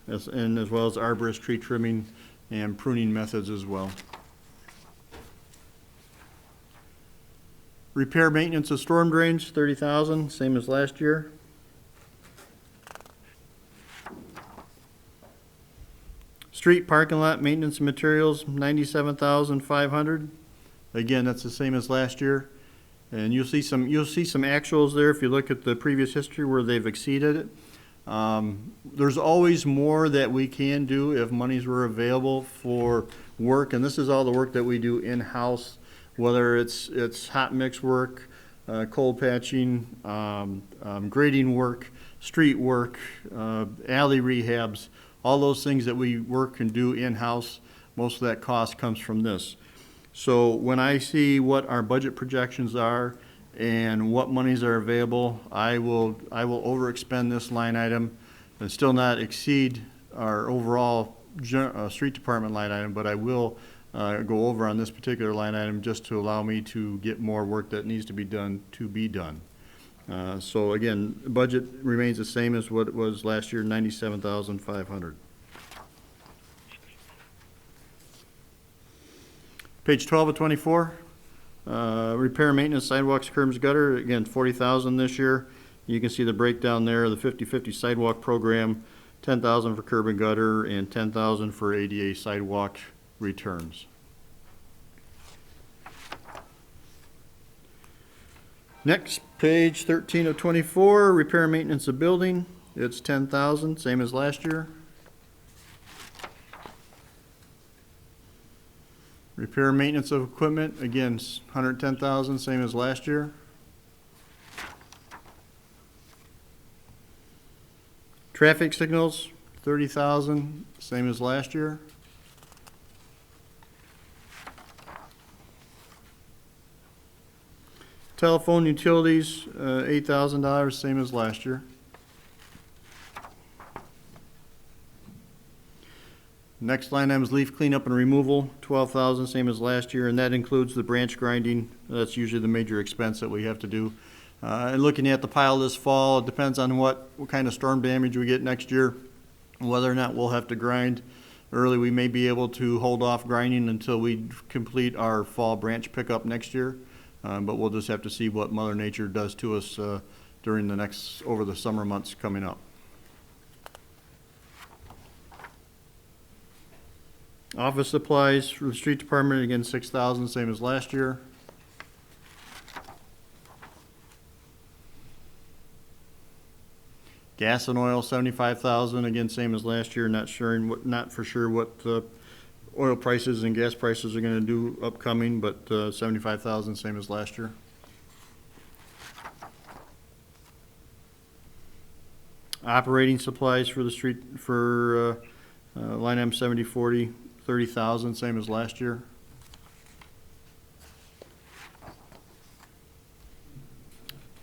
and as well as arborist tree trimming and pruning methods as well. Repair maintenance of storm drains, $30,000, same as last year. Street parking lot maintenance and materials, $97,500. Again, that's the same as last year. And you'll see some actuals there if you look at the previous history where they've exceeded it. There's always more that we can do if monies were available for work, and this is all the work that we do in-house, whether it's hot mix work, cold patching, grading work, street work, alley rehabs, all those things that we work and do in-house. Most of that cost comes from this. So when I see what our budget projections are and what monies are available, I will overexpend this line item and still not exceed our overall street department line item, but I will go over on this particular line item just to allow me to get more work that needs to be done. So again, the budget remains the same as what it was last year, $97,500. Page 12 of 24, repair, maintenance, sidewalks, curbs, gutter, again, $40,000 this year. You can see the breakdown there, the 50/50 sidewalk program, $10,000 for curb and gutter, and $10,000 for ADA sidewalk returns. Next, page 13 of 24, repair, maintenance of building. It's $10,000, same as last year. Repair and maintenance of equipment, again, 110,000, same as last year. Traffic signals, 30,000, same as last year. Telephone utilities, $8,000, same as last year. Next line item is leaf cleanup and removal, 12,000, same as last year, and that includes the branch grinding. That's usually the major expense that we have to do. And looking at the pile this fall, it depends on what kind of storm damage we get next year, whether or not we'll have to grind early. We may be able to hold off grinding until we complete our fall branch pickup next year, but we'll just have to see what Mother Nature does to us during over the summer months coming up. Office supplies for the street department, again, 6,000, same as last year. Gas and oil, 75,000, again, same as last year. Not for sure what the oil prices and gas prices are going to do upcoming, but 75,000, same as last year. Operating supplies for the street line item 7040, 30,000, same as last year.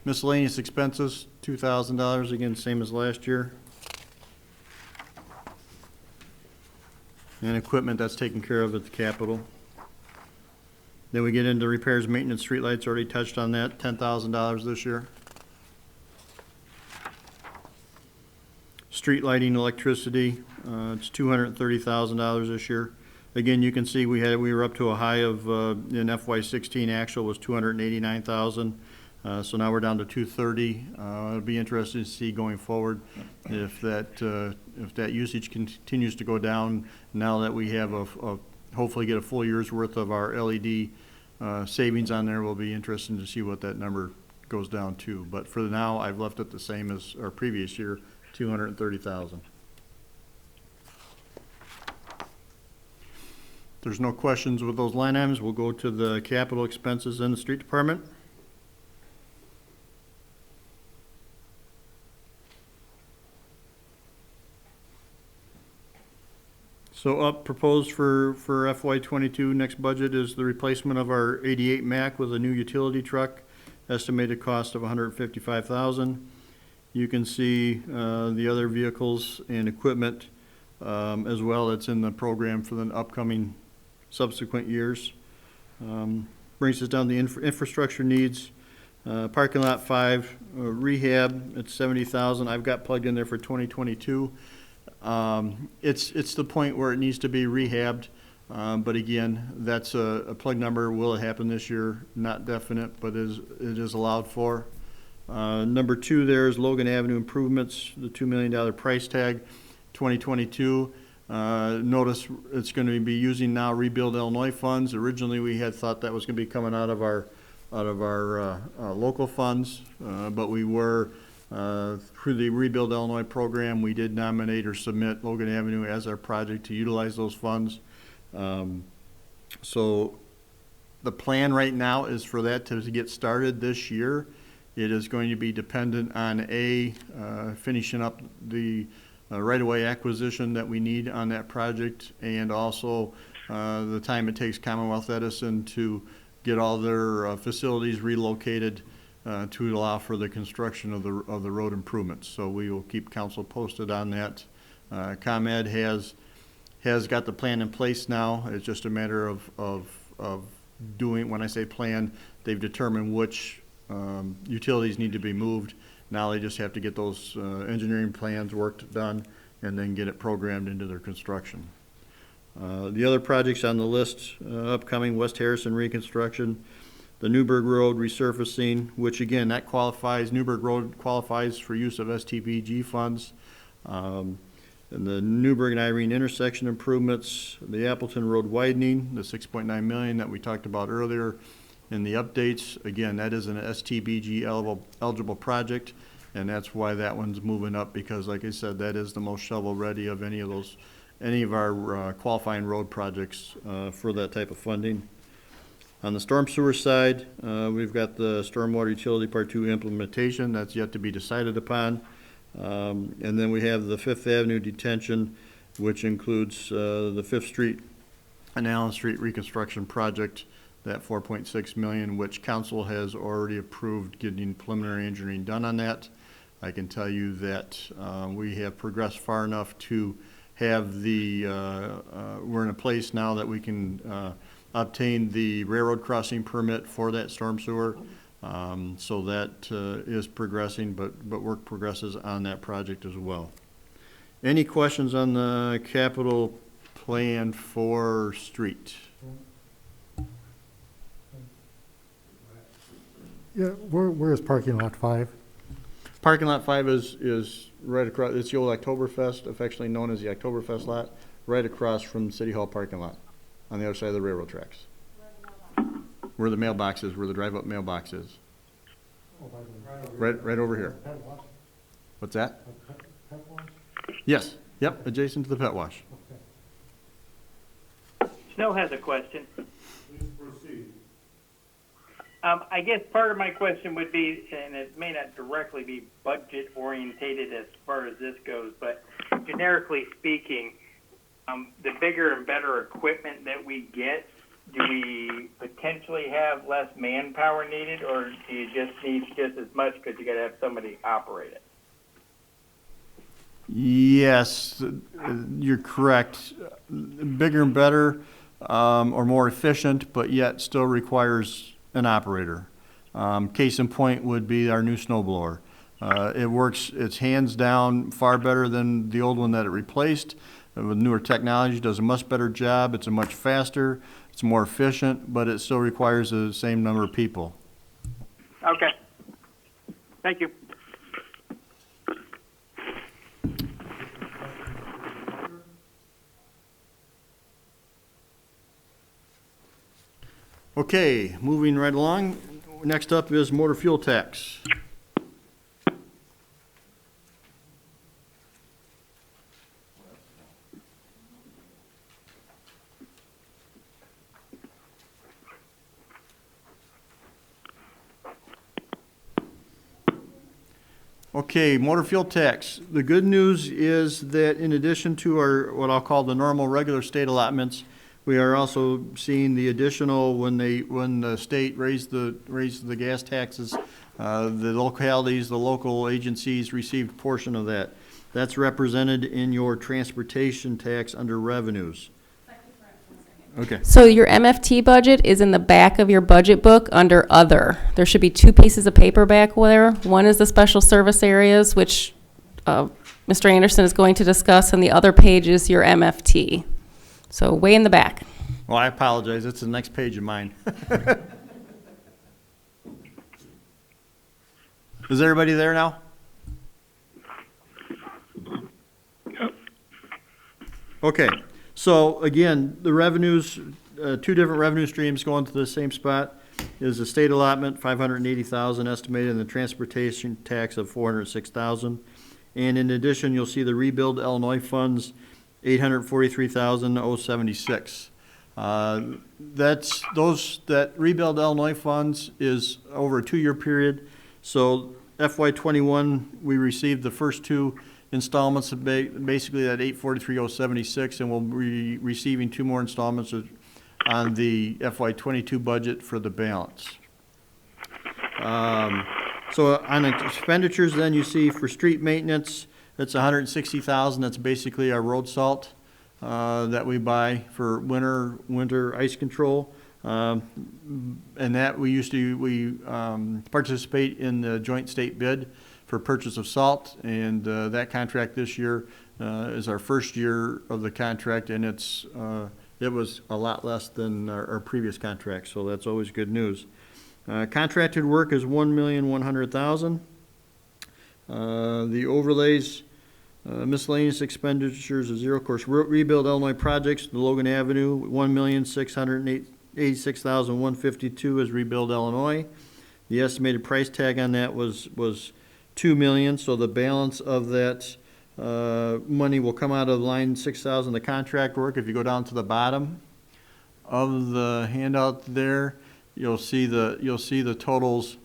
Miscellaneous expenses, $2,000, again, same as last year. And equipment, that's taken care of at the Capitol. Then we get into repairs, maintenance, streetlights, already touched on that, $10,000 this year. Street lighting, electricity, it's $230,000 this year. Again, you can see we were up to a high of in FY16 actual was $289,000. So now we're down to $230,000. It'll be interesting to see going forward if that usage continues to go down. Now that we have hopefully get a full year's worth of our LED savings on there, will be interesting to see what that number goes down to. But for now, I've left it the same as our previous year, $230,000. There's no questions with those line items. We'll go to the capital expenses in the street department. So up proposed for FY22 next budget is the replacement of our 88 Mack with a new utility truck, estimated cost of $155,000. You can see the other vehicles and equipment as well. It's in the program for the upcoming subsequent years. Brings us down to infrastructure needs. Parking lot 5 rehab, it's $70,000. I've got plugged in there for 2022. It's the point where it needs to be rehabbed, but again, that's a plug number. Will it happen this year? Not definite, but it is allowed for. Number 2 there is Logan Avenue improvements, the $2 million price tag, 2022. Notice it's going to be using now Rebuild Illinois funds. Originally, we had thought that was going to be coming out of our local funds, but we were through the Rebuild Illinois program, we did nominate or submit Logan Avenue as our project to utilize those funds. So the plan right now is for that to get started this year. It is going to be dependent on finishing up the right-of-way acquisition that we need on that project, and also the time it takes Commonwealth Edison to get all their facilities relocated to allow for the construction of the road improvements. So we will keep council posted on that. ComEd has got the plan in place now. It's just a matter of doing. When I say plan, they've determined which utilities need to be moved. Now they just have to get those engineering plans done and then get it programmed into their construction. The other projects on the list upcoming: West Harrison reconstruction, the Newburgh Road resurfacing, which again, Newburgh Road qualifies for use of STBG funds. And the Newburgh and Irene intersection improvements, the Appleton Road widening, the $6.9 million that we talked about earlier in the updates. Again, that is an STBG eligible project, and that's why that one's moving up, because like I said, that is the most shovel ready of any of those any of our qualifying road projects for that type of funding. On the storm sewer side, we've got the stormwater utility part 2 implementation. That's yet to be decided upon. And then we have the Fifth Avenue detention, which includes the Fifth Street and Allen Street reconstruction project, that $4.6 million, which council has already approved getting preliminary engineering done on that. I can tell you that we have progressed far enough to have we're in a place now that we can obtain the railroad crossing permit for that storm sewer. So that is progressing, but work progresses on that project as well. Any questions on the capital plan for street? Yeah, where is parking lot 5? Parking lot 5 is right across, it's the old Oktoberfest, affectionately known as the Oktoberfest lot, right across from City Hall parking lot on the other side of the railroad tracks. Where the mailbox is, where the drive-up mailbox is. Right over here. What's that? Yes, yep, adjacent to the pet wash. Snow has a question. Please proceed. I guess part of my question would be, and it may not directly be budget orientated as far as this goes, but generically speaking, the bigger and better equipment that we get, do we potentially have less manpower needed, or do you just need just as much because you got to have somebody operate it? Yes, you're correct. Bigger and better, or more efficient, but yet still requires an operator. Case in point would be our new snow blower. It works, it's hands down far better than the old one that it replaced. With newer technology, does a much better job. It's a much faster, it's more efficient, but it still requires the same number of people. Okay. Thank you. Okay, moving right along. Next up is motor fuel tax. Okay, motor fuel tax. The good news is that in addition to our, what I'll call the normal regular state allotments, we are also seeing the additional, when the state raised the gas taxes, the localities, the local agencies received a portion of that. That's represented in your transportation tax under revenues. Okay. So your MFT budget is in the back of your budget book under other. There should be 2 pieces of paper back there. One is the special service areas, which Mr. Anderson is going to discuss, and the other page is your MFT. So way in the back. Well, I apologize. It's the next page of mine. Is everybody there now? Okay. So again, the revenues, 2 different revenue streams going to the same spot is the state allotment, $580,000 estimated, and the transportation tax of $406,000. And in addition, you'll see the Rebuild Illinois funds, $843,076. That Rebuild Illinois funds is over a 2-year period. So FY21, we received the first 2 installments of basically that $843,076, and we'll be receiving 2 more installments on the FY22 budget for the balance. So on expenditures, then you see for street maintenance, it's $160,000. That's basically our road salt that we buy for winter ice control. And that we participate in the joint state bid for purchase of salt, and that contract this year is our first year of the contract, and it was a lot less than our previous contract, so that's always good news. Contracted work is $1,100,000. The overlays, miscellaneous expenditures is 0. Of course, Rebuild Illinois projects, the Logan Avenue, $1,686,152 is Rebuild Illinois. The estimated price tag on that was $2 million, so the balance of that money will come out of line 6,000, the contract work. If you go down to the bottom of the handout there, you'll see the totals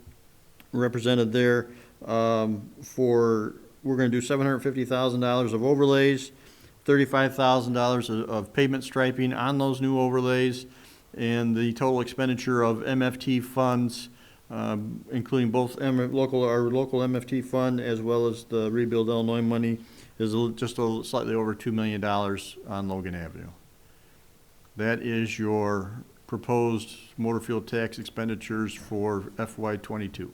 represented there. We're going to do $750,000 of overlays, $35,000 of pavement striping on those new overlays, and the total expenditure of MFT funds, including both our local MFT fund as well as the Rebuild Illinois money, is just slightly over $2 million on Logan Avenue. That is your proposed motor fuel tax expenditures for FY22.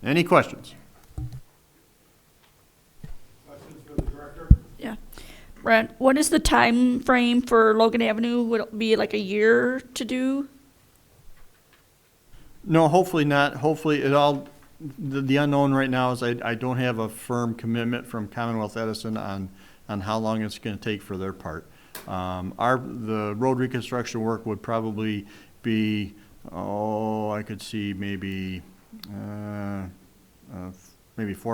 Any questions? Questions for the director? Yeah. Brent, what is the time frame for Logan Avenue? Would it be like a year to do? No, hopefully not. Hopefully the unknown right now is I don't have a firm commitment from Commonwealth Edison on how long it's going to take for their part. The road reconstruction work would probably be, I could see maybe 4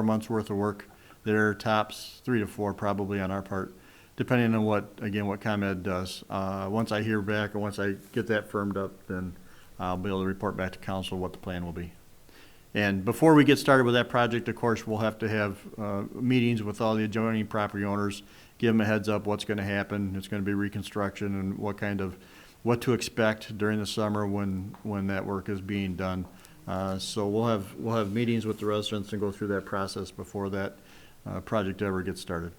months worth of work. Their tops 3 to 4 probably on our part, depending on what ComEd does. Once I hear back or once I get that firmed up, then I'll be able to report back to council what the plan will be. And before we get started with that project, of course, we'll have to have meetings with all the adjoining property owners, give them a heads up what's going to happen. It's going to be reconstruction and what to expect during the summer when that work is being done. So we'll have meetings with the residents and go through that process before that project ever gets started.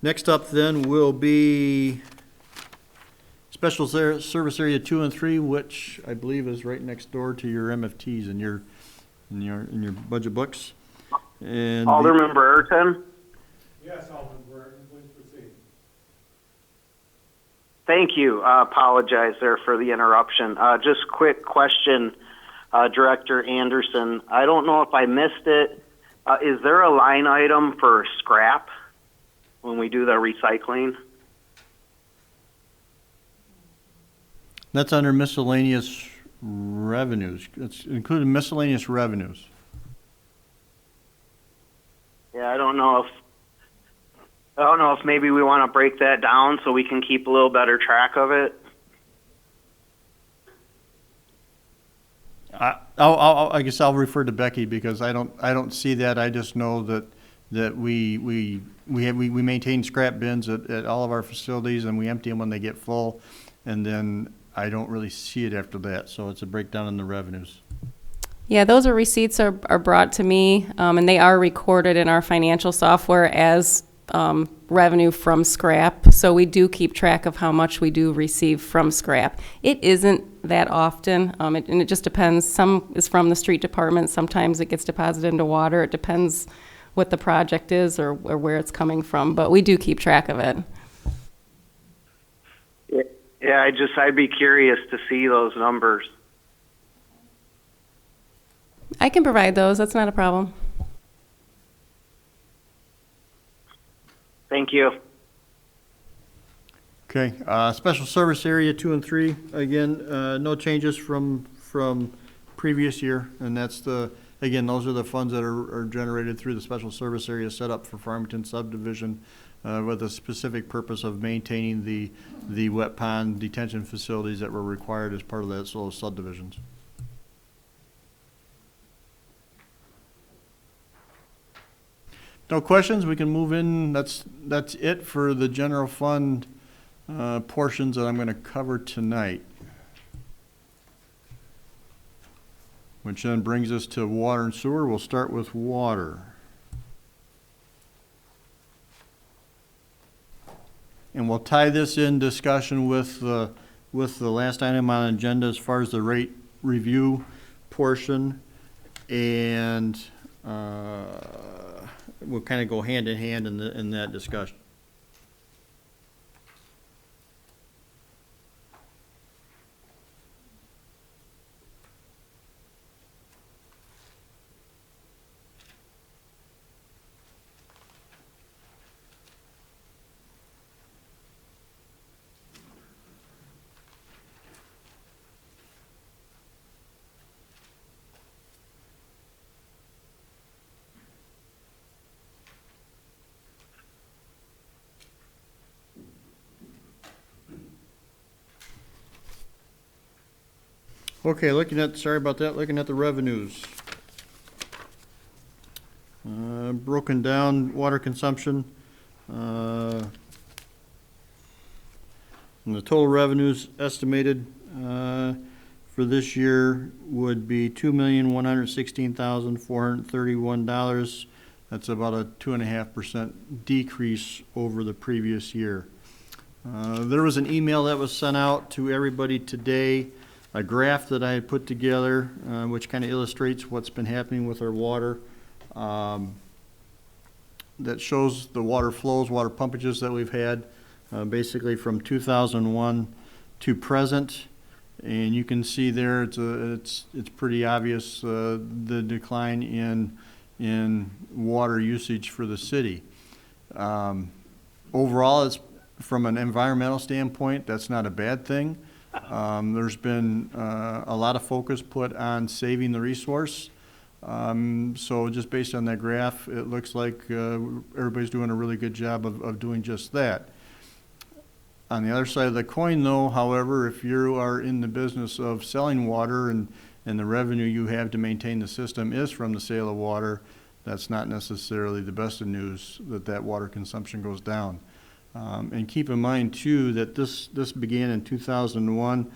Next up then will be Special Service Area 2 and 3, which I believe is right next door to your MFTs in your budget books. And Alderman Brereton? Yes, Alderman Brereton, please proceed. Thank you. I apologize there for the interruption. Just quick question, Director Anderson. I don't know if I missed it. Is there a line item for scrap when we do the recycling? that's under miscellaneous revenues. It's included miscellaneous revenues. Yeah, I don't know if maybe we want to break that down so we can keep a little better track of it. I guess I'll refer to Becky because I don't see that. I just know that we maintain scrap bins at all of our facilities and we empty them when they get full, and then I don't really see it after that. So it's a breakdown in the revenues. Yeah, those receipts are brought to me, and they are recorded in our financial software as revenue from scrap. So we do keep track of how much we do receive from scrap. It isn't that often, and it just depends. Some is from the street department. Sometimes it gets deposited into water. It depends what the project is or where it's coming from, but we do keep track of it. Yeah, I'd be curious to see those numbers. I can provide those. That's not a problem. Thank you. Okay, Special Service Area 2 and 3, again, no changes from previous year, and that's those are the funds that are generated through the Special Service Area set up for Farmington subdivision with a specific purpose of maintaining the wet pond detention facilities that were required as part of those subdivisions. No questions, we can move in. That's it for the general fund portions that I'm going to cover tonight. Which then brings us to water and sewer. We'll start with water. And we'll tie this in discussion with the last item on the agenda as far as the rate review portion, and we'll kind of go hand in hand in that discussion. Okay, sorry about that, looking at the revenues. Broken down water consumption. And the total revenues estimated for this year would be $2,116,431. That's about a 2.5% decrease over the previous year. There was an email that was sent out to everybody today, a graph that I had put together, which kind of illustrates what's been happening with our water. That shows the water flows, water pumpages that we've had, basically from 2001 to present. And you can see there, it's pretty obvious the decline in water usage for the city. Overall, it's from an environmental standpoint, that's not a bad thing. There's been a lot of focus put on saving the resource. So just based on that graph, it looks like everybody's doing a really good job of doing just that. On the other side of the coin, though, however, if you are in the business of selling water and the revenue you have to maintain the system is from the sale of water, that's not necessarily the best of news that water consumption goes down. And keep in mind, too, that this began in 2001,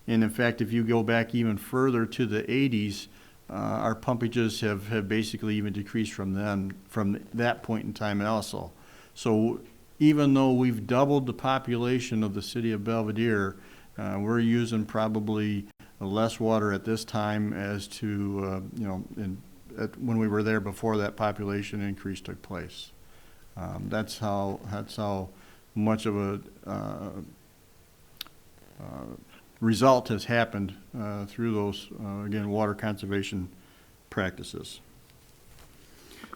and in fact, if you go back even further to the 80s, our pumpages have basically even decreased from that point in time also. So even though we've doubled the population of the city of Belvedere, we're using probably less water at this time as to, when we were there before that population increase took place. That's how much of a result has happened through those, again, water conservation practices.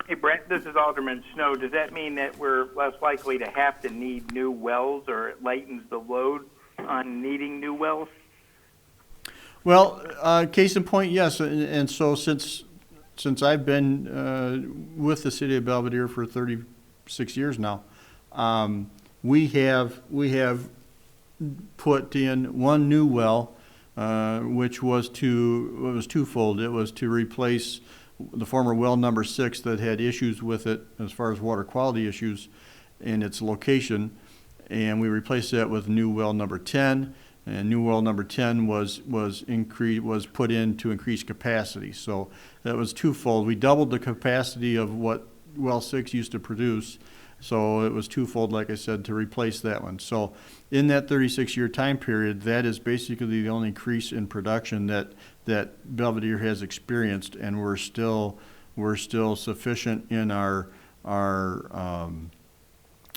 Hey, Brent, this is Alderman Snow. Does that mean that we're less likely to have to need new wells, or it lightens the load on needing new wells? Well, case in point, yes. And so since I've been with the city of Belvedere for 36 years now, we have put in one new well, which was twofold. It was to replace the former well number 6 that had issues with it as far as water quality issues in its location, and we replaced that with new well number 10. And new well number 10 was put in to increase capacity. So that was twofold. We doubled the capacity of what well 6 used to produce. So it was twofold, like I said, to replace that one. So in that 36-year time period, that is basically the only increase in production that Belvedere has experienced, and we're still sufficient in our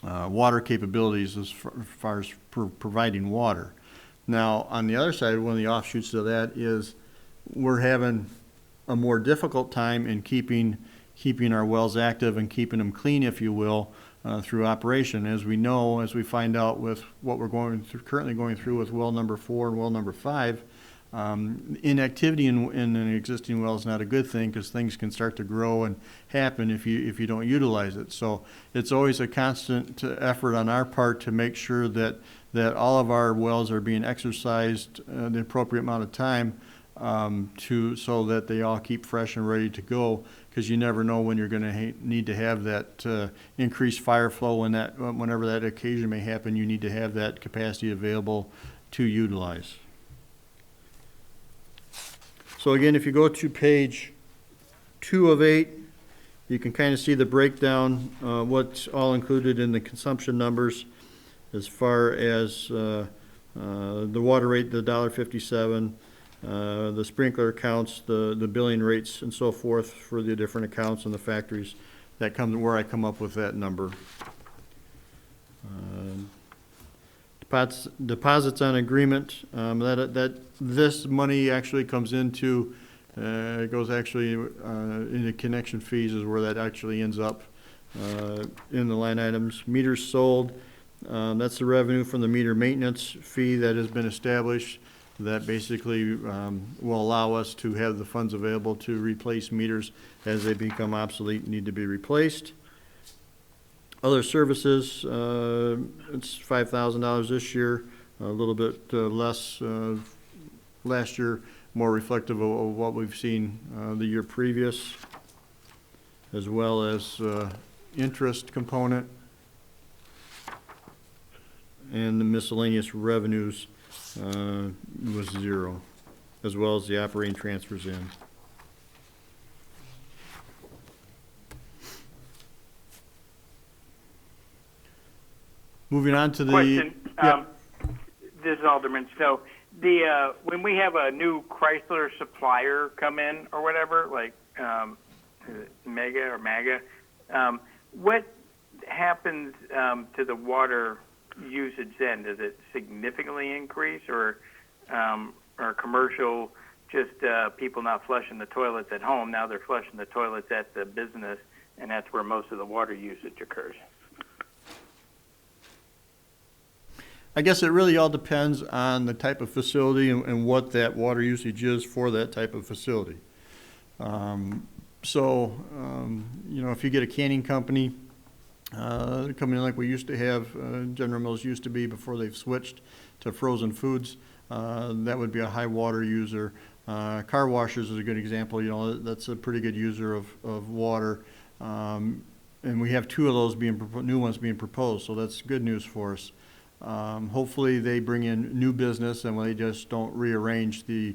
water capabilities as far as providing water. Now, on the other side, one of the offshoots of that is we're having a more difficult time in keeping our wells active and keeping them clean, if you will, through operation. As we know, as we find out with what we're currently going through with well number 4 and well number 5, inactivity in an existing well is not a good thing, because things can start to grow and happen if you don't utilize it. So it's always a constant effort on our part to make sure that all of our wells are being exercised the appropriate amount of time so that they all keep fresh and ready to go, because you never know when you're going to need to have that increased fire flow. Whenever that occasion may happen, you need to have that capacity available to utilize. So again, if you go to page 2 of 8, you can kind of see the breakdown, what's all included in the consumption numbers as far as the water rate, the $1.57, the sprinkler accounts, the billing rates, and so forth for the different accounts and the factories. That comes where I come up with that number. Deposits on agreement, this money actually comes into, it goes actually into connection fees is where that actually ends up in the line items. Meters sold, that's the revenue from the meter maintenance fee that has been established. That basically will allow us to have the funds available to replace meters as they become obsolete and need to be replaced. Other services, it's $5,000 this year, a little bit less last year. more reflective of what we've seen the year previous, as well as interest component, and the miscellaneous revenues was 0, as well as the operating transfers in. Moving on to the Question. Yeah. This is Alderman. So when we have a new Chrysler supplier come in or whatever, like is it Mega or MAGA, what happens to the water usage then? Does it significantly increase, or commercial just people not flushing the toilets at home? Now they're flushing the toilets at the business, and that's where most of the water usage occurs. I guess it really all depends on the type of facility and what that water usage is for that type of facility. You know, if you get a canning company, coming in like we used to have, General Mills used to be before they've switched to frozen foods, that would be a high water user. Car washers is a good example. You know, that's a pretty good user of water. And we have 2 of those new ones being proposed, so that's good news for us. Hopefully they bring in new business and they just don't rearrange the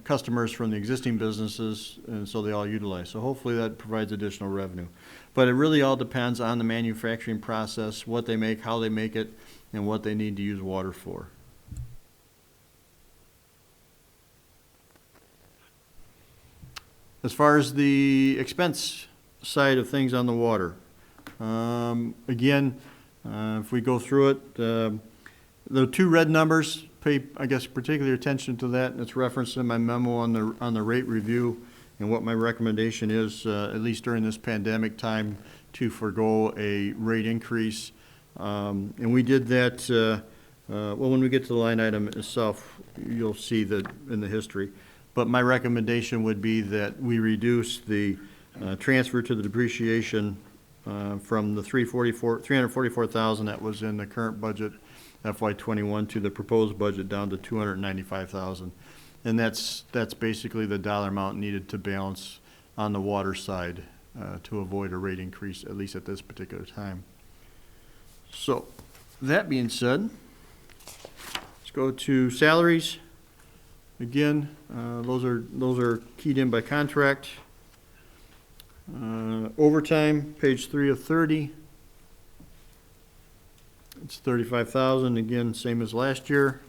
customers from the existing businesses, and so they all utilize. So hopefully that provides additional revenue. But it really all depends on the manufacturing process, what they make, how they make it, and what they need to use water for. As far as the expense side of things on the water, again, if we go through it, the 2 red numbers, pay, I guess, particular attention to that, and it's referenced in my memo on the rate review and what my recommendation is, at least during this pandemic time, to forego a rate increase. And we did that, well, when we get to the line item itself, you'll see that in the history. But my recommendation would be that we reduce the transfer to the depreciation from the $344,000 that was in the current budget FY21 to the proposed budget down to $295,000, and that's basically the dollar amount needed to balance on the water side to avoid a rate increase, at least at this particular time. So, that being said, let's go to salaries. Again, those are keyed in by contract. Overtime, page 3 of 30. It's $35,000, again, same as last year.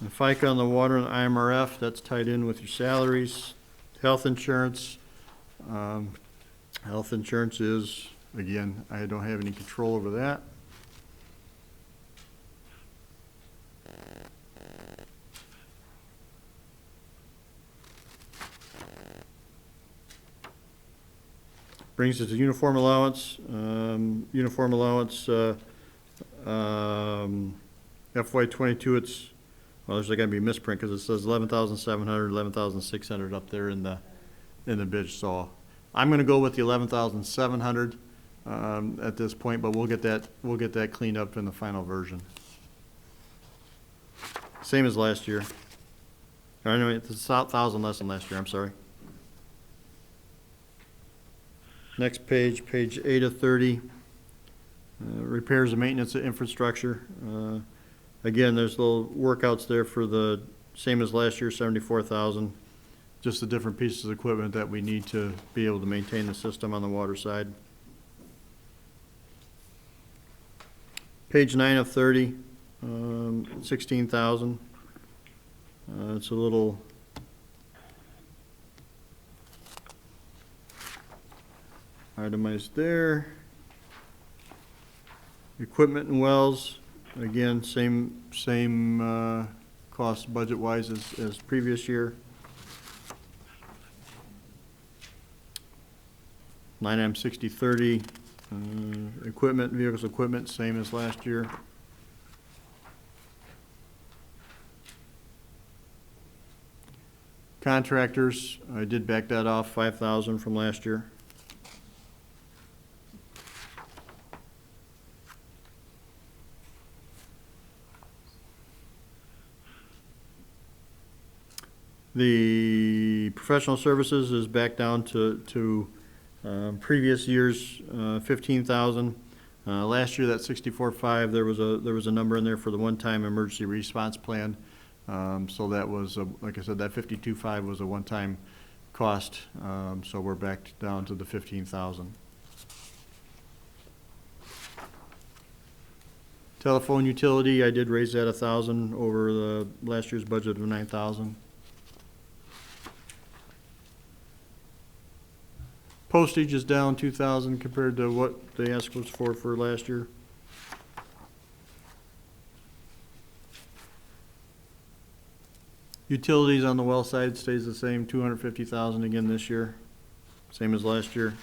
The FICA on the water and the IMRF, that's tied in with your salaries. Health insurance. Health insurance is, again, I don't have any control over that. Brings us to uniform allowance. Uniform allowance, FY22, it's, well, there's going to be a misprint because it says 11,700, 11,600 up there in the bid. So I'm going to go with the 11,700 at this point, but we'll get that cleaned up in the final version. Same as last year. Or anyway, it's 1,000 less than last year. I'm sorry. Next page, page 8 of 30, repairs and maintenance of infrastructure. Again, there's little workouts there for the same as last year, 74,000. Just the different pieces of equipment that we need to be able to maintain the system on the water side. Page 9 of 30, 16,000. It's a little itemized there. Equipment and wells, again, same cost budget-wise as previous year. Line item 6030, equipment, vehicles equipment, same as last year. Contractors, I did back that off, 5,000 from last year. The professional services is back down to previous year's 15,000. Last year, that 64.5, there was a number in there for the one-time emergency response plan. So that was, like I said, that 52.5 was a one-time cost. So we're back down to the 15,000. Telephone utility, I did raise that 1,000 over the last year's budget of 9,000. Postage is down 2,000 compared to what the ask was for last year. Utilities on the well side stays the same, 250,000 again this year, same as last year.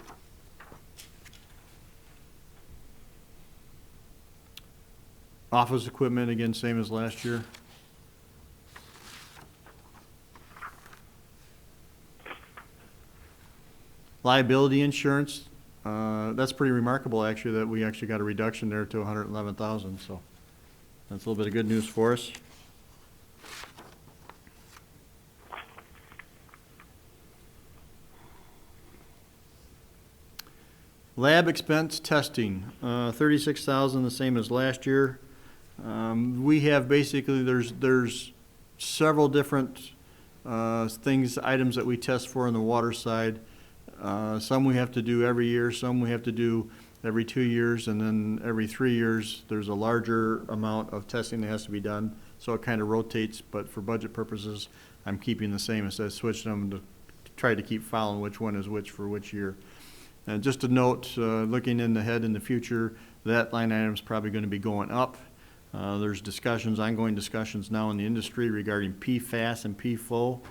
Office equipment, again, same as last year. Liability insurance, that's pretty remarkable, actually, that we actually got a reduction there to 111,000, so that's a little bit of good news for us. Lab expense testing, 36,000, the same as last year. We have basically, there's several different items that we test for on the water side. Some we have to do every year, some we have to do every 2 years, and then every 3 years there's a larger amount of testing that has to be done. So it kind of rotates, but for budget purposes, I'm keeping the same instead of switching them to try to keep following which one is which for which year. And just a note, looking ahead in the future, that line item is probably going to be going up. There's ongoing discussions now in the industry regarding PFAS and PFOA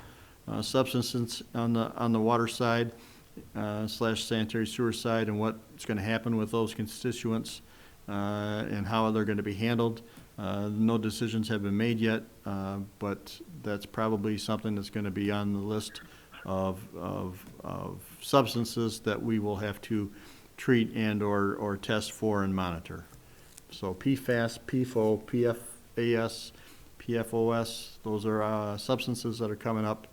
substances on the water side / sanitary sewer side, and what's going to happen with those constituents and how they're going to be handled. No decisions have been made yet, but that's probably something that's going to be on the list of substances that we will have to treat and or test for and monitor. So PFAS, PFOA, PFAS, PFOS, those are substances that are coming up.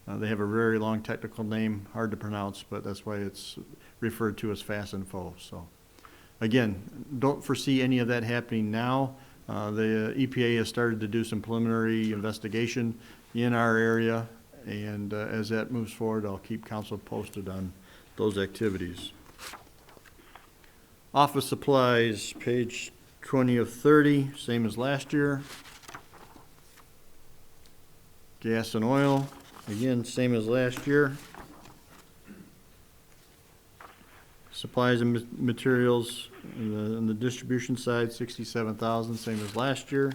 They have a very long technical name, hard to pronounce, but that's why it's referred to as FAS and FO. So again, don't foresee any of that happening now. The EPA has started to do some preliminary investigation in our area, and as that moves forward, I'll keep council posted on those activities. Office supplies, page 20 of 30, same as last year. Gas and oil, again, same as last year. Supplies and materials on the distribution side, 67,000, same as last year.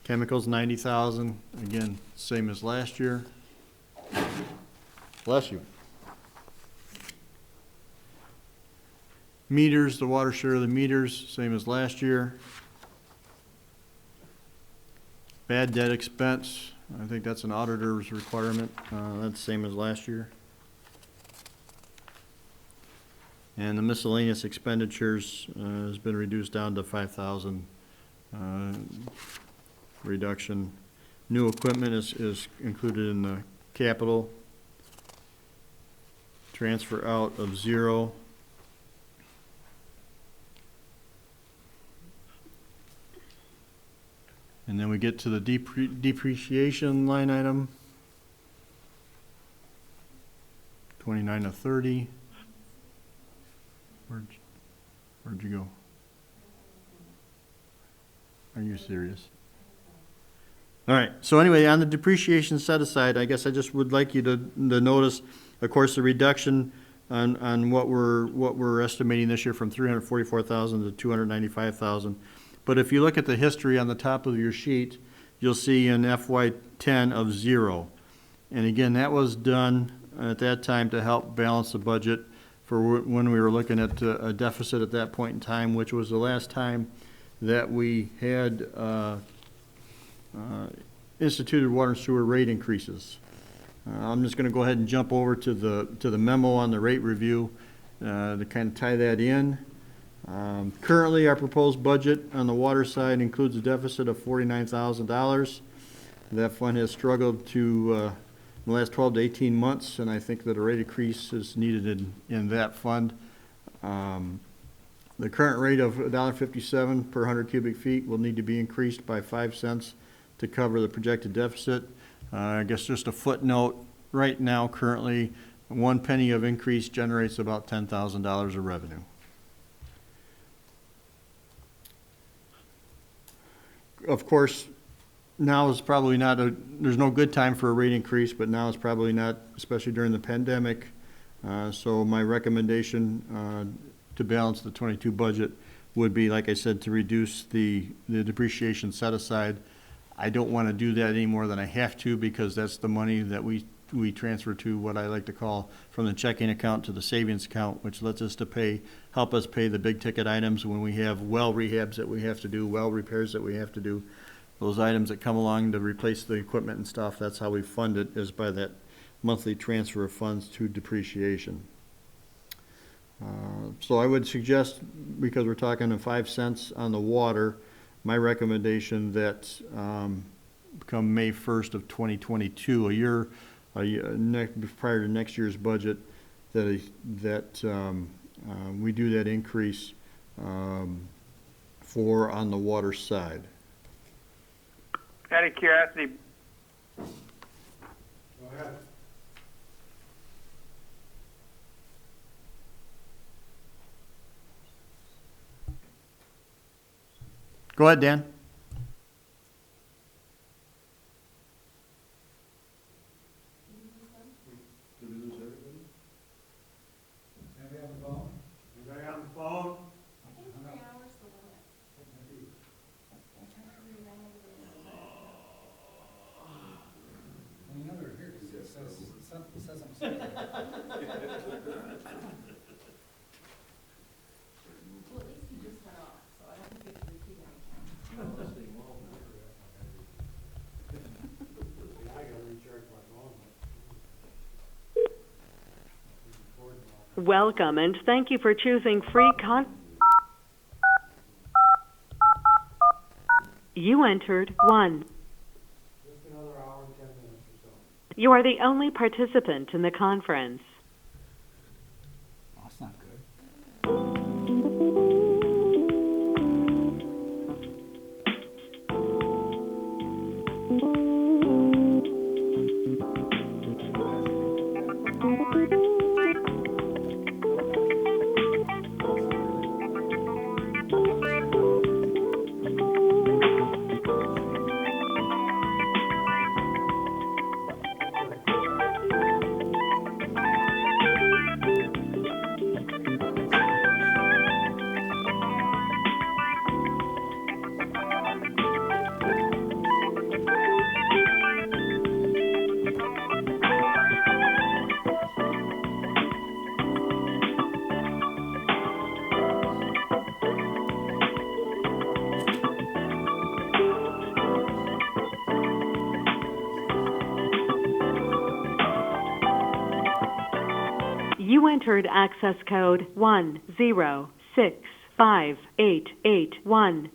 Chemicals, 90,000, again, same as last year. Bless you. Meters, the water share of the meters, same as last year. Bad debt expense, I think that's an auditor's requirement. That's the same as last year. And the miscellaneous expenditures has been reduced down to 5,000 reduction. New equipment is included in the capital. Transfer out of 0. And then we get to the depreciation line item, 29 of 30. Where'd you go? Are you serious? All right, so anyway, on the depreciation set aside, I guess I just would like you to notice, of course, the reduction on what we're estimating this year from 344,000 to 295,000. But if you look at the history on the top of your sheet, you'll see in FY10 of 0. And again, that was done at that time to help balance the budget for when we were looking at a deficit at that point in time, which was the last time that we had instituted water and sewer rate increases. I'm just going to go ahead and jump over to the memo on the rate review to kind of tie that in. Currently, our proposed budget on the water side includes a deficit of $49,000. That fund has struggled in the last 12 to 18 months, and I think that a rate increase is needed in that fund. The current rate of $1.57 per 100 cubic feet will need to be increased by 5 cents to cover the projected deficit. I guess just a footnote, right now, currently, 1 penny of increase generates about $10,000 of revenue. Of course, now is probably not there's no good time for a rate increase, but now is probably not, especially during the pandemic. So my recommendation to balance the 22 budget would be, like I said, to reduce the depreciation set aside. I don't want to do that any more than I have to, because that's the money that we transfer to what I like to call from the checking account to the savings account, which lets us to help us pay the big ticket items when we have well rehabs that we have to do, well repairs that we have to do. Those items that come along to replace the equipment and stuff, that's how we fund it, is by that monthly transfer of funds to depreciation. So I would suggest, because we're talking 5 cents on the water, my recommendation that come May 1st of 2022, a year prior to next year's budget, that we do that increase for on the water side. Out of curiosity. Go ahead. Go ahead, Dan. Anybody on the phone? Anybody on the phone? Welcome, and thank you for choosing free You entered 1. Just another hour and 10 minutes or so. You are the only participant in the conference. That's not good. You entered access code 1065881.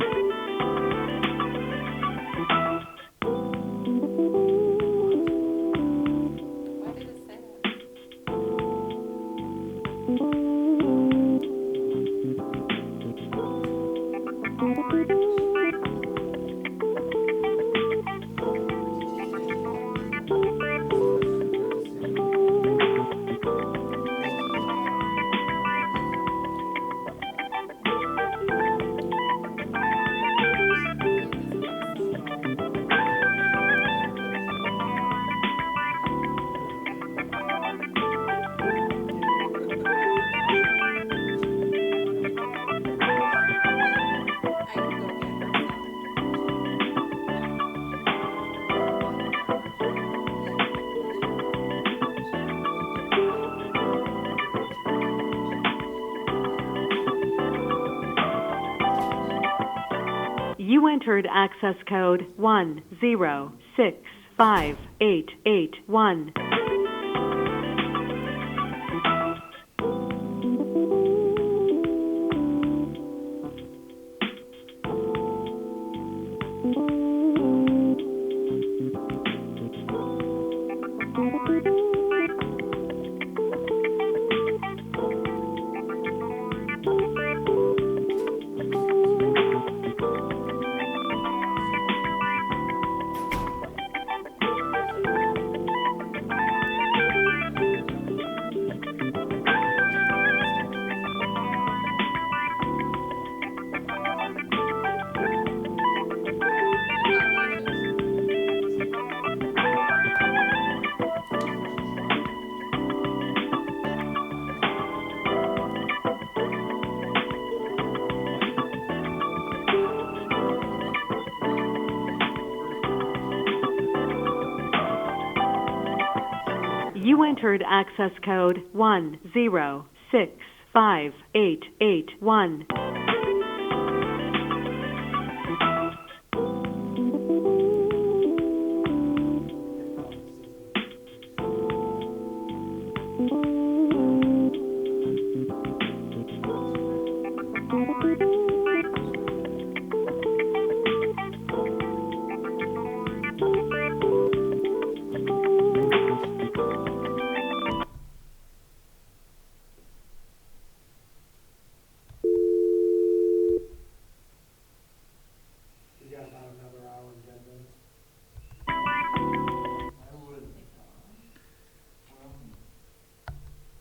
You entered access code 1065881. You entered access code 10658881.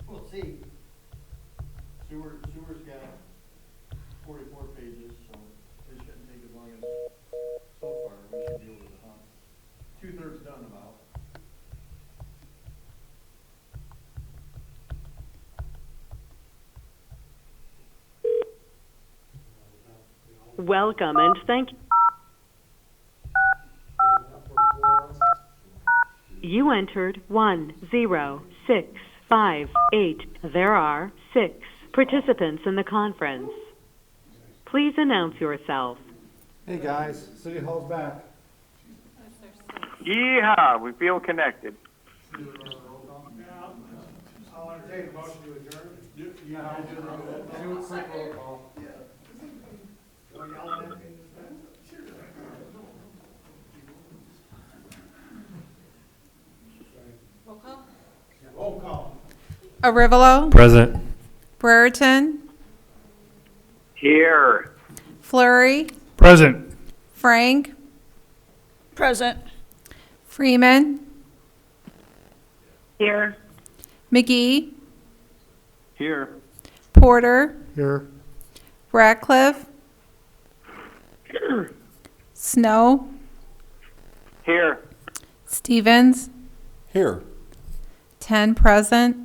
We'll see. Sewer's got 44 pages, so it shouldn't take as long as, so far, we should be over the hump. 2/3 done about. Welcome and thank you. You entered 10658. There are 6 participants in the conference. Please announce yourself. Hey, guys, City Hall's back. Yeehaw, we feel connected. I'll entertain a motion to adjourn. Yeah, do a quick roll call. Roll call. Arivalo, Present. Brereton, Here. Flurry, Present. Frank, Present. Freeman, Here. McGee, Here. Porter, Here. Ratcliffe, Snow, Here. Stevens, Here. 10 present.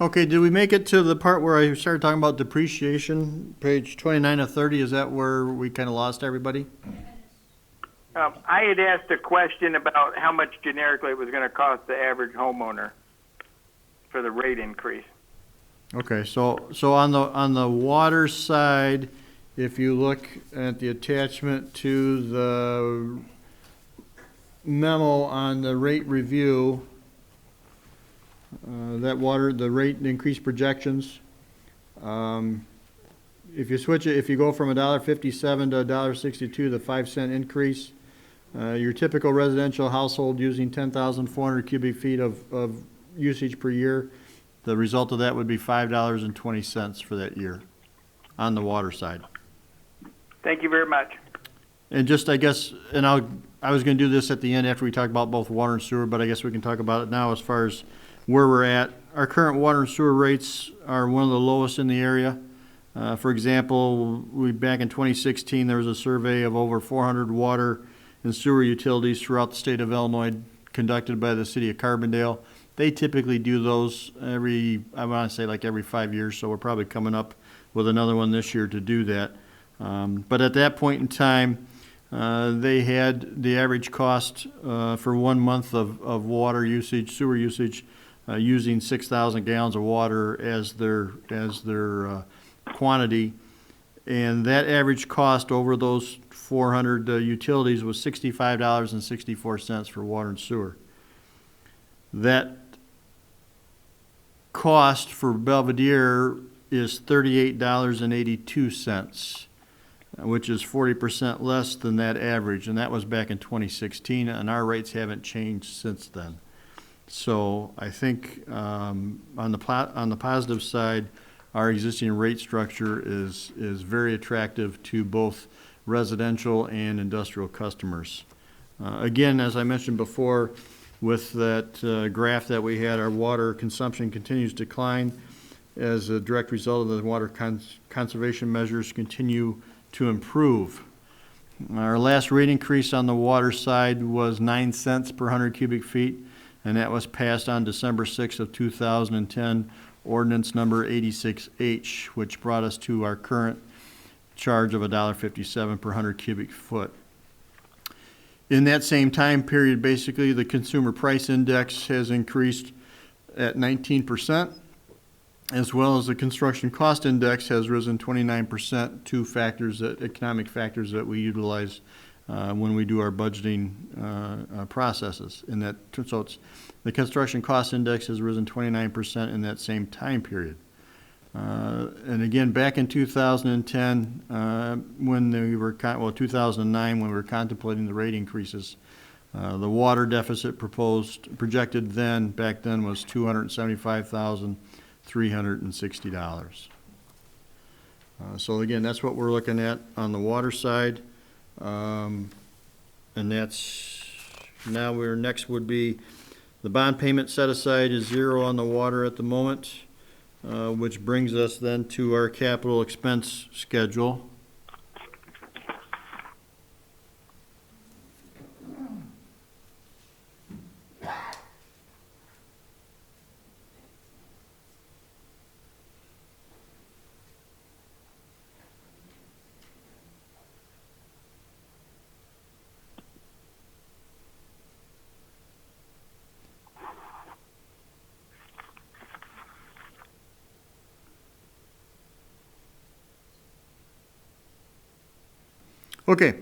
Okay, did we make it to the part where I started talking about depreciation, page 29 of 30? Is that where we kind of lost everybody? I had asked a question about how much generically it was going to cost the average homeowner for the rate increase. Okay, so on the water side, if you look at the attachment to the memo on the rate review, the rate increase projections, if you switch it, if you go from $1.57 to $1.62, the 5-cent increase, your typical residential household using 10,400 cubic feet of usage per year, the result of that would be $5.20 for that year on the water side. Thank you very much. And just, I guess, and I was going to do this at the end after we talk about both water and sewer, but I guess we can talk about it now as far as where we're at. Our current water and sewer rates are one of the lowest in the area. For example, back in 2016, there was a survey of over 400 water and sewer utilities throughout the state of Illinois conducted by the city of Carbondale. They typically do those every 5 years, so we're probably coming up with another one this year to do that. But at that point in time, they had the average cost for 1 month of water usage, sewer usage, using 6,000 gallons of water as their quantity, and that average cost over those 400 utilities was $65.64 for water and sewer. That cost for Belvedere is $38.82, which is 40% less than that average, and that was back in 2016, and our rates haven't changed since then. So I think on the positive side, our existing rate structure is very attractive to both residential and industrial customers. Again, as I mentioned before, with that graph that we had, our water consumption continues to decline as a direct result of the water conservation measures continue to improve. Our last rate increase on the water side was 9 cents per 100 cubic feet, and that was passed on December 6th of 2010, ordinance number 86H, which brought us to our current charge of $1.57 per 100 cubic foot. In that same time period, basically, the consumer price index has increased at 19%, as well as the construction cost index has risen 29%, two factors, economic factors that we utilize when we do our budgeting processes. So the construction cost index has risen 29% in that same time period. And again, back in 2010, when we were, 2009, when we were contemplating the rate increases, the water deficit projected back then was $275,360. So again, that's what we're looking at on the water side. And that's, next would be the bond payment set aside is 0 on the water at the moment. Which brings us then to our capital expense schedule. Okay,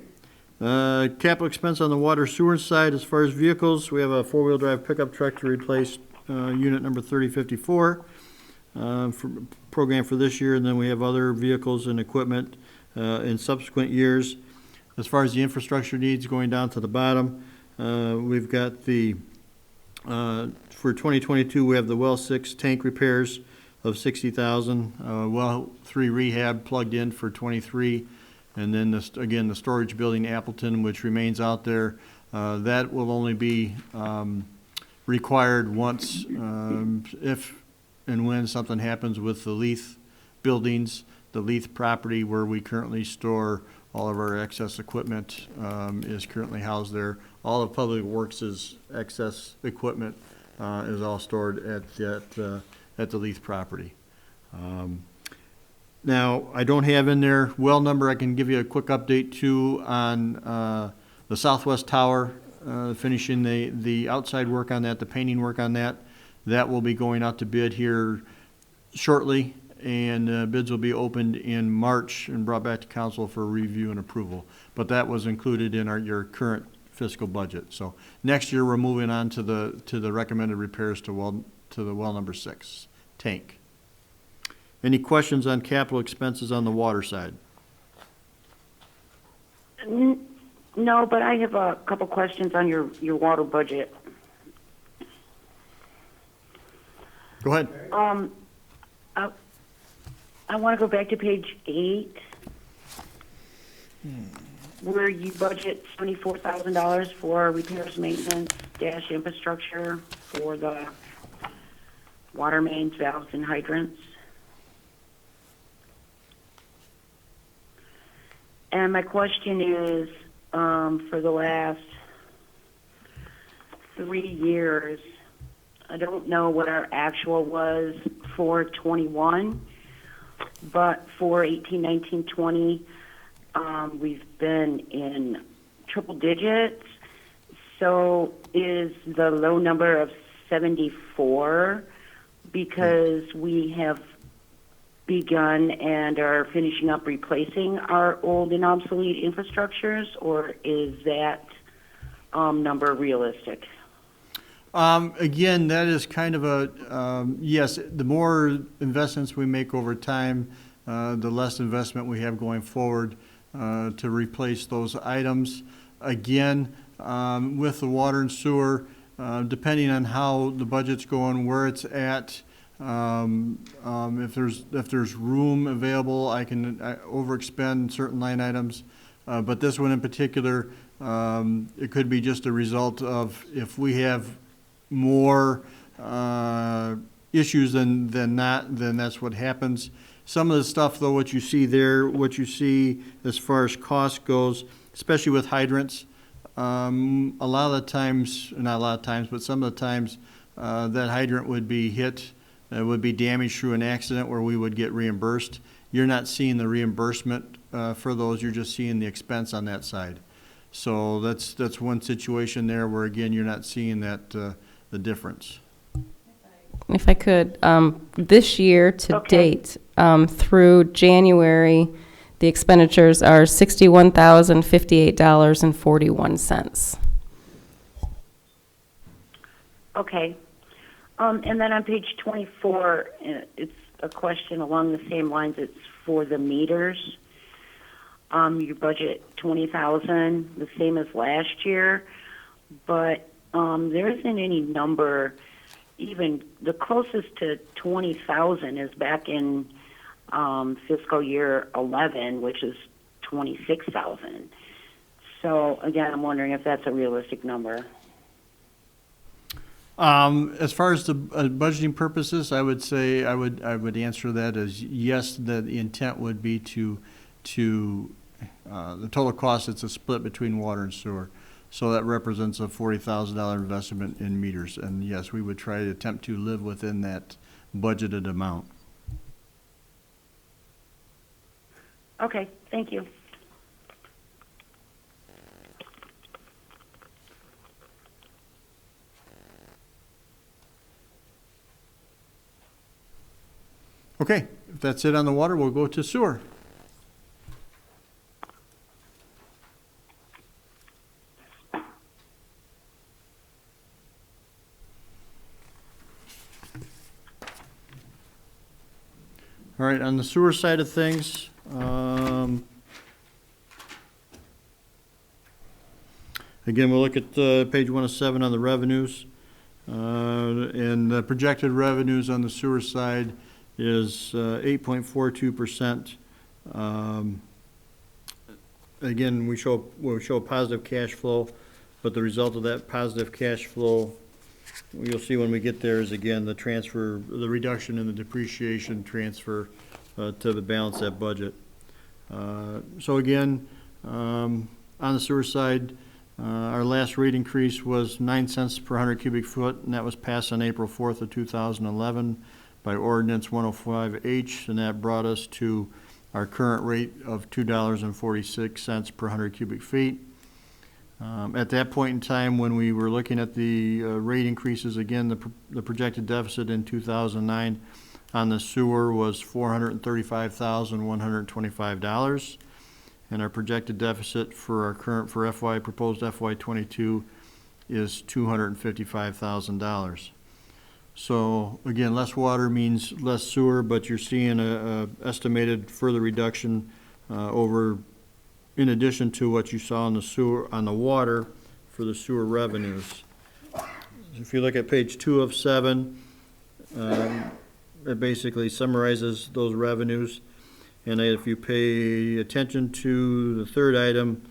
capital expense on the water sewer side. As far as vehicles, we have a 4-wheel drive pickup truck to replace unit number 3054 program for this year, and then we have other vehicles and equipment in subsequent years. As far as the infrastructure needs, going down to the bottom, we've got the for 2022 we have the well 6 tank repairs of $60,000, well 3 rehab plugged in for 23. And then, again, the storage building Appleton, which remains out there, that will only be required once, if and when something happens with the Leith buildings, the Leith property where we currently store all of our excess equipment is currently housed there. All of Public Works' excess equipment is all stored at the Leith property. Now, I don't have in there well number. I can give you a quick update too on the Southwest Tower, finishing the outside work on that, the painting work on that. That will be going out to bid here shortly, and bids will be opened in March and brought back to council for review and approval. But that was included in your current fiscal budget. So next year we're moving on to the recommended repairs to the well number 6 tank. Any questions on capital expenses on the water side? No, but I have a couple questions on your water budget. Go ahead. I want to go back to page 8, where you budget $74,000 for repairs, maintenance, infrastructure for the water mains, valves, and hydrants. And my question is, for the last 3 years, I don't know what our actual was for 21, but for 18, 19, 20, we've been in triple digits. So is the low number of 74 because we have begun and are finishing up replacing our old and obsolete infrastructures, or is that number realistic? Again, that is kind of a, yes, the more investments we make over time, the less investment we have going forward to replace those items. Again, with the water and sewer, depending on how the budget's going, where it's at, if there's room available, I can overexpend certain line items. But this one in particular, it could be just a result of if we have more issues than not, then that's what happens. Some of the stuff, though, what you see there, what you see as far as cost goes, especially with hydrants, a lot of the times, not a lot of times, but some of the times, that hydrant would be hit, would be damaged through an accident where we would get reimbursed. You're not seeing the reimbursement for those, you're just seeing the expense on that side. So that's one situation there where, again, you're not seeing that, the difference. If I could, this year to date, through January, the expenditures are $61,058.41. Okay. And then on page 24, it's a question along the same lines. It's for the meters. Your budget $20,000, the same as last year, but there isn't any number. Even the closest to 20,000 is back in fiscal year 11, which is 26,000. So again, I'm wondering if that's a realistic number. As far as the budgeting purposes, I would say I would answer that as yes. That the intent would be to the total cost. It's a split between water and sewer, so that represents a $40,000 investment in meters. And yes, we would try to attempt to live within that budgeted amount. Okay, thank you. Okay, if that's it on the water, we'll go to sewer. All right, on the sewer side of things, again, we'll look at page 107 on the revenues. And the projected revenues on the sewer side is 8.42%. Again, we'll show positive cash flow, but the result of that positive cash flow, you'll see when we get there, is again the reduction in the depreciation transfer to the balance that budget. So again, on the sewer side, our last rate increase was 9 cents per 100 cubic foot, and that was passed on April 4th of 2011 by Ordinance 105H, and that brought us to our current rate of $2.46 per 100 cubic feet. At that point in time, when we were looking at the rate increases, again, the projected deficit in 2009 on the sewer was $435,125, and our projected deficit for proposed FY22 is $255,000. So again, less water means less sewer, but you're seeing a estimated further reduction in addition to what you saw on the water for the sewer revenues. If you look at page 2 of 7, it basically summarizes those revenues. And if you pay attention to the third item,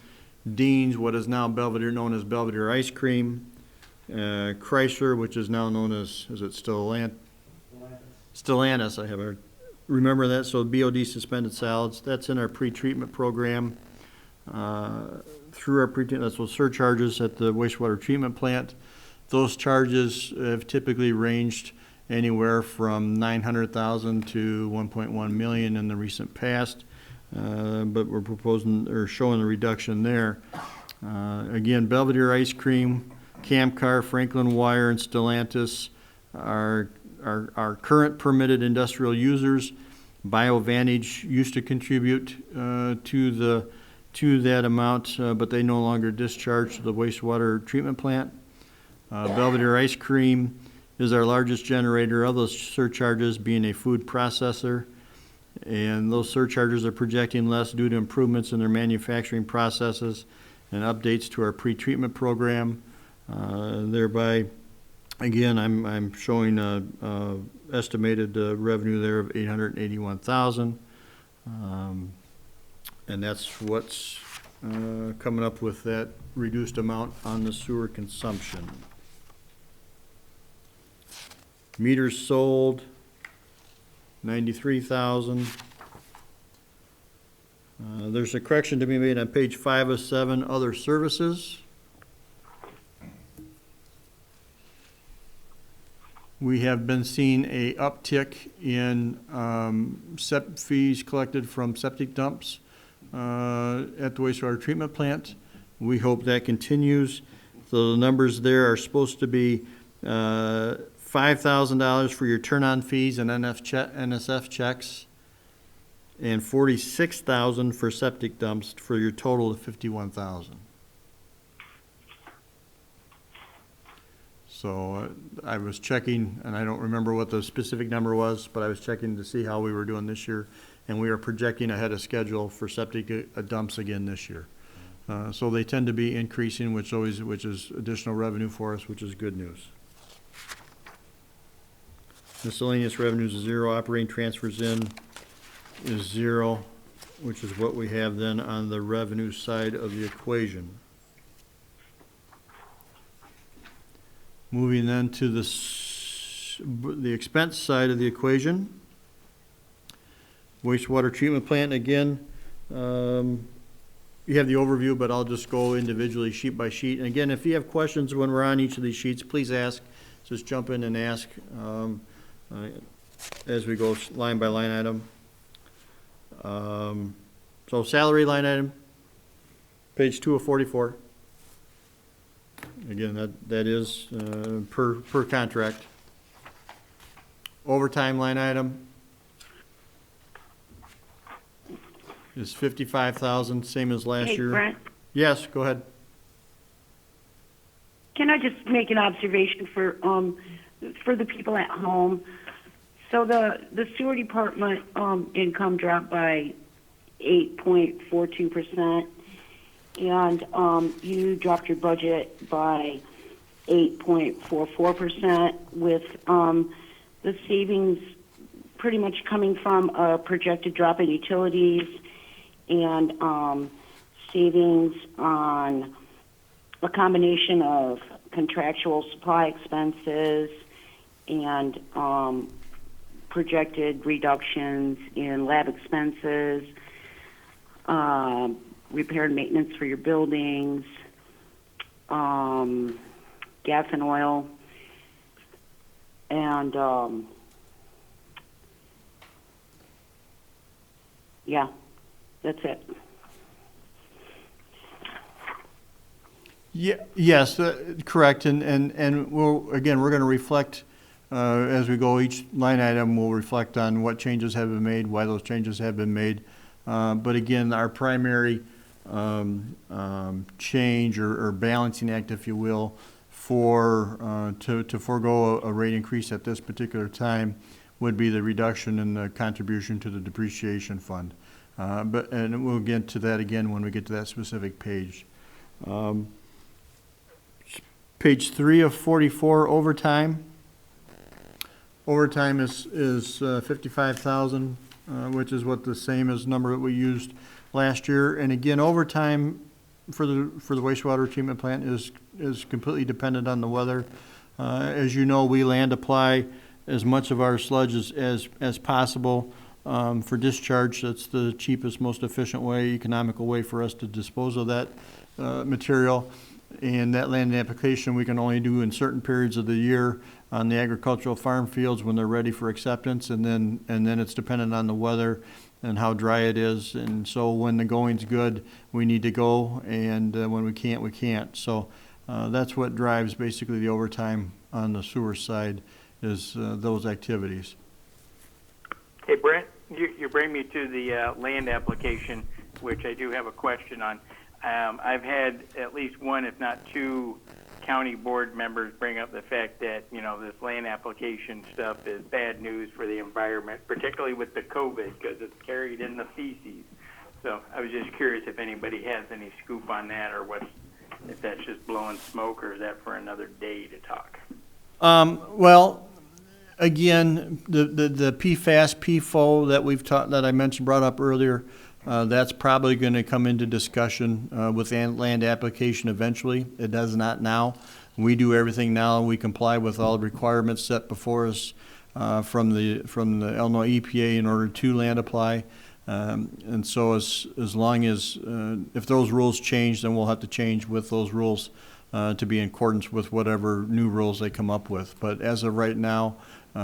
Dean's, what is now known as Belvedere Ice Cream, Chrysler, which is now known as, is it Stellantis? I have a, remember that, so BOD suspended salads, that's in our pre-treatment program. Through our that's those surcharges at the wastewater treatment plant. Those charges have typically ranged anywhere from $900,000 to $1.1 million in the recent past, but we're proposing or showing a reduction there. Again, Belvedere Ice Cream, Camcar, Franklin Wire, and Stellantis are current permitted industrial users. BioVantage used to contribute to that amount, but they no longer discharge to the wastewater treatment plant. Belvedere Ice Cream is our largest generator of those surcharges, being a food processor, and those surcharges are projecting less due to improvements in their manufacturing processes and updates to our pre-treatment program. Thereby, again, I'm showing estimated revenue there of $881,000, and that's what's coming up with that reduced amount on the sewer consumption. Meters sold, 93,000. There's a correction to be made on page 5 of 7, other services. We have been seeing a uptick in fees collected from septic dumps at the wastewater treatment plant. We hope that continues. So the numbers there are supposed to be $5,000 for your turn-on fees and NSF checks, and $46,000 for septic dumps for your total of $51,000. So I was checking, and I don't remember what the specific number was, but I was checking to see how we were doing this year, and we are projecting ahead of schedule for septic dumps again this year. So they tend to be increasing, which is additional revenue for us, which is good news. Miscellaneous revenues is zero. Operating transfers in is zero, which is what we have then on the revenue side of the equation. Moving then to the expense side of the equation. Wastewater treatment plant, again, you have the overview, but I'll just go individually sheet by sheet. And again, if you have questions when we're on each of these sheets, please ask. Just jump in and ask as we go line by line item. So salary line item, page 2 of 44. Again, that is per contract. Overtime line item is $55,000, same as last year. Brent, Yes, go ahead. can I just make an observation for the people at home? So the sewer department income dropped by 8.42%, and you dropped your budget by 8.44%, with the savings pretty much coming from a projected drop in utilities and savings on a combination of contractual supply expenses and projected reductions in lab expenses, repair and maintenance for your buildings, gas and oil, and yeah, that's it. Yeah, yes, correct. And we'll, again, we're going to reflect as we go each line item. We'll reflect on what changes have been made, why those changes have been made. But again, our primary change or balancing act, if you will, to forego a rate increase at this particular time would be the reduction in the contribution to the depreciation fund. And we'll get to that again when we get to that specific page. Page 3 of 44, overtime. Overtime is 55,000, which is what the same as number that we used last year. And again, overtime for the wastewater treatment plant is completely dependent on the weather. As you know, we land apply as much of our sludge as possible for discharge. That's the cheapest, most efficient way, economical way for us to dispose of that material. And that land application we can only do in certain periods of the year on the agricultural farm fields when they're ready for acceptance, and then it's dependent on the weather and how dry it is. And so when the going's good, we need to go, and when we can't, we can't. So that's what drives basically the overtime on the sewer side, is those activities. Hey, Brent, you bring me to the land application, which I do have a question on. I've had at least one, if not two, county board members bring up the fact that, this land application stuff is bad news for the environment, particularly with the COVID, because it's carried in the feces. So I was just curious if anybody has any scoop on that, or if that's just blowing smoke, or is that for another day to talk? Well, again, the PFAS, PFO that I mentioned, brought up earlier, that's probably going to come into discussion with land application eventually. It does not now. We do everything now. We comply with all the requirements set before us from the Illinois EPA in order to land apply. And so as long as if those rules change, then we'll have to change with those rules to be in accordance with whatever new rules they come up with. But as of right now,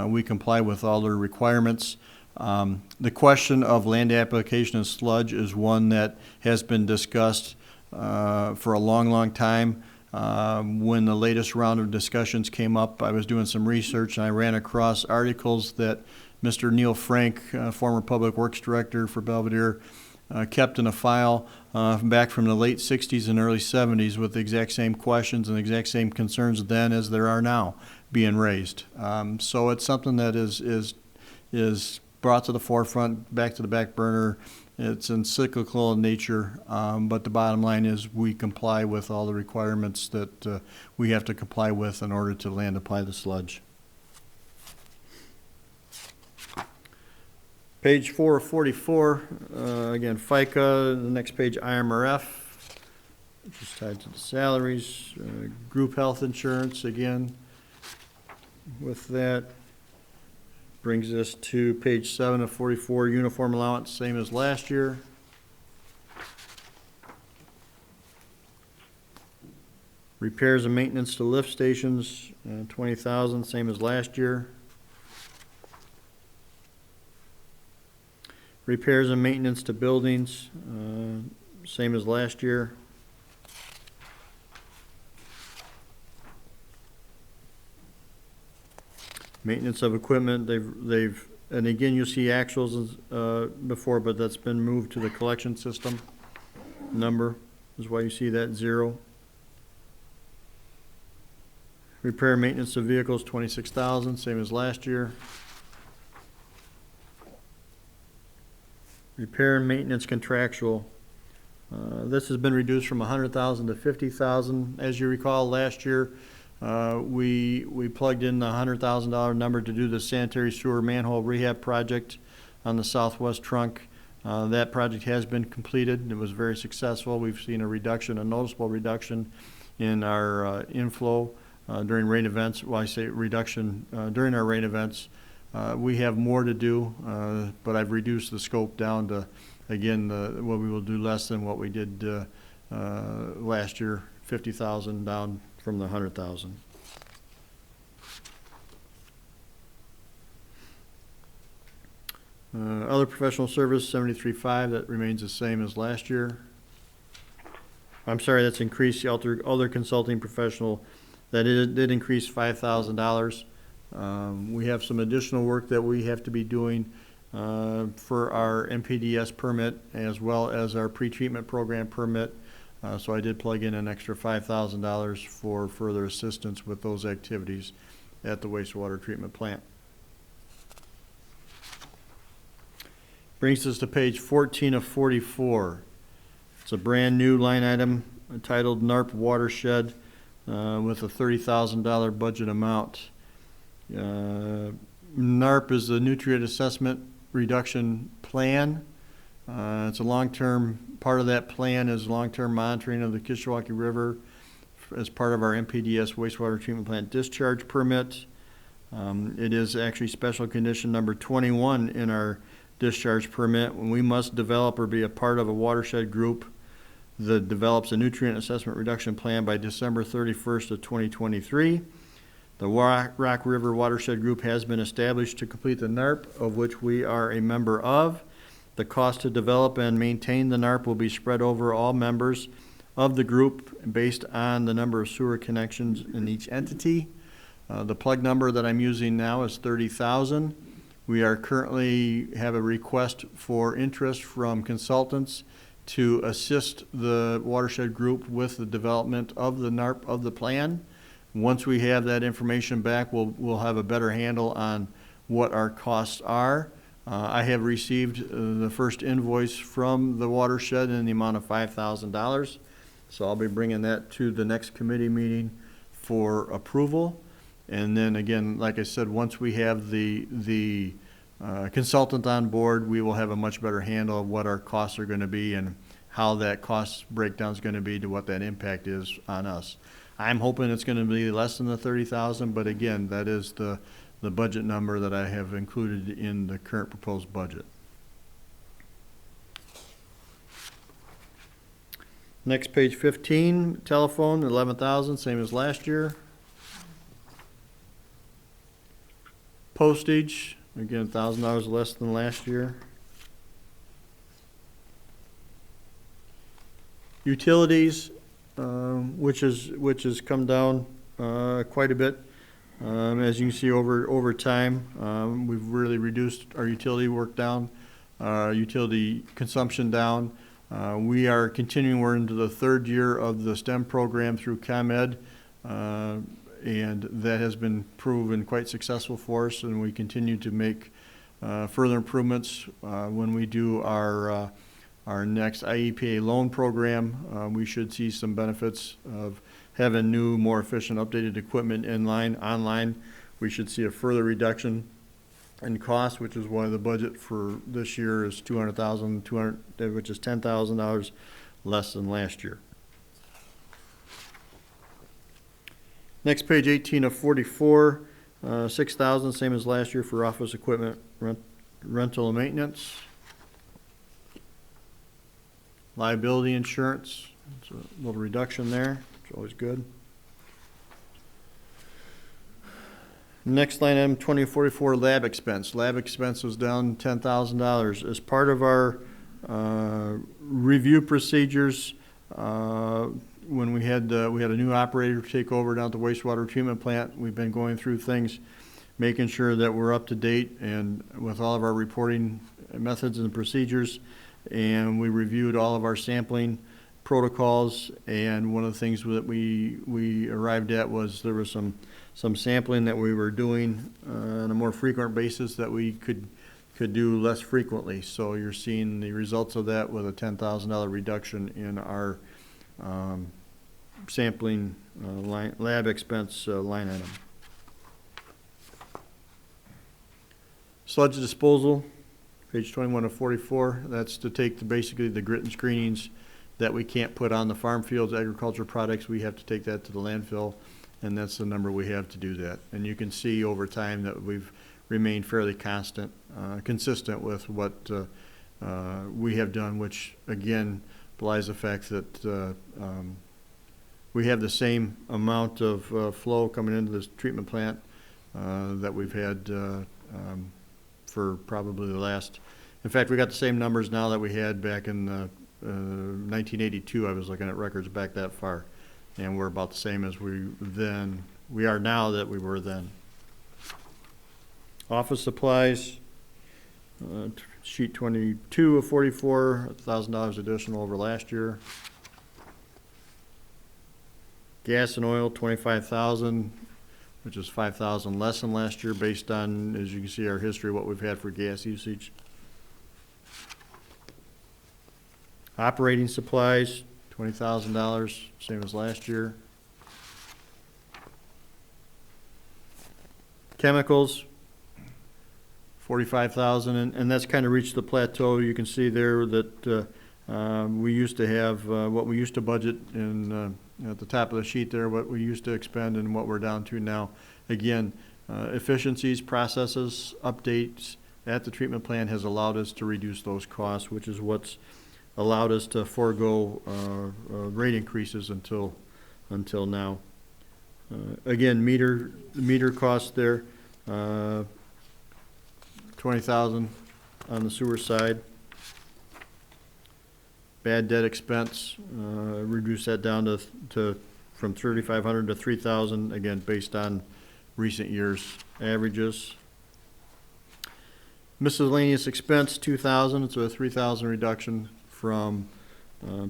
we comply with all their requirements. The question of land application and sludge is one that has been discussed for a long, long time. When the latest round of discussions came up, I was doing some research and I ran across articles that Mr. Neil Frank, former Public Works Director for Belvedere, kept in a file back from the late 60s and early 70s with the exact same questions and the exact same concerns then as there are now being raised. So it's something that is brought to the forefront, back to the back burner. It's encyclical in nature, but the bottom line is we comply with all the requirements that we have to comply with in order to land apply the sludge. Page 4 of 44, again, FICA, the next page IMRF, which is tied to the salaries, group health insurance, again, with that. Brings us to page 7 of 44, uniform allowance, same as last year. Repairs and maintenance to lift stations, 20,000, same as last year. Repairs and maintenance to buildings, same as last year. Maintenance of equipment, and again, you'll see actuals before, but that's been moved to the collection system number, is why you see that 0. Repair and maintenance of vehicles, 26,000, same as last year. Repair and maintenance contractual. This has been reduced from 100,000 to 50,000. As you recall, last year we plugged in the $100,000 number to do the sanitary sewer manhole rehab project on the southwest trunk. That project has been completed. It was very successful. We've seen a reduction, a noticeable reduction in our inflow during rain events. Well, I say reduction during our rain events. We have more to do, but I've reduced the scope down to, again, what we will do less than what we did last year, 50,000 down from the 100,000. Other professional service, 73.5, that remains the same as last year. I'm sorry, that's increased. The other consulting professional, that did increase $5,000. We have some additional work that we have to be doing for our MPDS permit as well as our pretreatment program permit. So I did plug in an extra $5,000 for further assistance with those activities at the wastewater treatment plant. Brings us to page 14 of 44. It's a brand new line item titled NARP Watershed with a $30,000 budget amount. NARP is the Nutrient Assessment Reduction Plan. It's a long-term, part of that plan is long-term monitoring of the Kishwaukee River as part of our MPDS wastewater treatment plant discharge permit. It is actually special condition number 21 in our discharge permit, when we must develop or be a part of a watershed group that develops a nutrient assessment reduction plan by December 31st of 2023. The Rock River Watershed Group has been established to complete the NARP, of which we are a member of. The cost to develop and maintain the NARP will be spread over all members of the group based on the number of sewer connections in each entity. The plug number that I'm using now is 30,000. We are currently have a request for interest from consultants to assist the watershed group with the development of the NARP of the plan. Once we have that information back, we'll have a better handle on what our costs are. I have received the first invoice from the watershed in the amount of $5,000. So I'll be bringing that to the next committee meeting for approval. And then again, like I said, once we have the consultant on board, we will have a much better handle of what our costs are going to be and how that cost breakdown is going to be to what that impact is on us. I'm hoping it's going to be less than the 30,000, but again, that is the budget number that I have included in the current proposed budget. Next, page 15, telephone, 11,000, same as last year. Postage, again, $1,000 less than last year. Utilities, which has come down quite a bit. As you can see over time, we've really reduced our utility work down, utility consumption down. We are continuing, we're into the third year of the STEM program through ComEd, and that has been proven quite successful for us, and we continue to make further improvements when we do our next IEPA loan program. We should see some benefits of having new, more efficient, updated equipment online. We should see a further reduction in cost, which is why the budget for this year is $200,000, which is $10,000 less than last year. Next, page 18 of 44, $6,000, same as last year for office equipment rental and maintenance. Liability insurance, it's a little reduction there. It's always good. Next line item, 2044 lab expense. Lab expense was down $10,000. As part of our review procedures, when we had a new operator take over down at the wastewater treatment plant, we've been going through things, making sure that we're up to date and with all of our reporting methods and procedures. And we reviewed all of our sampling protocols, and one of the things that we arrived at was there was some sampling that we were doing on a more frequent basis that we could do less frequently. So you're seeing the results of that with a $10,000 reduction in our sampling lab expense line item. Sludge disposal, page 21 of 44. That's to take basically the grit and screenings that we can't put on the farm fields, agriculture products. We have to take that to the landfill, and that's the number we have to do that. And you can see over time that we've remained fairly consistent with what we have done, which again belies the fact that we have the same amount of flow coming into this treatment plant that we've had for probably the last. In fact, we got the same numbers now that we had back in 1982. I was looking at records back that far, and we're about the same as we are now that we were then. Office supplies, sheet 22 of 44, $1,000 additional over last year. Gas and oil, $25,000, which is $5,000 less than last year based on, as you can see, our history, what we've had for gas usage. Operating supplies, $20,000, same as last year. Chemicals, $45,000, and that's kind of reached the plateau. You can see there that we used to have what we used to budget in at the top of the sheet there, what we used to expend and what we're down to now. Again, efficiencies, processes, updates at the treatment plant has allowed us to reduce those costs, which is what's allowed us to forego rate increases until now. Again, meter costs there, $20,000 on the sewer side. Bad debt expense, reduce that down to from $3,500 to $3,000, again based on recent years' averages. Miscellaneous expense, $2,000. It's a $3,000 reduction from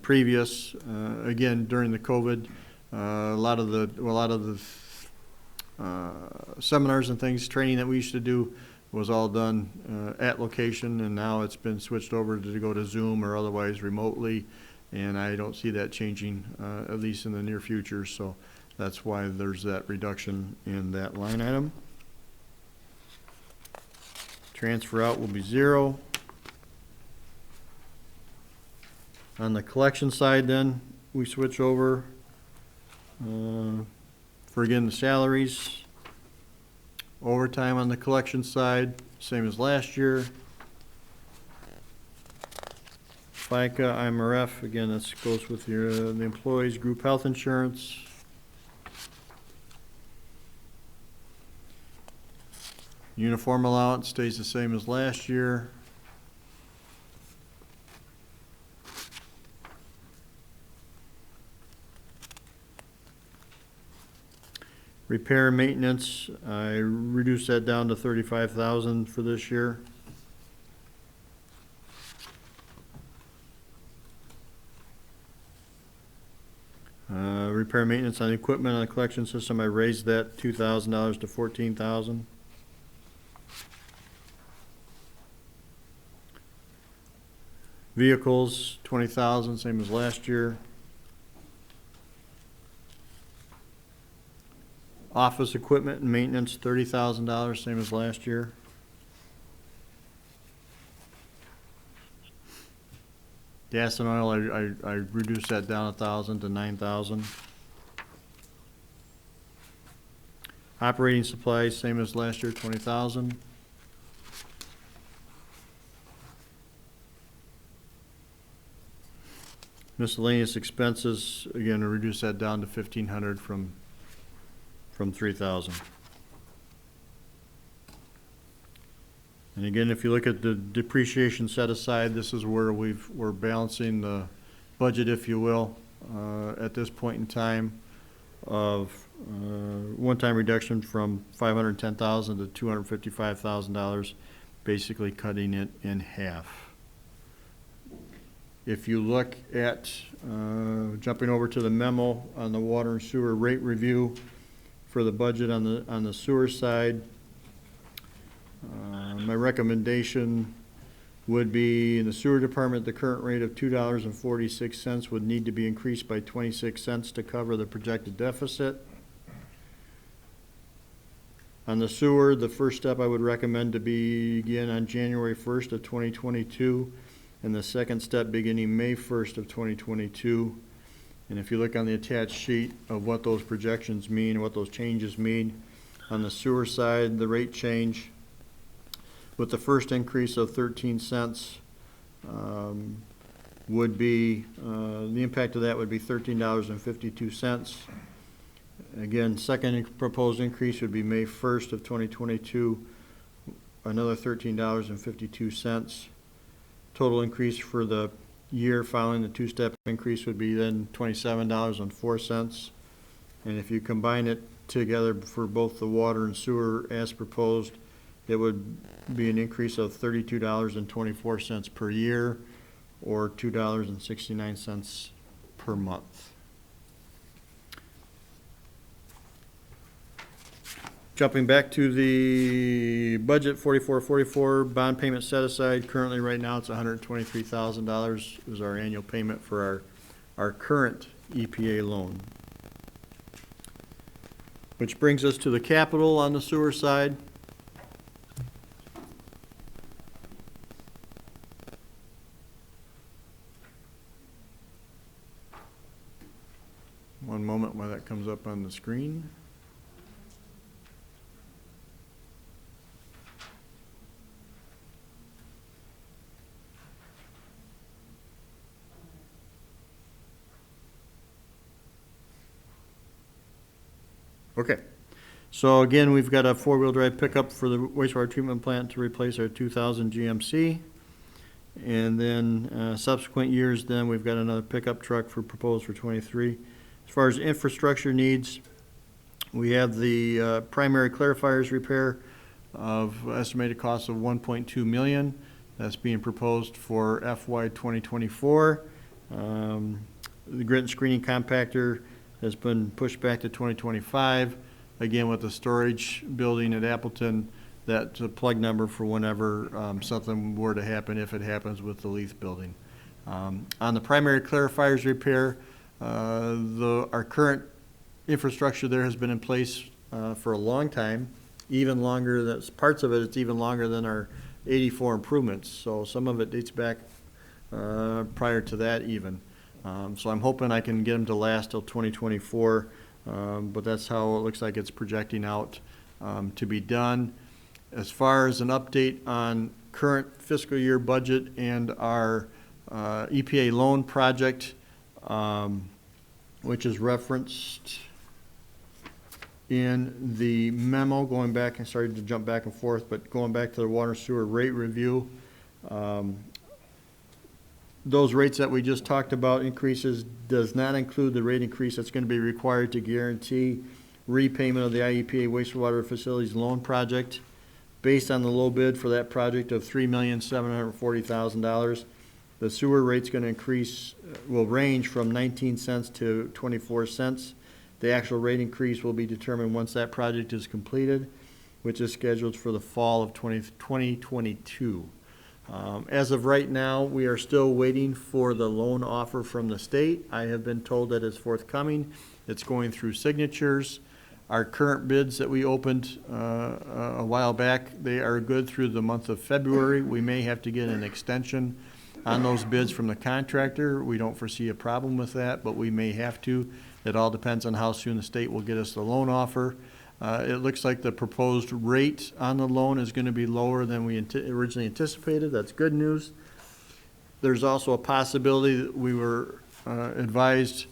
previous. Again, during the COVID, a lot of the seminars and things, training that we used to do was all done at location, and now it's been switched over to go to Zoom or otherwise remotely, and I don't see that changing at least in the near future. So that's why there's that reduction in that line item. Transfer out will be $0. On the collection side then, we switch over for again the salaries. Overtime on the collection side, same as last year. FICA, IMRF, again, this goes with your the employees' group health insurance. Uniform allowance stays the same as last Repair and maintenance, I reduced that down to 35,000 for this year. Repair and maintenance on equipment on the collection system, I raised that $2,000 to 14,000. Vehicles, 20,000, same as last year. Office equipment and maintenance, $30,000, same as last year. Gas and oil, I reduced that down 1,000 to 9,000. Operating supplies, same as last year, 20,000. Miscellaneous expenses, again, I reduced that down to 1,500 from 3,000. And again, if you look at the depreciation set aside, this is where we're balancing the budget, if you will, at this point in time of one-time reduction from $510,000 to $255,000, basically cutting it in half. If you look at, jumping over to the memo on the water and sewer rate review for the budget on the sewer side, my recommendation would be in the sewer department, the current rate of $2.46 would need to be increased by 26 cents to cover the projected deficit. On the sewer, the first step I would recommend to begin on January 1st of 2022, and the second step beginning May 1st of 2022. And if you look on the attached sheet of what those projections mean, what those changes mean, on the sewer side, the rate change with the first increase of 13 cents would be, the impact of that would be $13.52. Again, second proposed increase would be May 1st of 2022, another $13.52. Total increase for the year following the two-step increase would be then $27.04. And if you combine it together for both the water and sewer as proposed, it would be an increase of $32.24 per year, or $2.69 per month. Jumping back to the budget, 4444 bond payment set aside. Currently, right now, it's $123,000 is our annual payment for our current EPA loan. Which brings us to the capital on the sewer side. One moment while that comes up on the screen. Okay, so again, we've got a four-wheel drive pickup for the wastewater treatment plant to replace our 2000 GMC. And then subsequent years, then we've got another pickup truck proposed for 23. As far as infrastructure needs, we have the primary clarifiers repair of estimated cost of $1.2 million. That's being proposed for FY 2024. The grit and screening compactor has been pushed back to 2025. Again, with the storage building at Appleton, that's a plug number for whenever something were to happen, if it happens with the Leith building. On the primary clarifiers repair, our current infrastructure there has been in place for a long time, even longer. That's parts of it. It's even longer than our 84 improvements. So some of it dates back prior to that even. So I'm hoping I can get them to last till 2024, but that's how it looks like it's projecting out to be done. As far as an update on current fiscal year budget and our EPA loan project, which is referenced in the memo, going back, and sorry to jump back and forth, but going back to the water sewer rate review, those rates that we just talked about, increases, does not include the rate increase that's going to be required to guarantee repayment of the IEPA wastewater facilities loan project. Based on the low bid for that project of $3,740,000, the sewer rate's going to increase, will range from 19 cents to 24 cents. The actual rate increase will be determined once that project is completed, which is scheduled for the fall of 2022. As of right now, we are still waiting for the loan offer from the state. I have been told that it's forthcoming. It's going through signatures. Our current bids that we opened a while back, they are good through the month of February. We may have to get an extension on those bids from the contractor. We don't foresee a problem with that, but we may have to. It all depends on how soon the state will get us the loan offer. It looks like the proposed rate on the loan is going to be lower than we originally anticipated. That's good news. There's also a possibility that we were advised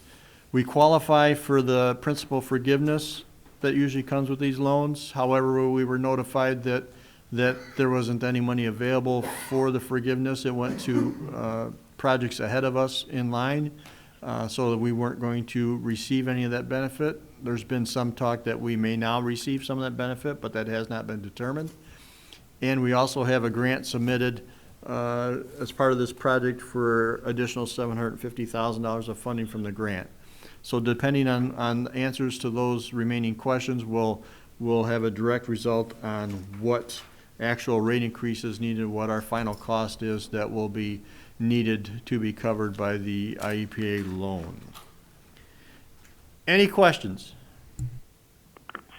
we qualify for the principal forgiveness that usually comes with these loans. However, we were notified that there wasn't any money available for the forgiveness. It went to projects ahead of us in line, so that we weren't going to receive any of that benefit. There's been some talk that we may now receive some of that benefit, but that has not been determined. And we also have a grant submitted as part of this project for additional $750,000 of funding from the grant. So depending on answers to those remaining questions, we'll have a direct result on what actual rate increases needed, what our final cost is that will be needed to be covered by the IEPA loan. Any questions?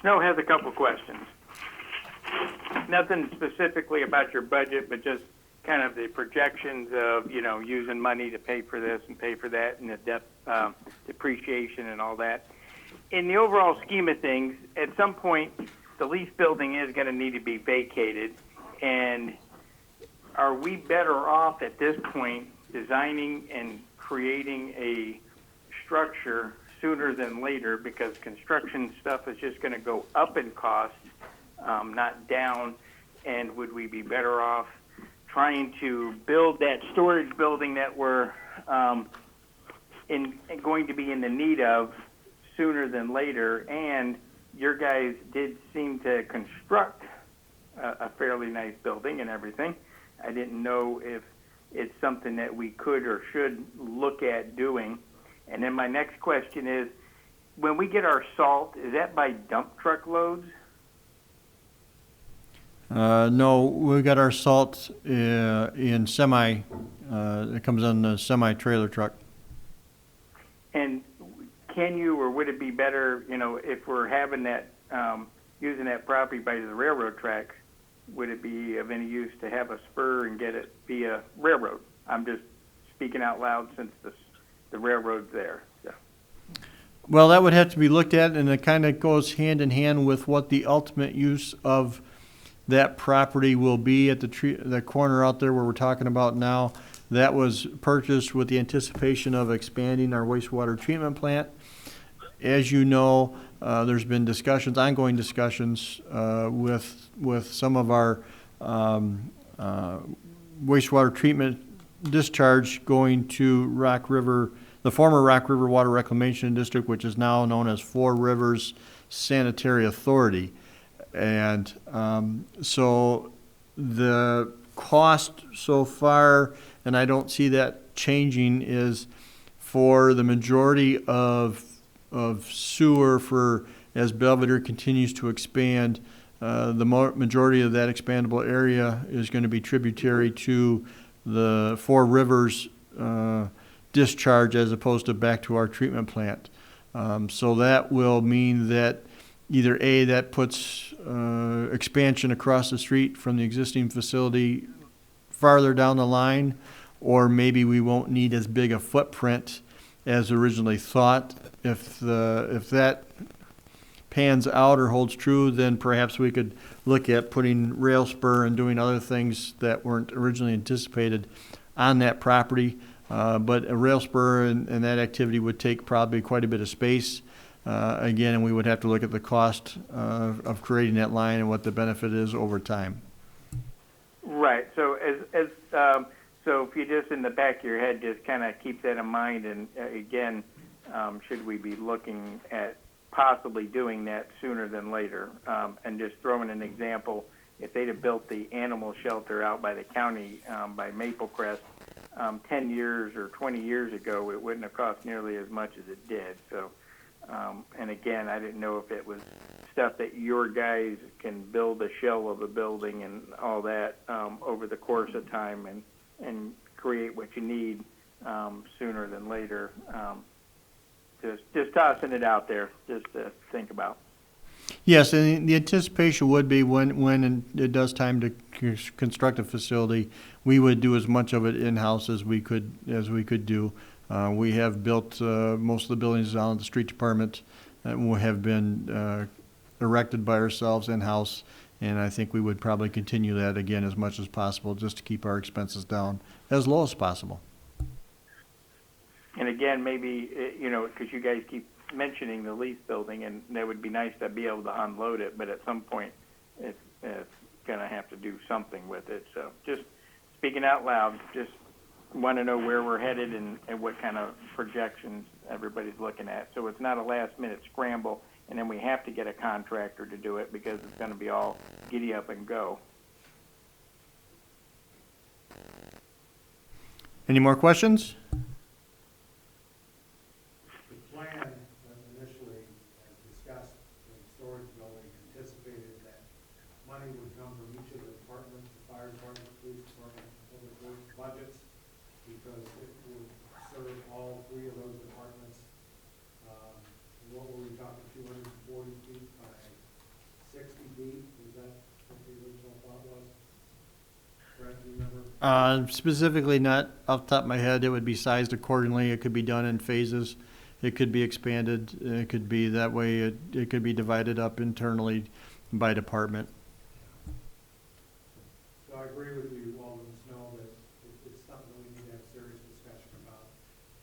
Snow has a couple questions. Nothing specifically about your budget, but just kind of the projections of, using money to pay for this and pay for that and the depreciation and all that. In the overall scheme of things, at some point, the lease building is going to need to be vacated. And are we better off at this point designing and creating a structure sooner than later, because construction stuff is just going to go up in cost, not down? And would we be better off trying to build that storage building that we're going to be in the need of sooner than later? And your guys did seem to construct a fairly nice building and everything. I didn't know if it's something that we could or should look at doing. And then my next question is, when we get our salt, is that by dump truck loads? No, we got our salt in semi. It comes on the semi-trailer truck. And can you, or would it be better, if we're having that, using that property by the railroad tracks, would it be of any use to have a spur and get it via railroad? I'm just speaking out loud since the railroad's there. So. Well, that would have to be looked at, and it kind of goes hand in hand with what the ultimate use of that property will be at the corner out there where we're talking about now. That was purchased with the anticipation of expanding our wastewater treatment plant. As you know, there's been ongoing discussions with some of our wastewater treatment discharge going to Rock River, the former Rock River Water Reclamation District, which is now known as Four Rivers Sanitary Authority. And so the cost so far, and I don't see that changing, is for the majority of sewer as Belvedere continues to expand, the majority of that expandable area is going to be tributary to the Four Rivers discharge as opposed to back to our treatment plant. So that will mean that either A, that puts expansion across the street from the existing facility farther down the line, or maybe we won't need as big a footprint as originally thought. If that pans out or holds true, then perhaps we could look at putting rail spur and doing other things that weren't originally anticipated on that property. But a rail spur and that activity would take probably quite a bit of space. Again, and we would have to look at the cost of creating that line and what the benefit is over time. Right. So so if you just in the back of your head just kind of keep that in mind, and again, should we be looking at possibly doing that sooner than later. And just throwing an example, if they'd have built the animal shelter out by the county, by Maple Crest, 10 years or 20 years ago, it wouldn't have cost nearly as much as it did. So, and again, I didn't know if it was stuff that your guys can build a shell of a building and all that over the course of time and create what you need sooner than later. Just tossing it out there, just to think about. Yes, and the anticipation would be when it does time to construct a facility, we would do as much of it in-house as we could do. We have built most of the buildings down at the street department and have been erected by ourselves in-house, and I think we would probably continue that again as much as possible just to keep our expenses down as low as possible. And again, maybe, because you guys keep mentioning the lease building, and that would be nice to be able to unload it, but at some point it's going to have to do something with it. So just speaking out loud, just want to know where we're headed and what kind of projections everybody's looking at. So it's not a last-minute scramble, and then we have to get a contractor to do it because it's going to be all giddy up and go. Any more questions? The plan initially, as discussed, the storage building anticipated that money would come from each of the departments, the fire department, police department, public works budgets, because it would serve all three of those departments. What were we talking, 240 feet by 60 feet? Was that what the original thought was? Brett, do you remember? Specifically, not off the top of my head, it would be sized accordingly. It could be done in phases. It could be expanded. It could be that way. It could be divided up internally by department. So I agree with you, Alderman Snow, that it's something that we need to have serious discussion about,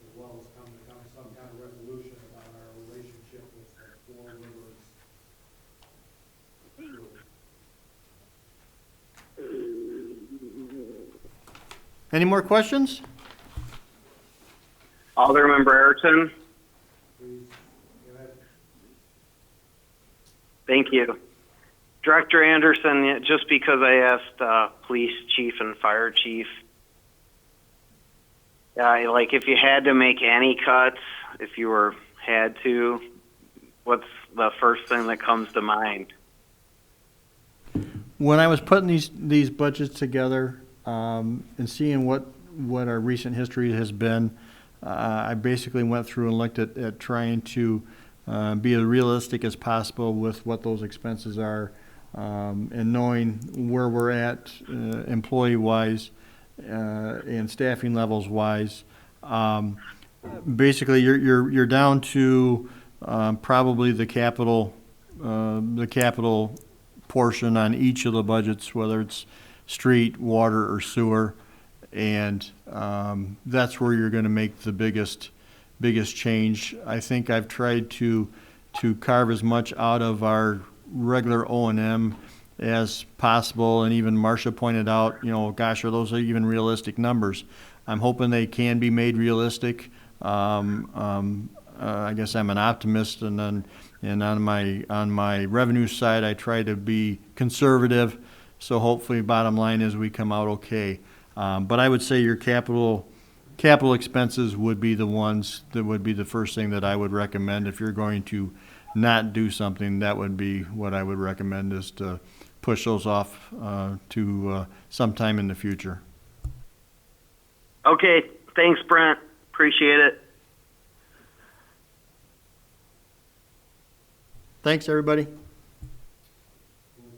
as well as come to some kind of resolution about our relationship with the Four Rivers. Any more questions? Alderman Brereton. Please, go ahead. Thank you. Director Anderson, just because I asked police chief and fire chief, like if you had to make any cuts, if you had to, what's the first thing that comes to mind? When I was putting these budgets together and seeing what our recent history has been, I basically went through and looked at trying to be as realistic as possible with what those expenses are, and knowing where we're at employee-wise and staffing levels-wise. Basically, you're down to probably the capital portion on each of the budgets, whether it's street, water, or sewer, and that's where you're going to make the biggest change. I think I've tried to carve as much out of our regular O&M as possible, and even Marcia pointed out, gosh, are those even realistic numbers? I'm hoping they can be made realistic. I guess I'm an optimist, and on my revenue side, I try to be conservative. So hopefully, bottom line is we come out okay. But I would say your capital expenses would be the ones that would be the first thing that I would recommend. If you're going to not do something, that would be what I would recommend, is to push those off to sometime in the future. Okay, thanks, Brent. Appreciate it. Thanks, everybody. With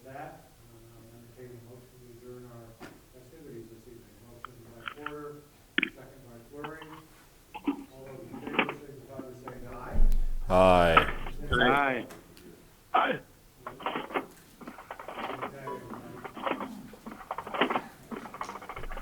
that, I'm entertaining a motion to adjourn our festivities this evening. Motion by Porter, second by Fleury. All those in favor, signify by saying aye. Aye. Aye. Aye.